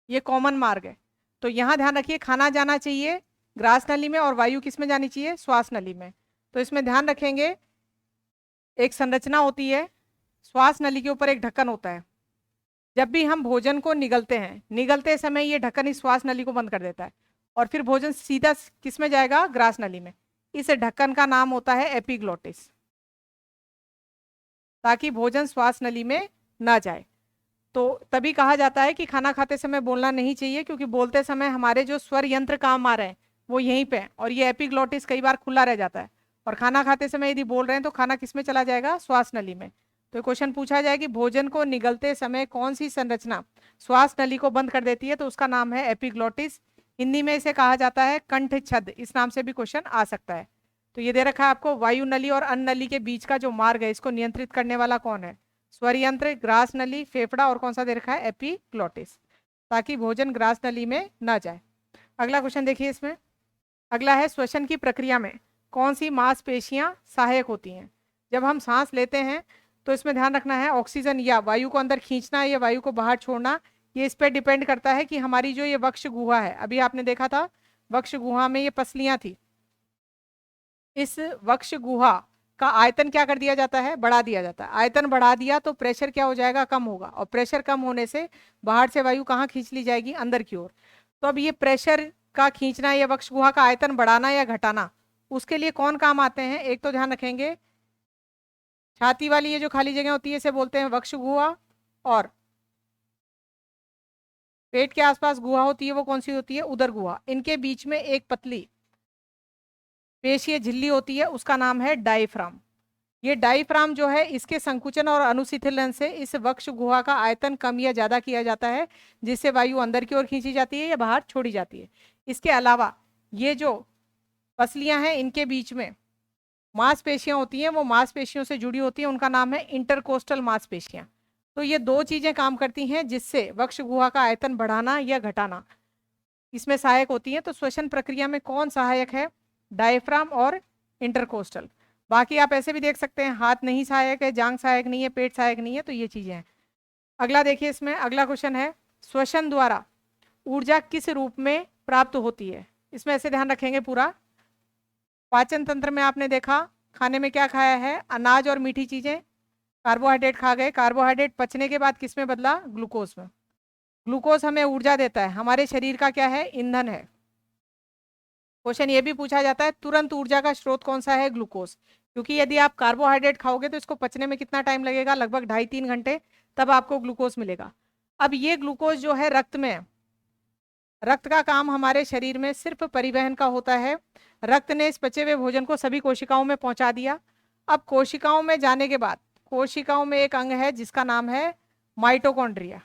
Speaker 1: ये कॉमन मार्ग है। तो यहाँ ध्यान रखिए, खाना जाना चाहिए ग्रास नली में और वायु किस में जानी चाहिए? श्वास नली में। तो इसमें ध्यान रखेंगे, एक संरचना होती है, श्वास नली के ऊपर एक ढक्कन होता है। जब भी हम भोजन को निगलते हैं, निगलते समय ये ढक्कन इस श्वास नली को बंद कर देता है, और फिर भोजन सीधा किस में जाएगा? ग्रास नली में। इस ढक्कन का नाम होता है एपिग्लोटिस, ताकि भोजन श्वास नली में ना जाए। तो तभी कहा जाता है कि खाना खाते समय बोलना नहीं चाहिए, क्योंकि बोलते समय हमारे जो स्वर यंत्र काम आ रहे हैं वो यहीं पे हैं, और ये एपिग्लोटिस कई बार खुला रह जाता है, और खाना खाते समय यदि बोल रहे हैं तो खाना किस में चला जाएगा? श्वास नली में। तो क्वेश्चन पूछा जाए कि भोजन को निगलते समय कौन सी संरचना श्वास नली को बंद कर देती है, तो उसका नाम है एपिग्लोटिस। हिंदी में इसे कहा जाता है कंठ छद, इस नाम से भी क्वेश्चन आ सकता है। तो ये दे रखा है आपको, वायु नली और अन्न नली के बीच का जो मार्ग है इसको नियंत्रित करने वाला कौन है? स्वर यंत्र, ग्रास नली, फेफड़ा, और कौन सा दे रखा है? एपिग्लोटिस, ताकि भोजन ग्रास नली में ना जाए। अगला क्वेश्चन देखिए इसमें। अगला है, श्वसन की प्रक्रिया में कौन सी मांसपेशियां सहायक होती हैं? जब हम सांस लेते हैं तो इसमें ध्यान रखना है, ऑक्सीजन या वायु को अंदर खींचना या वायु को बाहर छोड़ना, ये इस पर डिपेंड करता है कि हमारी जो ये वक्ष गुहा है, अभी आपने देखा था वक्ष गुहा में ये पसलियां थी, इस वक्ष गुहा का आयतन क्या कर दिया जाता है? बढ़ा दिया जाता है। आयतन बढ़ा दिया तो प्रेशर क्या हो जाएगा? कम होगा, और प्रेशर कम होने से बाहर से वायु कहाँ खींच ली जाएगी? अंदर की ओर। तो अब ये प्रेशर का खींचना या वक्ष गुहा का आयतन बढ़ाना या घटाना, उसके लिए कौन काम आते हैं? एक तो ध्यान रखेंगे, छाती वाली ये जो खाली जगह होती है इसे बोलते हैं वक्ष गुहा, और पेट के आसपास गुहा होती है वो कौन सी होती है? उदर गुहा। इनके बीच में एक पतली पेशीय झिल्ली होती है, उसका नाम है डायफ्राम। ये डायफ्राम जो है, इसके संकुचन और अनुशीतलन से इस वक्ष गुहा का आयतन कम या ज्यादा किया जाता है, जिससे वायु अंदर की ओर खींची जाती है या बाहर छोड़ी जाती है। इसके अलावा ये जो पसलियां हैं इनके बीच में मांसपेशियां होती हैं, वो मांसपेशियों से जुड़ी होती हैं, उनका नाम है इंटरकोस्टल मांसपेशियां। तो ये दो चीजें काम करती हैं जिससे वक्ष गुहा का आयतन बढ़ाना या घटाना इसमें सहायक होती है। तो श्वसन प्रक्रिया में कौन सहायक है? डायफ्राम और इंटरकोस्टल। बाकी आप ऐसे भी देख सकते हैं, हाथ नहीं सहायक है, जांग सहायक नहीं है, पेट सहायक नहीं है, तो ये चीजें हैं। अगला देखिए, इसमें अगला क्वेश्चन है, श्वसन द्वारा ऊर्जा किस रूप में प्राप्त होती है? इसमें ऐसे ध्यान रखेंगे पूरा, पाचन तंत्र में आपने देखा खाने में क्या खाया है? अनाज और मीठी चीजें, कार्बोहाइड्रेट खा गए, कार्बोहाइड्रेट पचने के बाद किस में बदला? ग्लूकोज में। ग्लूकोज हमें ऊर्जा देता है, हमारे शरीर का क्या है? ईंधन है। क्वेश्चन ये भी पूछा जाता है, तुरंत ऊर्जा का स्रोत कौन सा है? ग्लूकोज। क्योंकि यदि आप कार्बोहाइड्रेट खाओगे तो इसको पचने में कितना टाइम लगेगा? लगभग 2.5-3 घंटे, तब आपको ग्लूकोज मिलेगा। अब ये ग्लूकोज जो है रक्त में, रक्त का काम हमारे शरीर में सिर्फ परिवहन का होता है। रक्त ने इस पचे हुए भोजन को सभी कोशिकाओं में पहुंचा दिया। अब कोशिकाओं में जाने के बाद कोशिकाओं में एक अंग है जिसका नाम है माइटोकॉन्ड्रिया।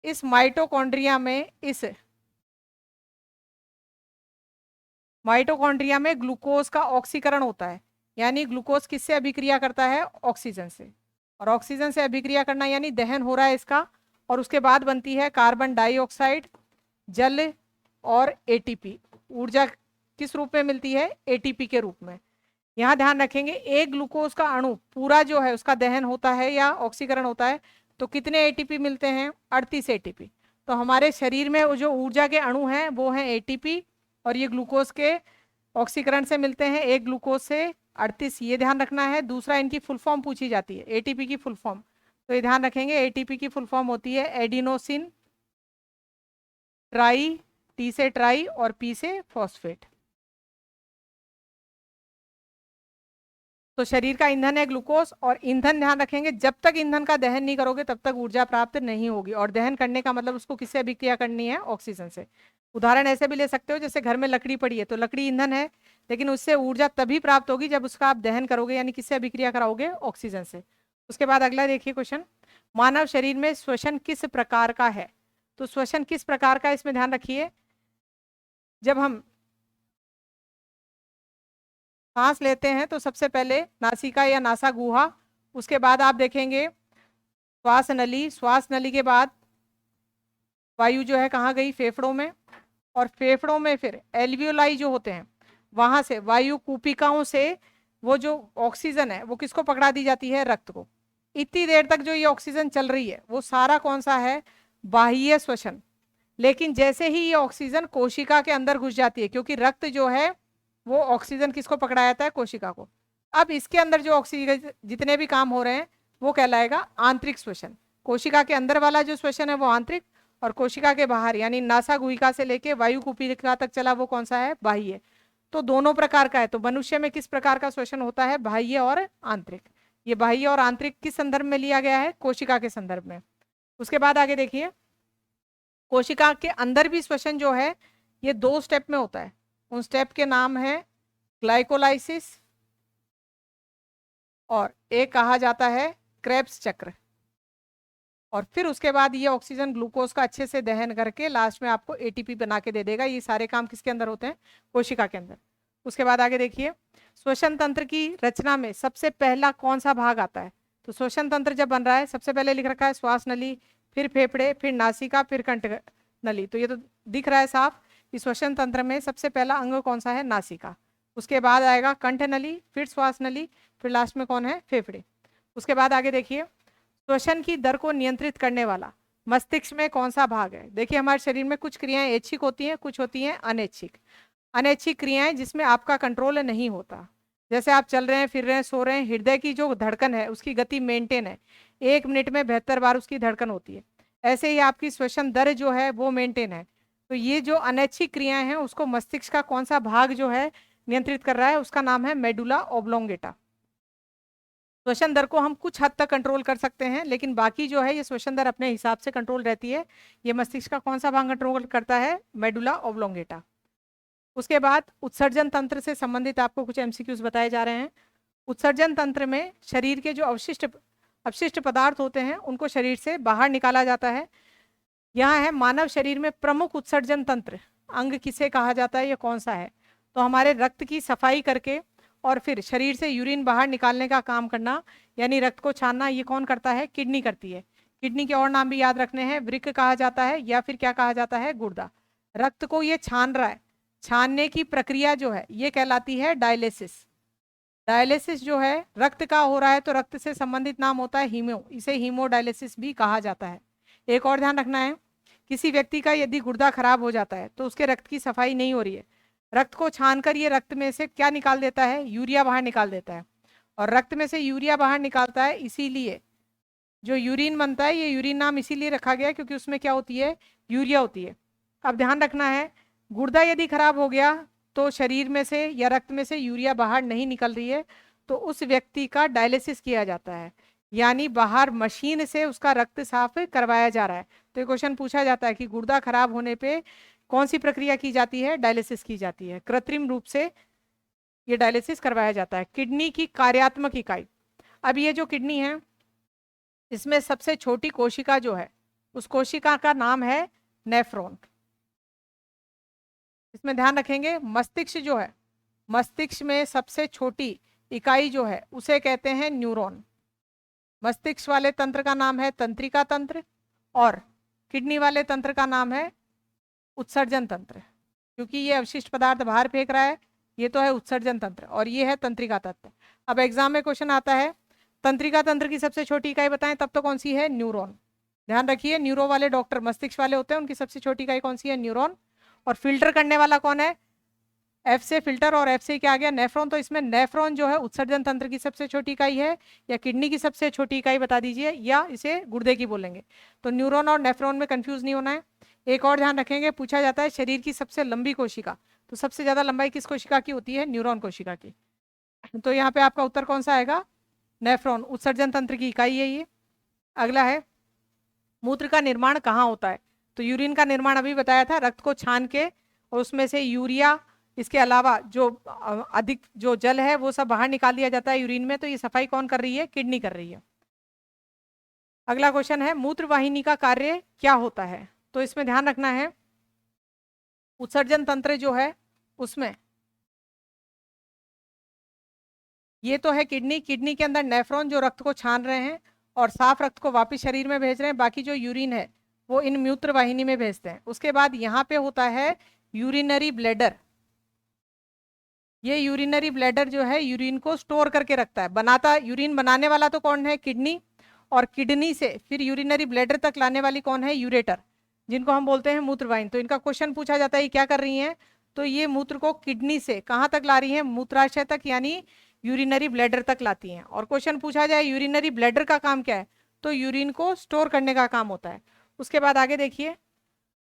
Speaker 1: इस माइटोकॉन्ड्रिया में ग्लूकोज का ऑक्सीकरण होता है, यानी ग्लूकोज किससे अभिक्रिया करता है? ऑक्सीजन से। और ऑक्सीजन से अभिक्रिया करना यानी दहन हो रहा है इसका, और उसके बाद बनती है कार्बन डाइऑक्साइड, जल और एटीपी। ऊर्जा किस रूप में मिलती है? एटीपी के रूप में। यहाँ ध्यान रखेंगे, एक ग्लूकोज का अणु पूरा जो है उसका दहन होता है या ऑक्सीकरण होता है तो कितने एटीपी मिलते हैं? 38 एटीपी। तो हमारे शरीर में वो जो ऊर्जा के अणु हैं वो हैं एटीपी, और ये ग्लूकोज के ऑक्सीकरण से मिलते हैं, एक ग्लूकोज से 38। ये ध्यान रखना है। दूसरा, इनकी फुल फॉर्म पूछी जाती है, एटीपी की फुल फॉर्म। तो ये ध्यान रखेंगे, एटीपी की फुल फॉर्म होती है एडिनोसिन ट्राई, टी से ट्राई और पी से फॉस्फेट। तो शरीर का ईंधन है ग्लूकोज, और ईंधन ध्यान रखेंगे, जब तक ईंधन का दहन नहीं करोगे तब तक ऊर्जा प्राप्त नहीं होगी। और दहन करने का मतलब उसको किससे अभिक्रिया करनी है? ऑक्सीजन से। उदाहरण ऐसे भी ले सकते हो, जैसे घर में लकड़ी पड़ी है तो लकड़ी ईंधन है, लेकिन उससे ऊर्जा तभी प्राप्त होगी जब उसका आप दहन करोगे, यानी किससे अभिक्रिया कराओगे? ऑक्सीजन से। उसके बाद अगला देखिए क्वेश्चन, मानव शरीर में श्वसन किस प्रकार का है? तो श्वसन किस प्रकार का, इसमें ध्यान रखिए, जब हम सांस लेते हैं तो सबसे पहले नासिका या नासा गुहा, उसके बाद आप देखेंगे श्वास नली, श्वास नली के बाद वायु जो है कहाँ गई? फेफड़ों में, और फेफड़ों में फिर एल्वियोलाई जो होते हैं वहां से वायु कूपिकाओं से वो जो ऑक्सीजन है वो किसको पकड़ा दी जाती है? रक्त को। इतनी देर तक जो ये ऑक्सीजन चल रही है वो सारा कौन सा है? बाह्य श्वसन। लेकिन जैसे ही ये ऑक्सीजन कोशिका के अंदर घुस जाती है, क्योंकि रक्त जो है वो ऑक्सीजन किसको पकड़ा जाता है? कोशिका को। अब इसके अंदर जो ऑक्सीजन जितने भी काम हो रहे हैं वो कहलाएगा आंतरिक श्वसन। कोशिका के अंदर वाला जो श्वसन है वो आंतरिक, और कोशिका के बाहर यानी नासा गुहिका से लेके वायु कुपिका तक चला वो कौन सा है? बाह्य। तो दोनों प्रकार का है। तो मनुष्य में किस प्रकार का श्वसन होता है? बाह्य और आंतरिक। ये बाह्य और आंतरिक किस संदर्भ में लिया गया है? कोशिका के संदर्भ में। उसके बाद आगे देखिए, कोशिका के अंदर भी श्वसन जो है ये 2 स्टेप में होता है। उन स्टेप के नाम है ग्लाइकोलाइसिस, और एक कहा जाता है क्रेब्स चक्र। और फिर उसके बाद ये ऑक्सीजन ग्लूकोज का अच्छे से दहन करके लास्ट में आपको एटीपी बना के दे देगा। ये सारे काम किसके अंदर होते हैं? कोशिका के अंदर। उसके बाद आगे देखिए, श्वसन तंत्र की रचना में सबसे पहला कौन सा भाग आता है? तो श्वसन तंत्र जब बन रहा है सबसे पहले लिख रखा है श्वास नली, फिर फेफड़े, फिर नासिका, फिर कंठ नली। तो ये तो दिख रहा है साफ कि श्वसन तंत्र में सबसे पहला अंग कौन सा है? नासिका। उसके बाद आएगा कंठ नली, फिर श्वास नली, फिर लास्ट में कौन है? फेफड़े। उसके बाद आगे देखिए, श्वसन की दर को नियंत्रित करने वाला मस्तिष्क में कौन सा भाग है? देखिए, हमारे शरीर में कुछ क्रियाएं ऐच्छिक होती हैं, कुछ होती हैं अनैच्छिक। अनैच्छिक क्रियाएं जिसमें आपका कंट्रोल नहीं होता, जैसे आप चल रहे हैं, फिर रहे हैं, सो रहे हैं, हृदय की जो धड़कन है उसकी गति मेंटेन है, 1 मिनट में 72 बार उसकी धड़कन होती है। ऐसे ही आपकी श्वसन दर जो है वो मेंटेन है। तो ये जो अनैच्छिक क्रियाएं हैं उसको मस्तिष्क का कौन सा भाग जो है नियंत्रित कर रहा है? उसका नाम है मेडुला ऑब्लोंगेटा। श्वसन दर को हम कुछ हद तक कंट्रोल कर सकते हैं, लेकिन बाकी जो है ये श्वसन दर अपने हिसाब से कंट्रोल रहती है। ये मस्तिष्क का कौन सा भाग कंट्रोल करता है? Medulla oblongata. उसके बाद उत्सर्जन तंत्र से संबंधित आपको कुछ एमसीक्यूज बताए जा रहे हैं। उत्सर्जन तंत्र में शरीर के जो अपशिष्ट पदार्थ होते हैं उनको शरीर से बाहर निकाला जाता है। यहाँ है मानव शरीर में प्रमुख उत्सर्जन तंत्र अंग किसे कहा जाता है? ये कौन सा है? तो हमारे रक्त की सफाई करके और फिर शरीर से यूरिन बाहर निकालने का काम करना, यानी रक्त को छानना, ये कौन करता है? किडनी करती है। किडनी के और नाम भी याद रखने हैं, वृक्क कहा जाता है या फिर क्या कहा जाता है? गुर्दा। रक्त को ये छान रहा है, छानने की प्रक्रिया जो है ये कहलाती है डायलिसिस। डायलिसिस जो है रक्त का हो रहा है तो रक्त से संबंधित नाम होता है हीमो, इसे हीमोडायलिसिस भी कहा जाता है। एक और ध्यान रखना है, किसी व्यक्ति का यदि गुर्दा खराब हो जाता है तो उसके रक्त की सफाई नहीं हो रही है, रक्त को छानकर ये रक्त में से क्या निकाल देता है? यूरिया बाहर निकाल देता है। और रक्त में से यूरिया बाहर निकालता है, इसीलिए जो यूरिन बनता है ये यूरिन नाम इसीलिए रखा गया क्योंकि उसमें क्या होती है? यूरिया होती है। अब ध्यान रखना है, गुर्दा यदि खराब हो गया तो शरीर में से या रक्त में से यूरिया बाहर नहीं निकल रही है तो उस व्यक्ति का डायलिसिस किया जाता है, यानी बाहर मशीन से उसका रक्त साफ करवाया जा रहा है। तो ये क्वेश्चन पूछा जाता है कि गुर्दा खराब होने पे कौन सी प्रक्रिया की जाती है? डायलिसिस की जाती है। कृत्रिम रूप से ये डायलिसिस करवाया जाता है। किडनी की कार्यात्मक इकाई, अब ये जो किडनी है इसमें सबसे छोटी कोशिका जो है उस कोशिका का नाम है नेफ्रॉन। इसमें ध्यान रखेंगे मस्तिष्क जो है, मस्तिष्क में सबसे छोटी इकाई जो है उसे कहते हैं न्यूरॉन। मस्तिष्क वाले तंत्र का नाम है तंत्रिका तंत्र और किडनी वाले तंत्र का नाम है उत्सर्जन तंत्र। क्योंकि ये अवशिष्ट पदार्थ बाहर फेंक रहा है, ये तो है उत्सर्जन तंत्र और ये है तंत्रिका तंत्र। अब एग्जाम में क्वेश्चन आता है तंत्रिका तंत्र की सबसे छोटी इकाई बताएं, तब तो कौन सी है? न्यूरॉन। ध्यान रखिए न्यूरो वाले डॉक्टर मस्तिष्क वाले होते हैं, उनकी सबसे छोटी इकाई कौन सी है? न्यूरॉन। और फिल्टर करने वाला कौन है? एफ से फिल्टर और एफ से क्या आ गया? नेफ्रॉन। तो इसमें नेफ्रॉन जो है उत्सर्जन तंत्र की सबसे छोटी इकाई है या किडनी की सबसे छोटी इकाई बता दीजिए, या इसे गुर्दे की बोलेंगे। तो न्यूरॉन और नेफ्रॉन में कंफ्यूज नहीं होना है। एक और ध्यान रखेंगे, पूछा जाता है शरीर की सबसे लंबी कोशिका, तो सबसे ज्यादा लंबाई किस कोशिका की होती है? न्यूरॉन कोशिका की। तो यहाँ पे आपका उत्तर कौन सा आएगा? नेफ्रॉन, उत्सर्जन तंत्र की इकाई है ये। अगला है मूत्र का निर्माण कहाँ होता है? तो यूरिन का निर्माण अभी बताया था, रक्त को छान के और उसमें से यूरिया, इसके अलावा जो अधिक जो जल है वो सब बाहर निकाल दिया जाता है यूरिन में। तो ये सफाई कौन कर रही है? किडनी कर रही है। अगला क्वेश्चन है मूत्र वाहिनी का कार्य क्या होता है? तो इसमें ध्यान रखना है उत्सर्जन तंत्र जो है उसमें ये तो है किडनी, किडनी के अंदर नेफ्रॉन जो रक्त को छान रहे हैं और साफ रक्त को वापस शरीर में भेज रहे हैं, बाकी जो यूरिन है वो इन मूत्र वाहिनी में भेजते हैं। उसके बाद यहाँ पे होता है यूरिनरी ब्लैडर। ये यूरिनरी ब्लैडर जो है यूरिन को स्टोर करके रखता है, बनाता यूरिन बनाने वाला तो कौन है? किडनी। और किडनी से फिर यूरिनरी ब्लैडर तक लाने वाली कौन है? यूरेटर, जिनको हम बोलते हैं मूत्रवाहिनी। तो इनका क्वेश्चन पूछा जाता है क्या कर रही हैं? तो ये मूत्र को किडनी से कहाँ तक ला रही है? मूत्राशय तक, यानी यूरिनरी ब्लैडर तक लाती हैं। और क्वेश्चन पूछा जाए यूरिनरी ब्लैडर का काम क्या है? तो यूरिन को स्टोर करने का काम होता है। उसके बाद आगे देखिए,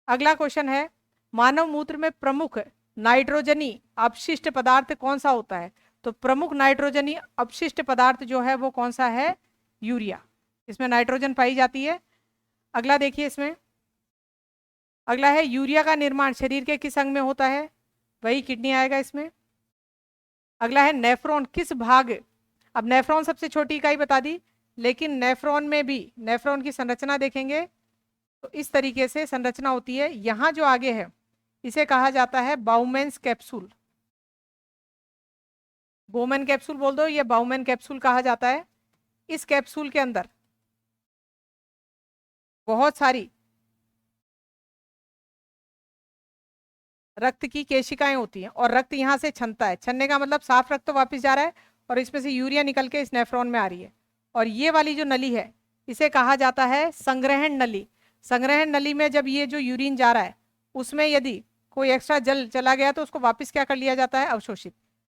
Speaker 1: अगला क्वेश्चन है मानव मूत्र में प्रमुख नाइट्रोजनी अपशिष्ट पदार्थ कौन सा होता है? तो प्रमुख नाइट्रोजनी अपशिष्ट पदार्थ जो है वो कौन सा है? यूरिया। इसमें नाइट्रोजन पाई जाती है। अगला देखिए, इसमें अगला है यूरिया का निर्माण शरीर के किस अंग में होता है? वही किडनी आएगा इसमें। अगला है नेफ्रॉन किस भाग, अब नेफ्रॉन सबसे छोटी इकाई बता दी, लेकिन नेफ्रॉन में भी नेफ्रॉन की संरचना देखेंगे तो इस तरीके से संरचना होती है। यहां जो आगे है इसे कहा जाता है बाउमेन्स कैप्सूल। बोमेन कैप्सूल बोल दो, ये बाउमेन कैप्सूल कहा जाता है। इस कैप्सूल के अंदर बहुत सारी रक्त की केशिकाएं होती हैं और रक्त यहाँ से छनता है। छनने का मतलब साफ रक्त तो वापस जा रहा है और इसमें से यूरिया निकल के इस नेफ्रॉन में आ रही है। और ये वाली जो नली है इसे कहा जाता है संग्रहण नली। संग्रहण नली में जब ये जो यूरिन जा रहा है उसमें यदि कोई एक्स्ट्रा जल चला गया तो उसको वापस क्या कर लिया जाता है? अवशोषित।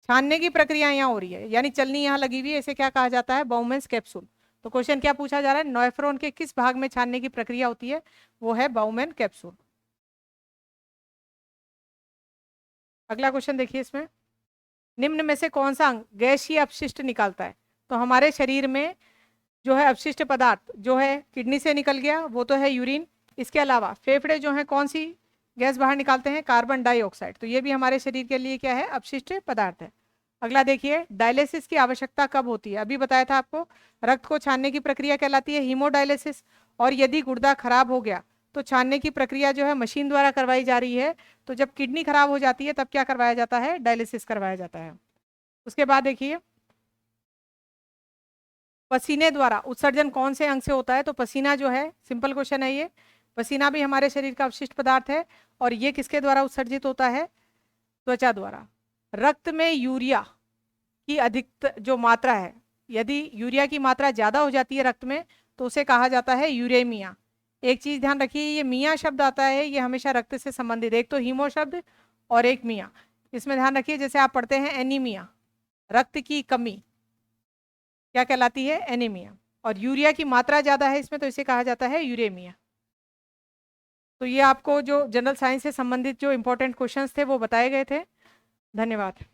Speaker 1: छानने की प्रक्रिया यहाँ हो रही है, यानी चलनी यहाँ लगी हुई है, इसे क्या कहा जाता है? बाउमेन्स कैप्सूल। तो क्वेश्चन क्या पूछा जा रहा है? नेफ्रॉन के किस भाग में छानने की प्रक्रिया होती है? वो है बाउमेन कैप्सूल। अगला क्वेश्चन देखिए, इसमें निम्न में से कौन सा अंग गैसीय अपशिष्ट निकालता है? तो हमारे शरीर में जो है अपशिष्ट पदार्थ जो है किडनी से निकल गया, वो तो है यूरिन। इसके अलावा फेफड़े जो है कौन सी गैस बाहर निकालते हैं? Carbon dioxide. तो ये भी हमारे शरीर के लिए क्या है? अपशिष्ट पदार्थ है। अगला देखिए, डायलिसिस की आवश्यकता कब होती है? अभी बताया था आपको, रक्त को छानने की प्रक्रिया कहलाती है हीमोडायलिसिस। और यदि गुर्दा खराब हो गया तो छानने की प्रक्रिया जो है मशीन द्वारा करवाई जा रही है। तो जब किडनी खराब हो जाती है तब क्या करवाया जाता है? डायलिसिस करवाया जाता है। उसके बाद देखिए, पसीने द्वारा उत्सर्जन कौन से अंग से होता है? तो पसीना जो है, सिंपल क्वेश्चन है ये, पसीना भी हमारे शरीर का अवशिष्ट पदार्थ है और ये किसके द्वारा उत्सर्जित होता है? त्वचा द्वारा। रक्त में यूरिया की अधिक जो मात्रा है, यदि यूरिया की मात्रा ज्यादा हो जाती है रक्त में तो उसे कहा जाता है यूरेमिया। एक चीज ध्यान रखिए, ये मिया शब्द आता है ये हमेशा रक्त से संबंधित, एक तो हीमो शब्द और एक मिया। इसमें ध्यान रखिए, जैसे आप पढ़ते हैं एनीमिया, रक्त की कमी क्या कहलाती है? एनीमिया। और यूरिया की मात्रा ज्यादा है इसमें तो इसे कहा जाता है यूरेमिया। तो ये आपको जो जनरल साइंस से संबंधित जो इंपॉर्टेंट क्वेश्चंस थे वो बताए गए थे। धन्यवाद।